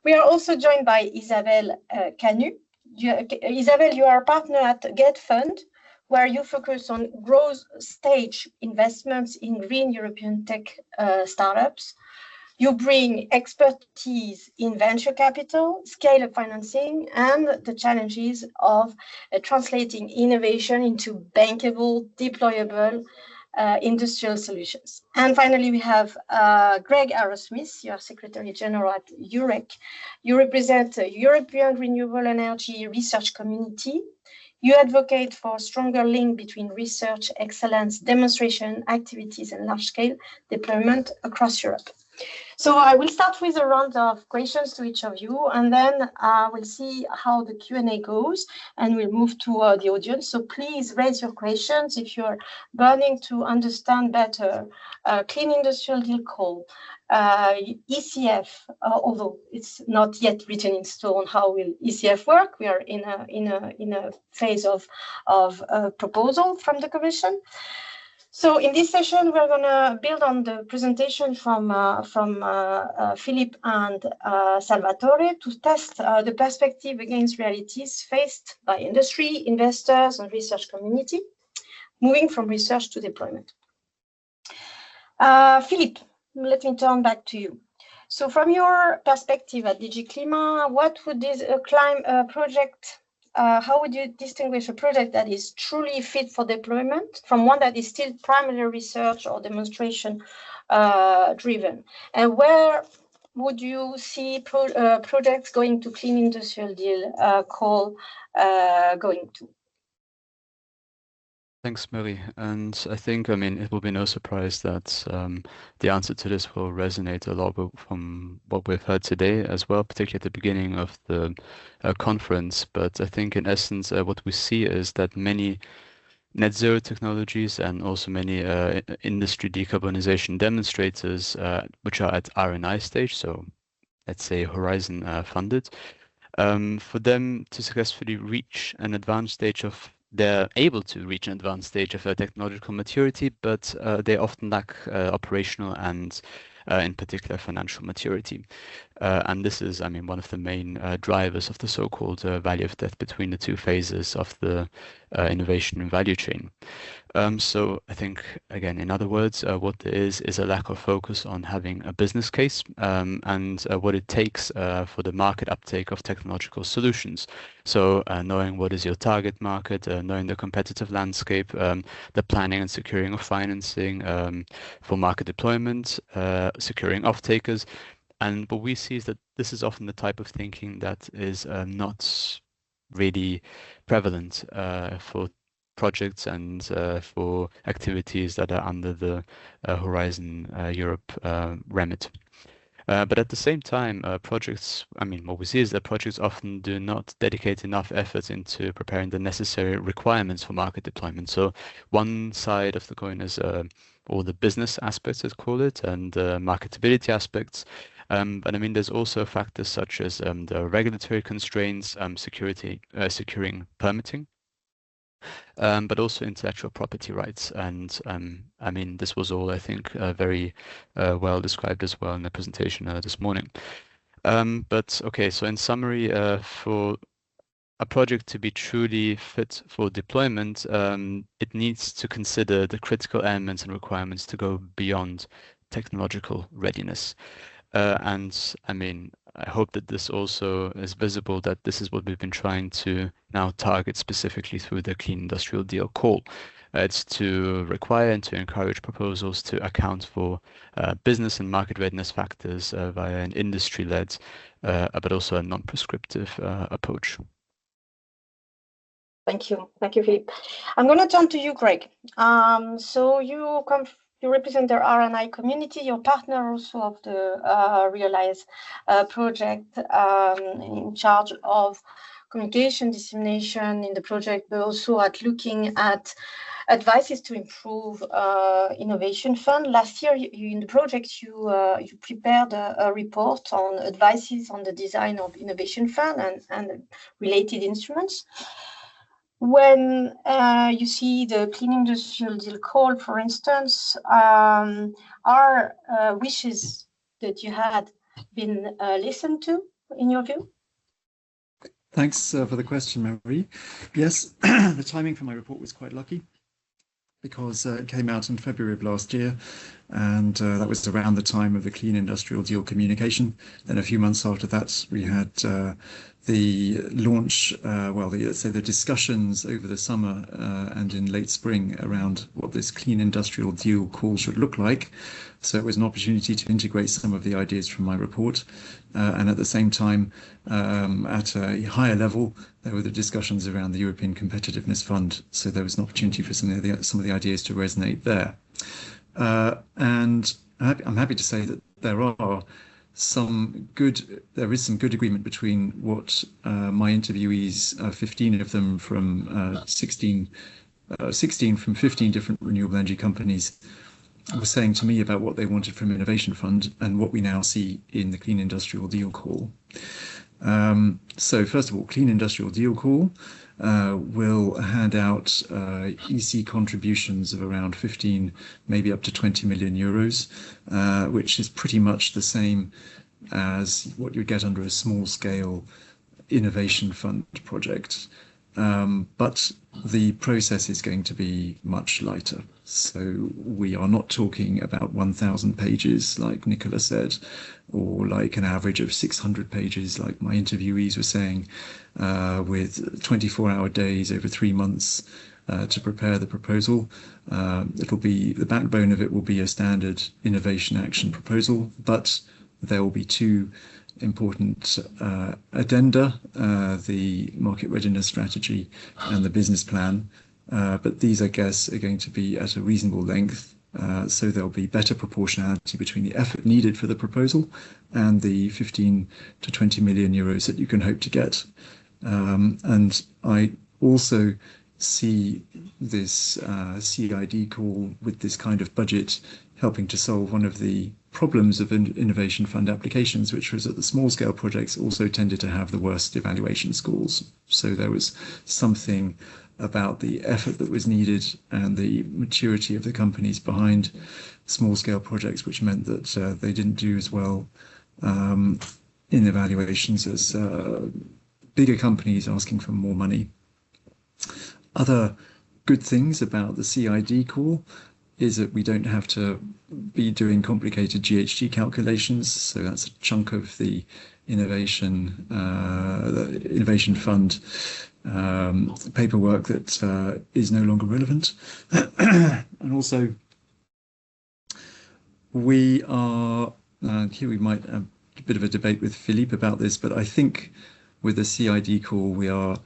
We are also joined by Isabelle Canu. Isabelle, you are a partner at Get Fund, where you focus on growth stage investments in green European tech startups. You bring expertise in venture capital, scale-up financing, and the challenges of translating innovation into bankable, deployable, industrial solutions. And finally, we have Greg Arrowsmith, your Secretary General at EUREC. You represent the European Renewable Energy Research Community. You advocate for a stronger link between research, excellence, demonstration activities, and large-scale deployment across Europe. So I will start with a round of questions to each of you, and then we'll see how the Q&A goes, and we'll move to the audience. So please raise your questions if you're burning to understand better Clean Industrial Deal Call, ECF, although it's not yet written in stone how will ECF work. We are in a phase of proposal from the Commission. So in this session, we're going to build on the presentation from Philippe and Salvatore to test the perspective against realities faced by industry, investors, and research community, moving from research to deployment. Philippe, let me turn back to you. So from your perspective at DG Clima, what would this project, how would you distinguish a project that is truly fit for deployment from one that is still primarily research or demonstration driven? And where would you see projects going to Clean Industrial Deal Call going to? Thanks, Marie. And I think, I mean, it will be no surprise that the answer to this will resonate a lot from what we've heard today as well, particularly at the beginning of the conference. But I think in essence, what we see is that many net zero technologies and also many industry decarbonization demonstrators, which are at R&I stage, so let's say Horizon funded, for them to successfully reach an advanced stage of they're able to reach an advanced stage of technological maturity, but they often lack operational and, in particular, financial maturity. And this is, I mean, one of the main drivers of the so-called valley of death between the two phases of the innovation and value chain. So I think, again, in other words, what there is a lack of focus on having a business case and what it takes for the market uptake of technological solutions. So knowing what is your target market, knowing the competitive landscape, the planning and securing of financing for market deployment, securing off-takers. And what we see is that this is often the type of thinking that is not really prevalent for projects and for activities that are under the Horizon Europe remit. But at the same time, projects, I mean, what we see is that projects often do not dedicate enough effort into preparing the necessary requirements for market deployment. So one side of the coin is all the business aspects, let's call it, and marketability aspects. But I mean, there's also factors such as the regulatory constraints, securing permitting, but also intellectual property rights. And I mean, this was all, I think, very well described as well in the presentation this morning. But okay, so in summary, for a project to be truly fit for deployment, it needs to consider the critical elements and requirements to go beyond technological readiness. And I mean, I hope that this also is visible, that this is what we've been trying to now target specifically through the Clean Industrial Deal Call. It's to require and to encourage proposals to account for business and market readiness factors via an industry-led, but also a non-prescriptive approach. Thank you, Philippe. I'm going to turn to you, Greg. So you represent the R&I community. You're partner also of the Realize project, in charge of communication dissemination in the project, but also at looking at advices to improve innovation fund. Last year, in the project, you prepared a report on advices on the design of innovation fund and related instruments. When you see the Clean Industrial Deal Call, for instance, are wishes that you had been listened to, in your view? Thanks for the question, Marie. Yes, the timing for my report was quite lucky because it came out in February of last year, And that was around the time of the Clean Industrial Deal communication. Then a few months after that, we had the launch, let's say the discussions over the summer and in late spring around what this Clean Industrial Deal call should look like. So it was an opportunity to integrate some of the ideas from my report. And at the same time, at a higher level, there were the discussions around the European Competitiveness Fund. So there was an opportunity for some of the ideas to resonate there. And I'm happy to say that there is some good agreement between what my interviewees, 15 of them from 16 from 15 different renewable energy companies, were saying to me about what they wanted from Innovation Fund and what we now see in the Clean Industrial Deal Call. So first of all, Clean Industrial Deal Call will hand out EC contributions of around 15, maybe up to 20 million euros, which is pretty much the same as what you get under a small-scale innovation fund project. But the process is going to be much lighter. So we are not talking about 1,000 pages, like Nicola said, or like an average of 600 pages, like my interviewees were saying, with 24-hour days over 3 months to prepare the proposal. The backbone of it will be a standard innovation action proposal, but there will be 2 important addenda, the market readiness strategy and the business plan. But these, I guess, are going to be at a reasonable length. So there'll be better proportionality between the effort needed for the proposal and the 15 to 20 million euros that you can hope to get. And I also see this CID call with this kind of budget helping to solve one of the problems of innovation fund applications, which was that the small scale projects also tended to have the worst evaluation scores. So there was something about the effort that was needed and the maturity of the companies behind small scale projects, which meant that they didn't do as well in evaluations as bigger companies asking for more money. Other good things about the CID call is that we don't have to be doing complicated GHG calculations. So that's a chunk of the innovation fund paperwork that is no longer relevant. And also, we are, here we might have a bit of a debate with Philippe about this, but I think with the CID call, we are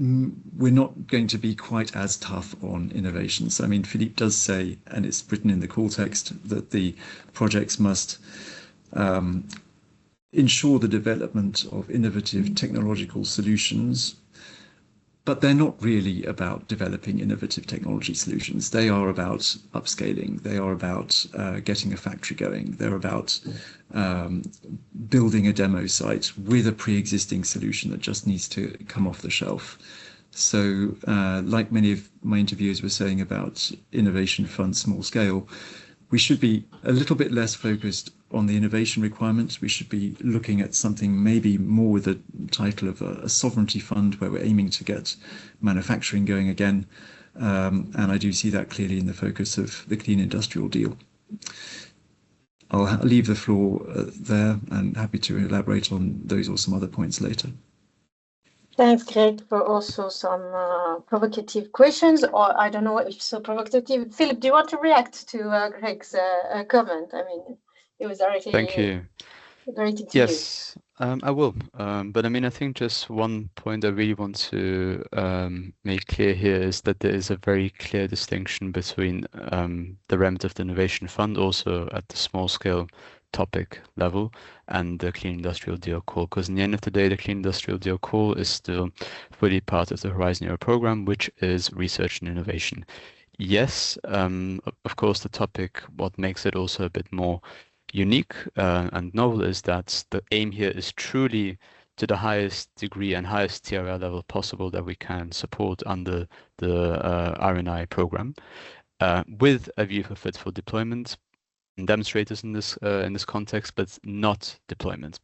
we're not going to be quite as tough on innovations. I mean, Philippe does say, and it's written in the call text, that the projects must ensure the development of innovative technological solutions, but they're not really about developing innovative technology solutions. They are about upscaling. They are about getting a factory going. They're about building a demo site with a pre-existing solution that just needs to come off the shelf. So like many of my interviewers were saying about innovation fund small scale, we should be a little bit less focused on the innovation requirements. We should be looking at something maybe more with the title of a sovereignty fund, where we're aiming to get manufacturing going again. And I do see that clearly in the focus of the Clean Industrial Deal. I'll leave the floor there and happy to elaborate on those or some other points later. Thanks, Greg, for also some provocative questions, or I don't know if so provocative. Philip, do you want to react to Greg's comment? I mean, it was directly directed to Yes, I will. But I mean, I think just one point I really want to make clear here is that there is a very clear distinction between the remit of the Innovation Fund, also at the small scale topic level, and the Clean Industrial Deal Call, because in the end of the day, the Clean Industrial Deal Call is still fully part of the Horizon Europe program, which is research and innovation. Yes, of course, the topic, what makes it also a bit more unique and novel is that the aim here is truly to the highest degree and highest TRL level possible that we can support under the RNI program, with a view for fit for deployment and demonstrators in this context, but not deployment.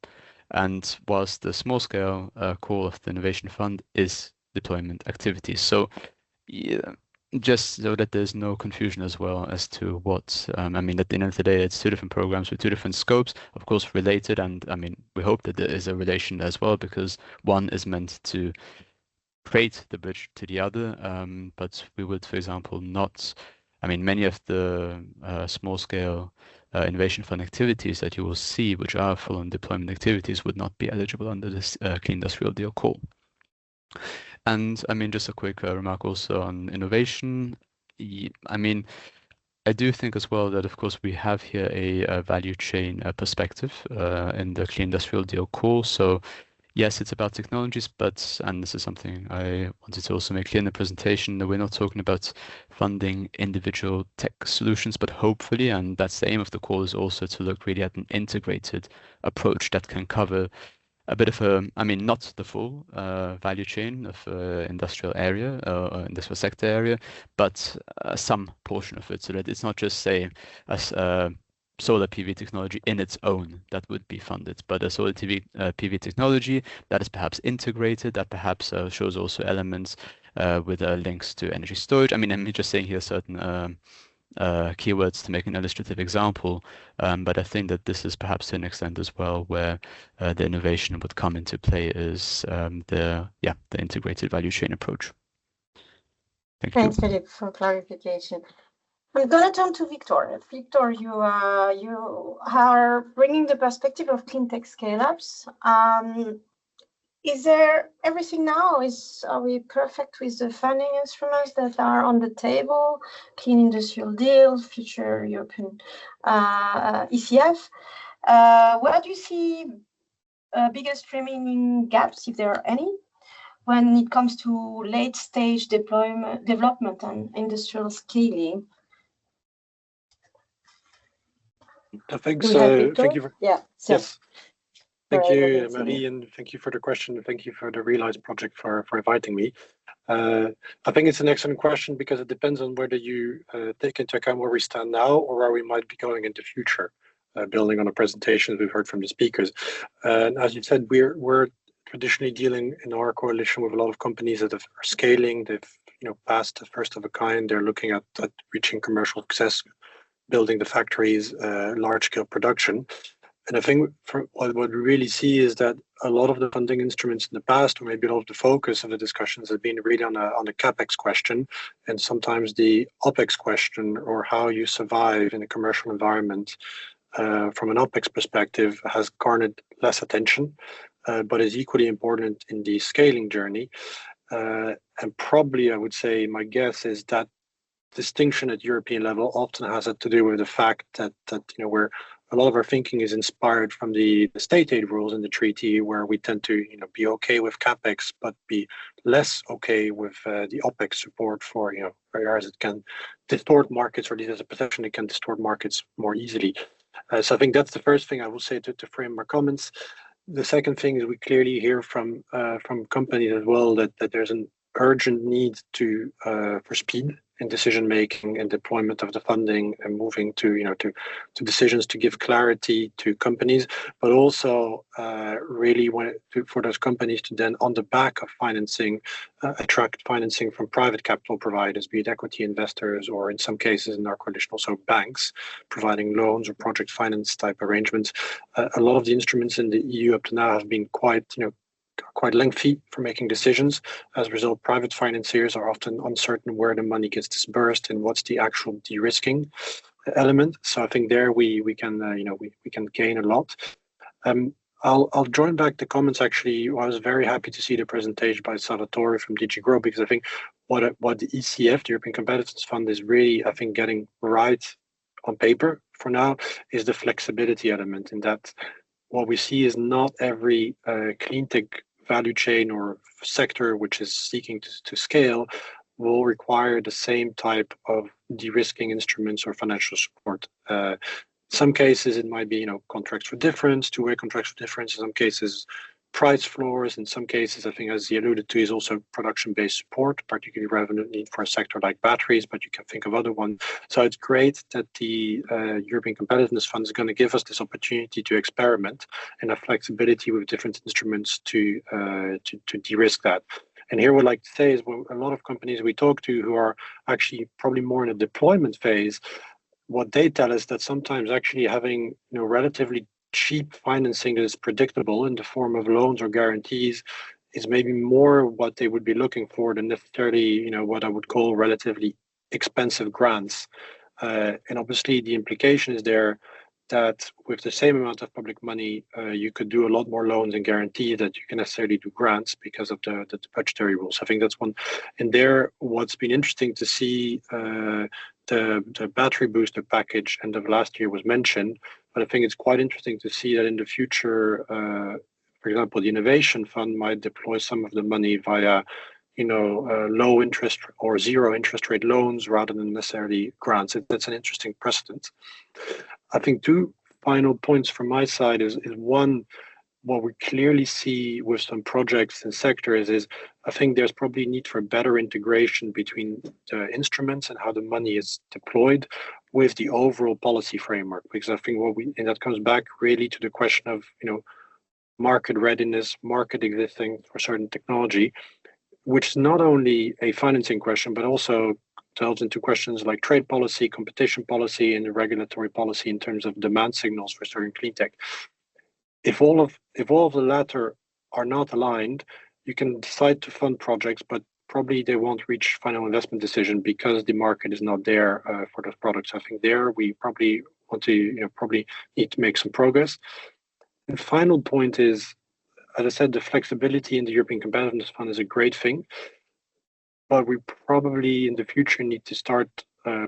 And whilst the small scale call of the Innovation Fund is deployment activities. So yeah, just so that there's no confusion as well as to what, I mean, at the end of the day, it's two different programs with two different scopes, of course, related. And I mean, we hope that there is a relation as well, because one is meant to create the bridge to the other. But we would, for example, not, I mean, many of the small scale innovation fund activities that you will see, which are full on deployment activities, would not be eligible under this Clean Industrial Deal call. And I mean, just a quick remark also on innovation. I mean, I do think as well that, of course, we have here a value chain perspective in the Clean Industrial Deal call. So yes, it's about technologies, but, and this is something I wanted to also make clear in the presentation, that we're not talking about funding individual tech solutions, but hopefully, and that's the aim of the call, is also to look really at an integrated approach that can cover a bit of a, I mean, not the full value chain of industrial area or industrial sector area, but some portion of it, so that it's not just, say, a solar PV technology in its own that would be funded, but a solar PV technology that is perhaps integrated, that perhaps shows also elements with links to energy storage. I mean, I'm just saying here certain keywords to make an illustrative example, but I think that this is perhaps to an extent as well where the innovation would come into play, is the integrated value chain approach. Thanks, Philip, for clarification. I'm going to turn to Victor. Victor, you are bringing the perspective of clean tech scale-ups. Is there everything now? Are we perfect with the funding instruments that are on the table? Clean Industrial Deal, future European ECF. Where do you see biggest remaining gaps, if there are any, when it comes to late-stage development and industrial scaling? Thanks. Thank you for yes. Thank you, Marie, and thank you for the question. And thank you for the Realize project for inviting me. I think it's an excellent question, because it depends on whether you take into account where we stand now or where we might be going in the future, building on the presentations we've heard from the speakers. And as you said, we're traditionally dealing in our coalition with a lot of companies that are scaling. They've passed the first of a kind. They're looking at reaching commercial success, building the factories, large-scale production. And I think what we really see is that a lot of the funding instruments in the past, or maybe a lot of the focus of the discussions, have been really on the CapEx question, and sometimes the OpEx question, or how you survive in a commercial environment from an OpEx perspective, has garnered less attention, but is equally important in the scaling journey. And probably, I would say, my guess is that distinction at European level often has to do with the fact that where a lot of our thinking is inspired from the state aid rules in the treaty, where we tend to be okay with capex, but be less okay with the opex support for whereas it can distort markets, or there's a perception it can distort markets more easily. So I think that's the first thing I will say to frame our comments. The second thing is we clearly hear from companies as well that there's an urgent need for speed in decision making and deployment of the funding, and moving to decisions to give clarity to companies, but also really for those companies to then, on the back of financing, attract financing from private capital providers, be it equity investors, or in some cases in our coalition also banks providing loans or project finance type arrangements. A lot of the instruments in the EU up to now have been quite lengthy for making decisions. As a result, private financiers are often uncertain where the money gets disbursed and what's the actual de-risking element. So I think there we can gain a lot. I'll join back the comments. Actually, I was very happy to see the presentation by Salvatore from DG Grow, because I think what the ECF, the European Competitiveness Fund, is really, I think, getting right on paper for now is the flexibility element, in that what we see is not every clean tech value chain or sector which is seeking to scale will require the same type of de-risking instruments or financial support. Some cases it might be contracts for difference, two-way contracts for difference. In some cases, price floors. In some cases, I think, as he alluded to, is also production-based support, particularly relevant need for a sector like batteries, but you can think of other ones. So it's great that the European Competitiveness Fund is going to give us this opportunity to experiment and have flexibility with different instruments to de-risk that. And here, what I'd like to say is, well, a lot of companies we talk to who are actually probably more in a deployment phase, what they tell us that sometimes actually having relatively cheap financing that is predictable in the form of loans or guarantees is maybe more what they would be looking for than necessarily what I would call relatively expensive grants. And obviously the implication is there that with the same amount of public money, you could do a lot more loans and guarantees that you can necessarily do grants because of the budgetary rules. I think that's one. And there, what's been interesting to see, the battery booster package end of last year was mentioned, but I think it's quite interesting to see that in the future, for example, the Innovation Fund might deploy some of the money via low interest or zero interest rate loans rather than necessarily grants. That's an interesting precedent. I think two final points from my side is one, what we clearly see with some projects and sectors is I think there's probably need for better integration between the instruments and how the money is deployed with the overall policy framework, because I think and that comes back really to the question of market readiness, market existing for certain technology, which is not only a financing question, but also delves into questions like trade policy, competition policy, and the regulatory policy in terms of demand signals for certain clean tech. If all of the latter are not aligned, you can decide to fund projects, but probably they won't reach final investment decision because the market is not there for those products. I think there we probably want to probably need to make some progress. And final point is, as I said, the flexibility in the European Competitiveness Fund is a great thing, but we probably in the future need to start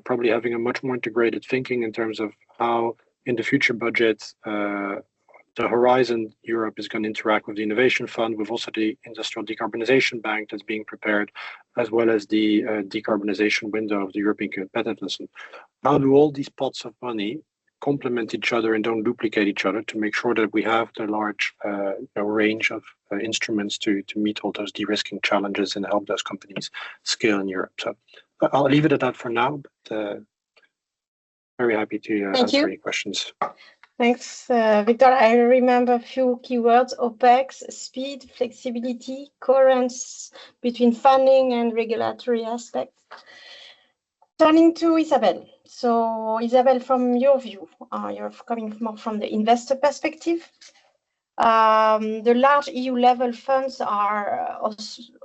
probably having a much more integrated thinking in terms of how in the future budgets the Horizon Europe is going to interact with the Innovation Fund, with also the Industrial Decarbonization Bank that's being prepared, as well as the decarbonization window of the European Competitiveness. How do all these pots of money complement each other and don't duplicate each other to make sure that we have the large range of instruments to meet all those de-risking challenges and help those companies scale in Europe? So I'll leave it at that for now, but very happy to answer any questions. Thanks, Victor. I remember a few keywords: OPEX, speed, flexibility, coherence between funding and regulatory aspects. Turning to Isabel. So Isabel, from your view, you're coming more from the investor perspective. The large EU level funds are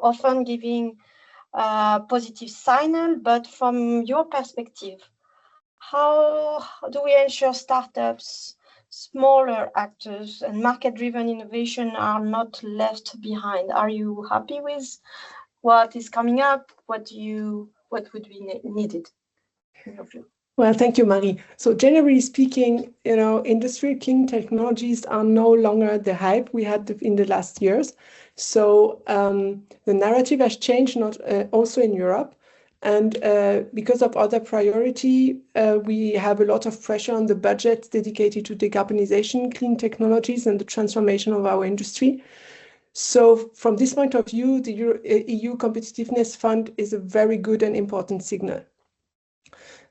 often giving positive signal, but from your perspective, how do we ensure startups, smaller actors, and market-driven innovation are not left behind? Are you happy with what is coming up? What would be needed in your view? Well, thank you, Marie. So generally speaking, industrial clean technologies are no longer the hype we had in the last years. So the narrative has changed, also in Europe. And because of other priority, we have a lot of pressure on the budget dedicated to decarbonization, clean technologies, and the transformation of our industry. So from this point of view, the EU Competitiveness Fund is a very good and important signal.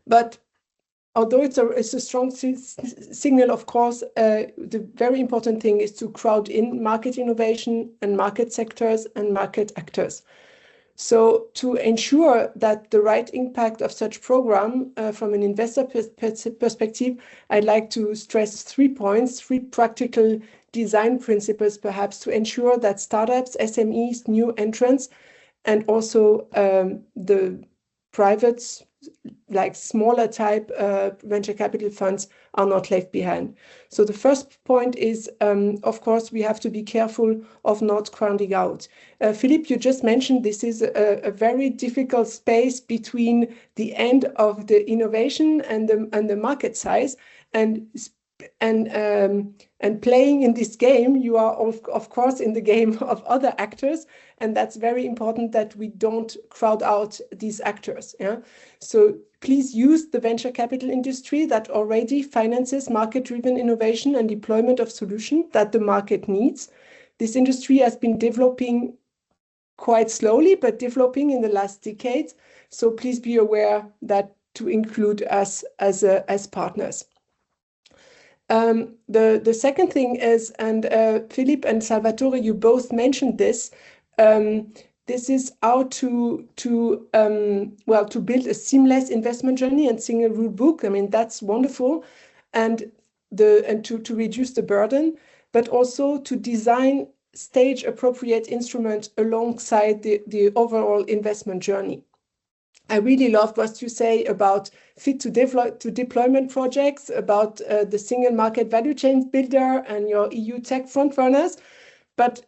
But although it's a strong signal, of course, the very important thing is to crowd in market innovation and market sectors and market actors. So to ensure that the right impact of such program from an investor perspective, I'd like to stress 3 points, 3 practical design principles, perhaps, to ensure that startups, SMEs, new entrants, and also the private, like smaller type venture capital funds are not left behind. So the first point is, of course, we have to be careful of not crowding out. Philippe, you just mentioned this is a very difficult space between the end of the innovation and the market size, and playing in this game, you are of course in the game of other actors, and that's very important that we don't crowd out these actors. Yeah. So please use the venture capital industry that already finances market-driven innovation and deployment of solutions that the market needs. This industry has been developing quite slowly, but developing in the last decades. So please be aware that to include us as partners. The second thing is, and Philippe and Salvatore, you both mentioned this, this is how to build a seamless investment journey and single rule book. I mean, that's wonderful, and to reduce the burden, but also to design stage appropriate instruments alongside the overall investment journey. I really loved what you say about fit to deployment projects, about the single market value chain builder and your EU tech front runners. But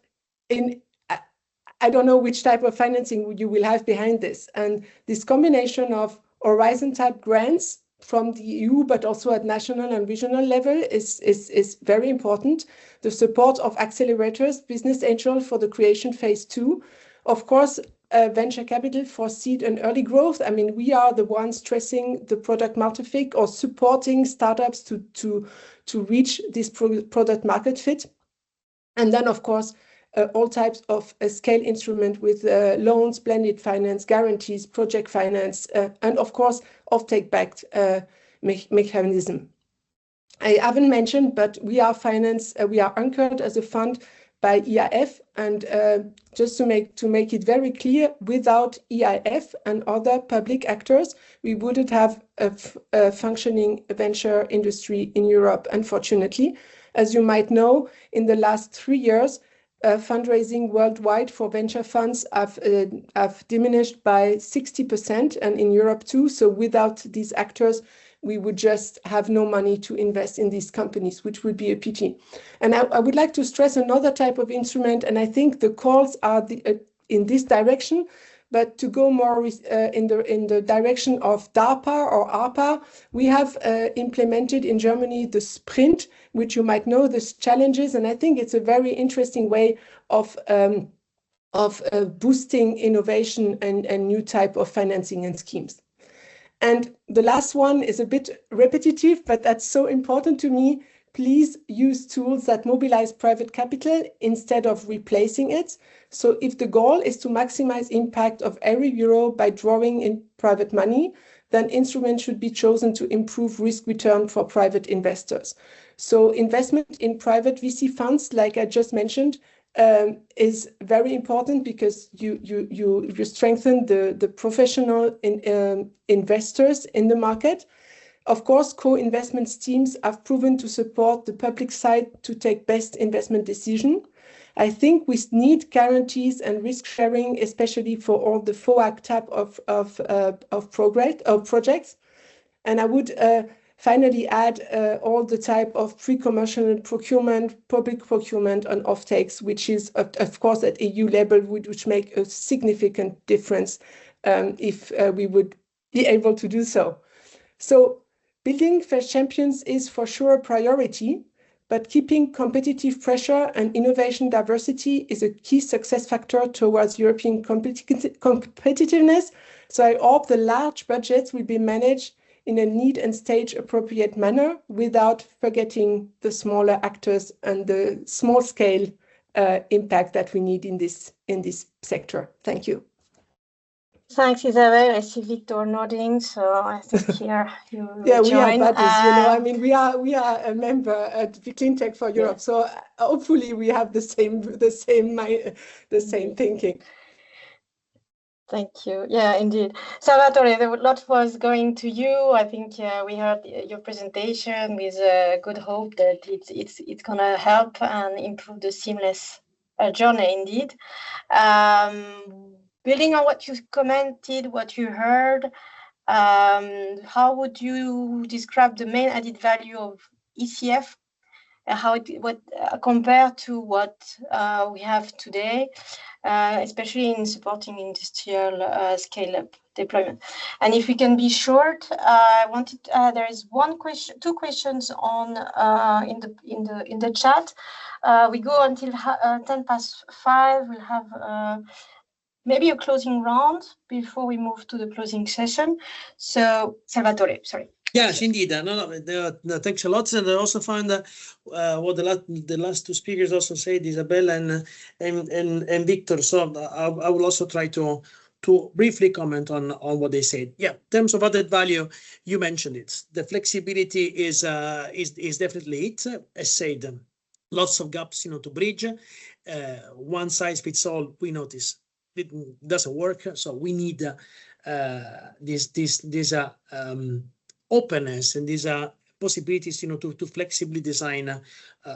I don't know which type of financing you will have behind this. And this combination of Horizon type grants from the EU, but also at national and regional level is very important. The support of accelerators, business angel for the creation phase 2. Of course, venture capital for seed and early growth. I mean, we are the ones stressing the product market fit or supporting startups to reach this product market fit. And then, of course, all types of scale instrument with loans, blended finance, guarantees, project finance, and of course, offtake-backed mechanism. I haven't mentioned, but we are anchored as a fund by EIF, and just to make it very clear, without EIF and other public actors, we wouldn't have a functioning venture industry in Europe, unfortunately. As you might know, in the last 3 years, fundraising worldwide for venture funds have diminished by 60%, and in Europe too. So without these actors, we would just have no money to invest in these companies, which would be a pity. And I would like to stress another type of instrument, and I think the calls are in this direction, but to go more in the direction of DARPA or ARPA, we have implemented in Germany the Sprint, which you might know, the challenges, and I think it's a very interesting way of boosting innovation and new type of financing and schemes. And the last one is a bit repetitive, but that's so important to me. Please use tools that mobilize private capital instead of replacing it. So if the goal is to maximize impact of every euro by drawing in private money, then instruments should be chosen to improve risk return for private investors. So investment in private VC funds, like I just mentioned, is very important because you strengthen the professional investors in the market. Of course, co-investment schemes have proven to support the public side to take best investment decision. I think we need guarantees and risk sharing, especially for all the FOAC type of projects. And I would finally add all the type of pre-commercial procurement, public procurement and offtakes, which is, of course, at EU level, which make a significant difference if we would be able to do so. So building first champions is for sure a priority, but keeping competitive pressure and innovation diversity is a key success factor towards European competitiveness. So I hope the large budgets will be managed in a need and stage appropriate manner without forgetting the smaller actors and the small scale impact that we need in this sector. Thank you. Thanks, Isabel. I see Victor nodding, so I think here you yeah, join. We are buddies, you know. I mean, we are a member at Clean Tech for Europe, so hopefully we have the same thinking. Thank you. Yeah, indeed. Salvatore, a lot was going to you. I think we heard your presentation with good hope that it's going to help and improve the seamless journey, indeed. Building on what you commented, what you heard, how would you describe the main added value of ECF? How it would compare to what we have today, especially in supporting industrial scale-up deployment. And if we can be short, I wanted there is two questions on in the chat. We go until 5:10. We'll have maybe a closing round before we move to the closing session. So Salvatore, sorry. Yes, indeed. No, thanks a lot. And I also found what the last two speakers also said, Isabel and Victor. So I will also try to briefly comment on what they said. Yeah, in terms of added value, you mentioned it. The flexibility is definitely it. As said, lots of gaps, to bridge. One size fits all, we notice. it doesn't work. So we need this openness and these possibilities, to flexibly design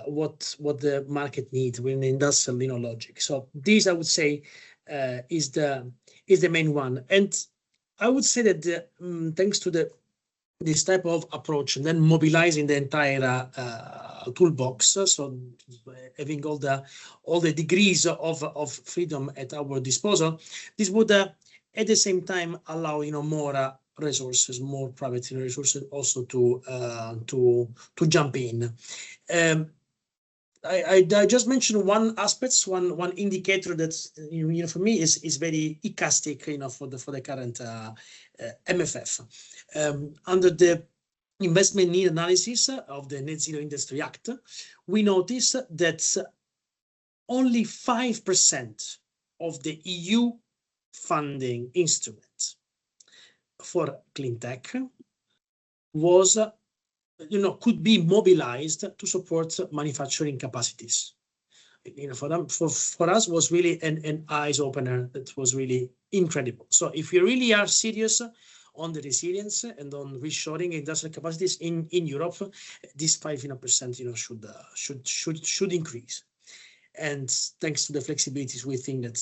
what the market needs with industrial, logic. So this, I would say, is the main one. And I would say that thanks to this type of approach, and then mobilizing the entire toolbox, so having all the degrees of freedom at our disposal, this would at the same time allow more resources, more private resources also to jump in. I just mentioned one aspect, one indicator that's for me is very iconistic, for the current MFF. Under the investment need analysis of the Net Zero Industry Act, we notice that only 5% of the EU funding instrument for clean tech was could be mobilized to support manufacturing capacities. For us was really an eyes opener. That was really incredible. So if you really are serious on the resilience and on reshoring industrial capacities in Europe, this 5% should increase. And thanks to the flexibilities, we think that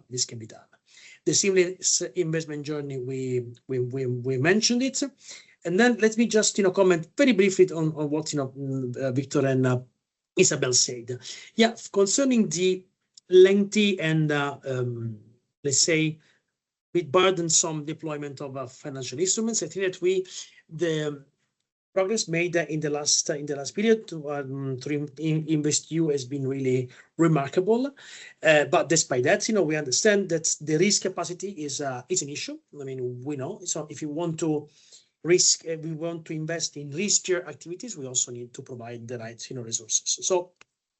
this can be done. The seamless investment journey, we mentioned it. And then let me just comment very briefly on what Victor and Isabel said. Yeah, concerning the lengthy and let's say with burdensome deployment of financial instruments, I think that the progress made in the last period to InvestEU has been really remarkable. But despite that, we understand that the risk capacity is an issue. I mean, we know. So if you want to we want to invest in riskier activities, we also need to provide the right resources. So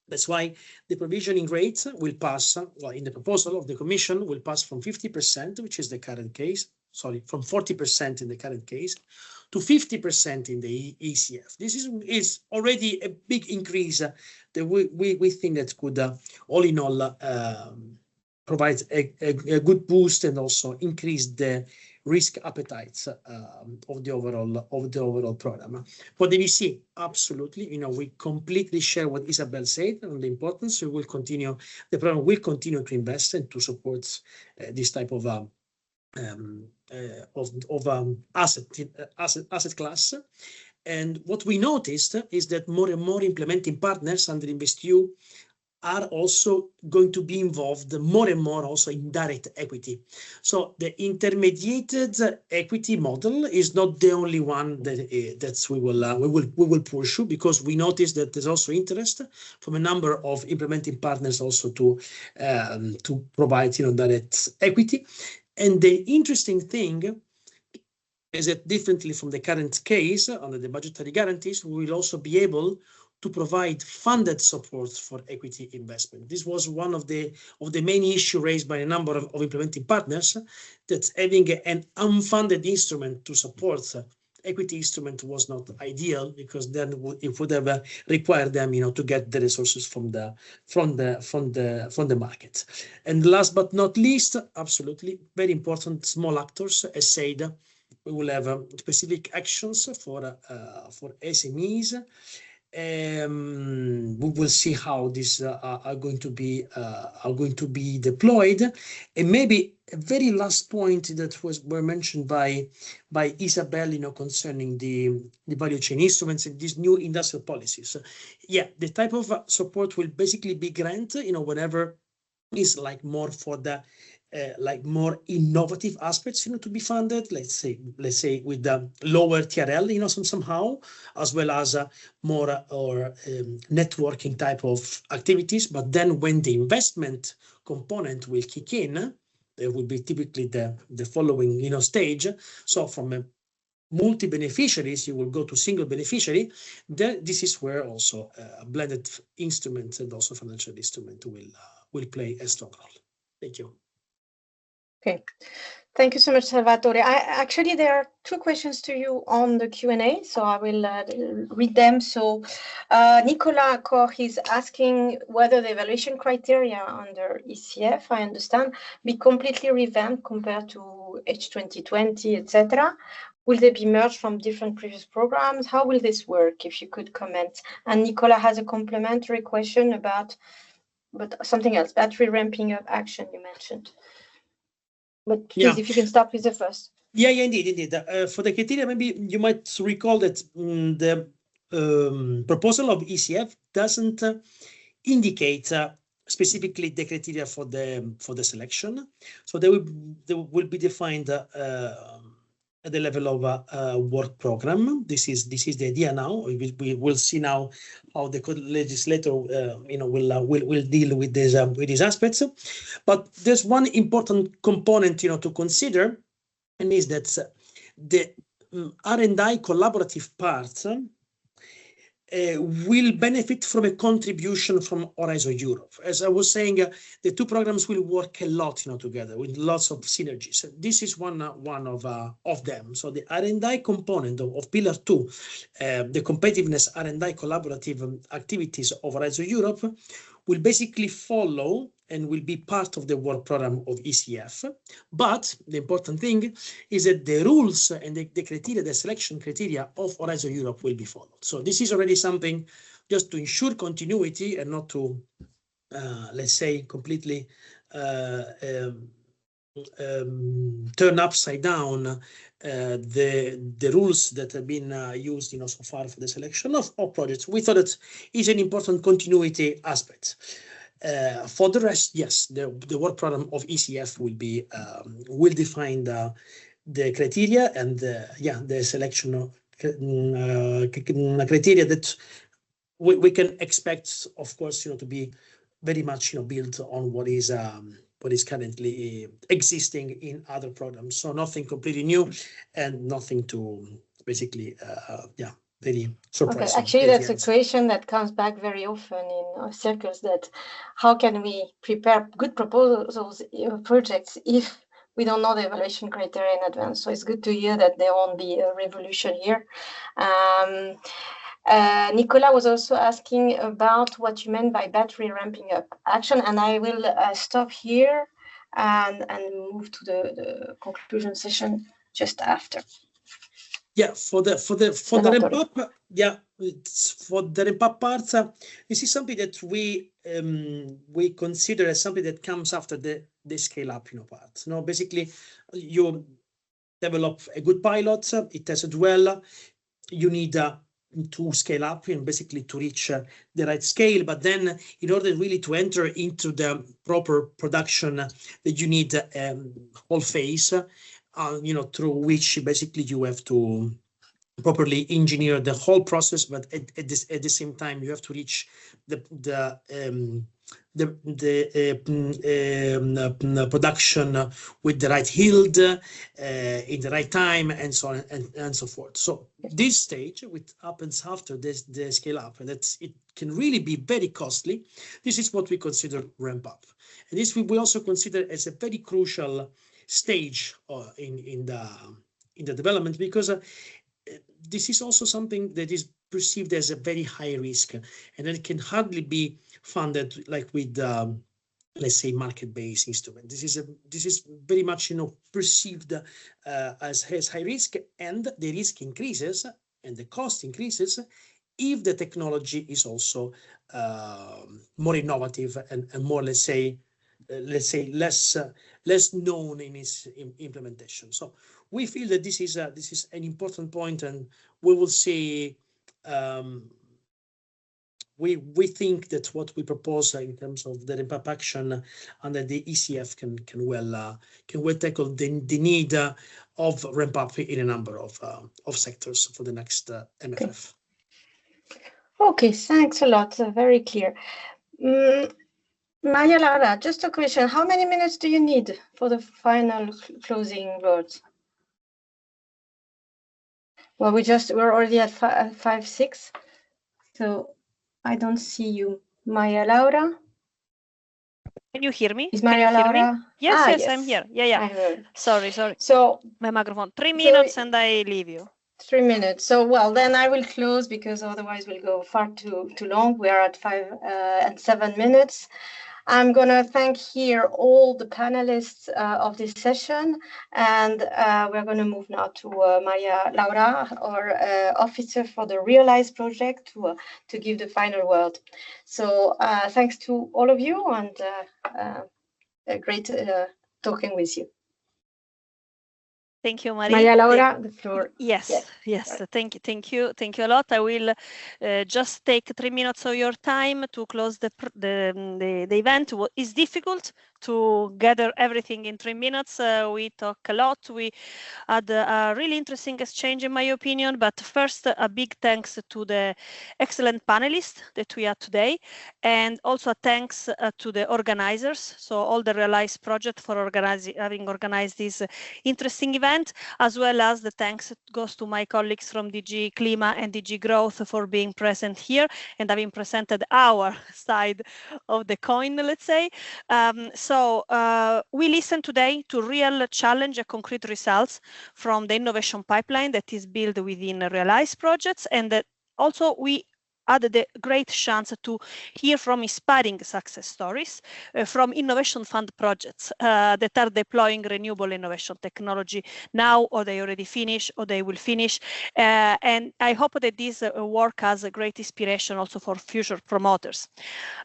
that's why the provisioning rate will pass, well, in the proposal of the Commission, will pass from 50%, which is the current case, from 40% in the current case, to 50% in the ECF. This is already a big increase that we think that could, all in all, provide a good boost and also increase the risk appetites of the overall program. For the VC, absolutely, we completely share what Isabel said on the importance. We will continue, the program will continue to invest and to support this type of asset class. And what we noticed is that more and more implementing partners under InvestEU are also going to be involved more and more also in direct equity. So the intermediated equity model is not the only one that we will pursue, because we notice that there's also interest from a number of implementing partners also to provide direct equity. And the interesting thing is that differently from the current case under the budgetary guarantees, we will also be able to provide funded support for equity investment. This was one of the main issues raised by a number of implementing partners, that having an unfunded instrument to support equity instrument was not ideal, because then it would have required them, to get the resources from the market. And last but not least, absolutely very important, small actors. As said, we will have specific actions for SMEs. We will see how these are going to be deployed. And maybe a very last point that were mentioned by Isabel, concerning the value chain instruments and these new industrial policies. Yeah, the type of support will basically be granted, whenever is more for the more innovative aspects, to be funded, let's say with the lower TRL, somehow, as well as more or networking type of activities. But then when the investment component will kick in, there will be typically the following, stage. So from a multi-beneficiaries, you will go to single beneficiary. This is where also blended instruments and also financial instrument will play a strong role. Thank you. Okay, Thank you so much, Salvatore. Actually, there are two questions to you on the Q&A, so I will read them. So Nicolas Koch is asking whether the evaluation criteria under ECF, I understand, be completely revamped compared to H2020, etc. Will they be merged from different previous programs? How will this work, if you could comment? And Nicolas has a complementary question about something else, battery ramping up action you mentioned. But please, if you can start with the first. Yeah, indeed. For the criteria, maybe you might recall that the proposal of ECF doesn't indicate specifically the criteria for the selection. So they will be defined at the level of a work program. This is the idea now. We will see now how the legislator will deal with these aspects. But there's one important component to consider, and is that the R&I collaborative part will benefit from a contribution from Horizon Europe. As I was saying, the two programs will work a lot together with lots of synergies. This is one of them. So the R&I component of Pillar 2, the competitiveness R&I collaborative activities of Horizon Europe, will basically follow and will be part of the work program of ECF. But the important thing is that the rules and the criteria, the selection criteria of Horizon Europe will be followed. So this is already something just to ensure continuity and not to, let's say, completely turn upside down the rules that have been used so far for the selection of projects. We thought it is an important continuity aspect. For the rest, yes, the work program of ECF will define the criteria and the selection criteria that we can expect, of course, to be very much built on what is currently existing in other programs. So nothing completely new and nothing to basically very surprising. Okay, actually, that's a question that comes back very often in circles, that how can we prepare good proposals, projects, if we don't know the evaluation criteria in advance? So it's good to hear that there won't be a revolution here. Nicola was also asking about what you meant by battery ramping up action, and I will stop here and move to the conclusion session just after. Yeah, for the ramp up, for the ramp up part, this is something that we consider as something that comes after the scale up part. No, basically, you develop a good pilot, it tested well. You need to scale up and basically to reach the right scale, but then in order really to enter into the proper production, that you need a whole phase. Through which basically you have to properly engineer the whole process, but at the same time you have to reach the production with the right yield in the right time, and so on and so forth. So this stage, which happens after the scale up, and it can really be very costly. This is what we consider ramp up, and this we also consider as a very crucial stage in the development, because this is also something that is perceived as a very high risk, and it can hardly be funded like with let's say market-based instrument. This is very much perceived as high risk, and the risk increases and the cost increases if the technology is also more innovative and more, let's say less known in its implementation. So we feel that this is an important point, and we will see. We think that what we propose in terms of the ramp up action under the ECF can well tackle the need of ramp up in a number of sectors for the next MFF. Okay, thanks a lot. Very clear. Maria Laura, just a question. How many minutes do you need for the final closing words? Well, we're already at 5:06, so I don't see you, Maria Laura. Can you hear me? Is Maria Laura? Yes, yes, I'm here. Yeah. I heard. Sorry. So my microphone. 3 minutes and I leave you. 3 minutes. So, well, then I will close because otherwise we'll go far too long. We are at 5 and 7 minutes. I'm going to thank here all the panelists of this session, and we're going to move now to Maria Laura, our officer for the Realize project, to give the final word. So thanks to all of you, and great talking with you. Thank you, Maria. Maria Laura, the floor. Yes. Thank you a lot. I will just take 3 minutes of your time to close the event. It's difficult to gather everything in 3 minutes. We talk a lot. We had a really interesting exchange, in my opinion. But first, a big thanks to the excellent panelists that we had today, and also a thanks to the organizers. So all the Realize project for having organized this interesting event, as well as the thanks goes to my colleagues from DG Klima and DG Growth for being present here and having presented our side of the coin, let's say. So we listen today to real challenge and concrete results from the innovation pipeline that is built within Realize projects, and that also we had the great chance to hear from inspiring success stories from innovation fund projects that are deploying renewable innovation technology now, or they already finished, or they will finish. And I hope that this work has a great inspiration also for future promoters.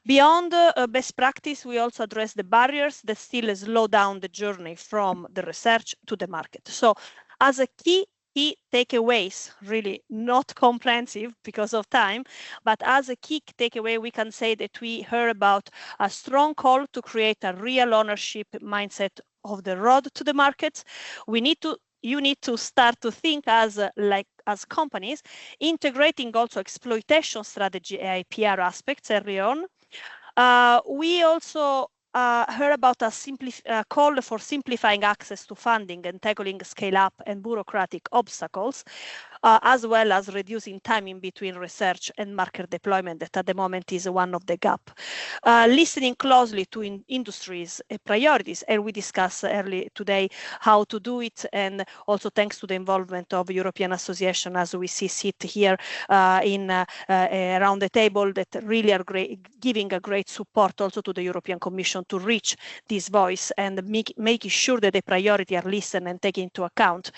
Beyond best practice, we also address the barriers that still slow down the journey from the research to the market. So as a key takeaways, really not comprehensive because of time, but as a key takeaway, we can say that we heard about a strong call to create a real ownership mindset of the road to the market. You need to start to think as companies, integrating also exploitation strategy and IPR aspects early on. We also heard about a call for simplifying access to funding and tackling scale-up and bureaucratic obstacles, as well as reducing time in between research and market deployment that at the moment is one of the gap. Listening closely to industries' priorities, and we discussed early today how to do it, and also thanks to the involvement of European Association, as we sit here around the table, that really are giving a great support also to the European Commission to reach this voice and making sure that the priority are listened and taken into account.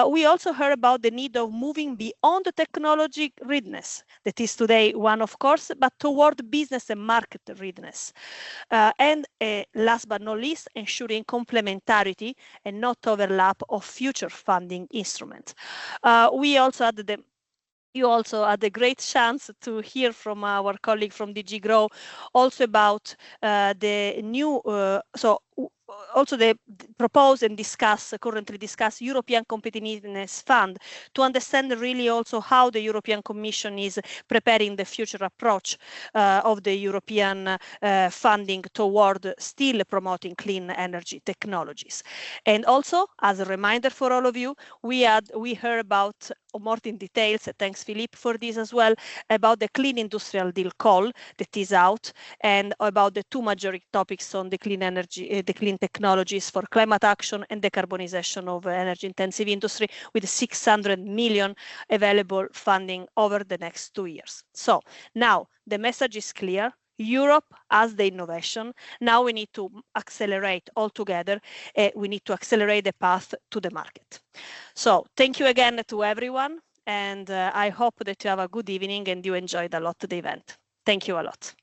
We also heard about the need of moving beyond the technology readiness that is today one, of course, but toward business and market readiness. And last but not least, ensuring complementarity and not overlap of future funding instruments. You also had a great chance to hear from our colleague from DG Grow also about the new, also the propose and currently discuss European Competitiveness Fund to understand really also how the European Commission is preparing the future approach of the European funding toward still promoting clean energy technologies. And also, as a reminder for all of you, we heard about more in details, thanks Philippe for this as well, about the Clean Industrial Deal call that is out, and about the two major topics on the clean energy, the clean technologies for climate action and decarbonization of energy intensive industry, with 600 million available funding over the next 2 years. So now the message is clear. Europe has the innovation. Now we need to accelerate all together. We need to accelerate the path to the market. So thank you again to everyone. And I hope that you have a good evening and you enjoyed a lot the event. Thank you a lot.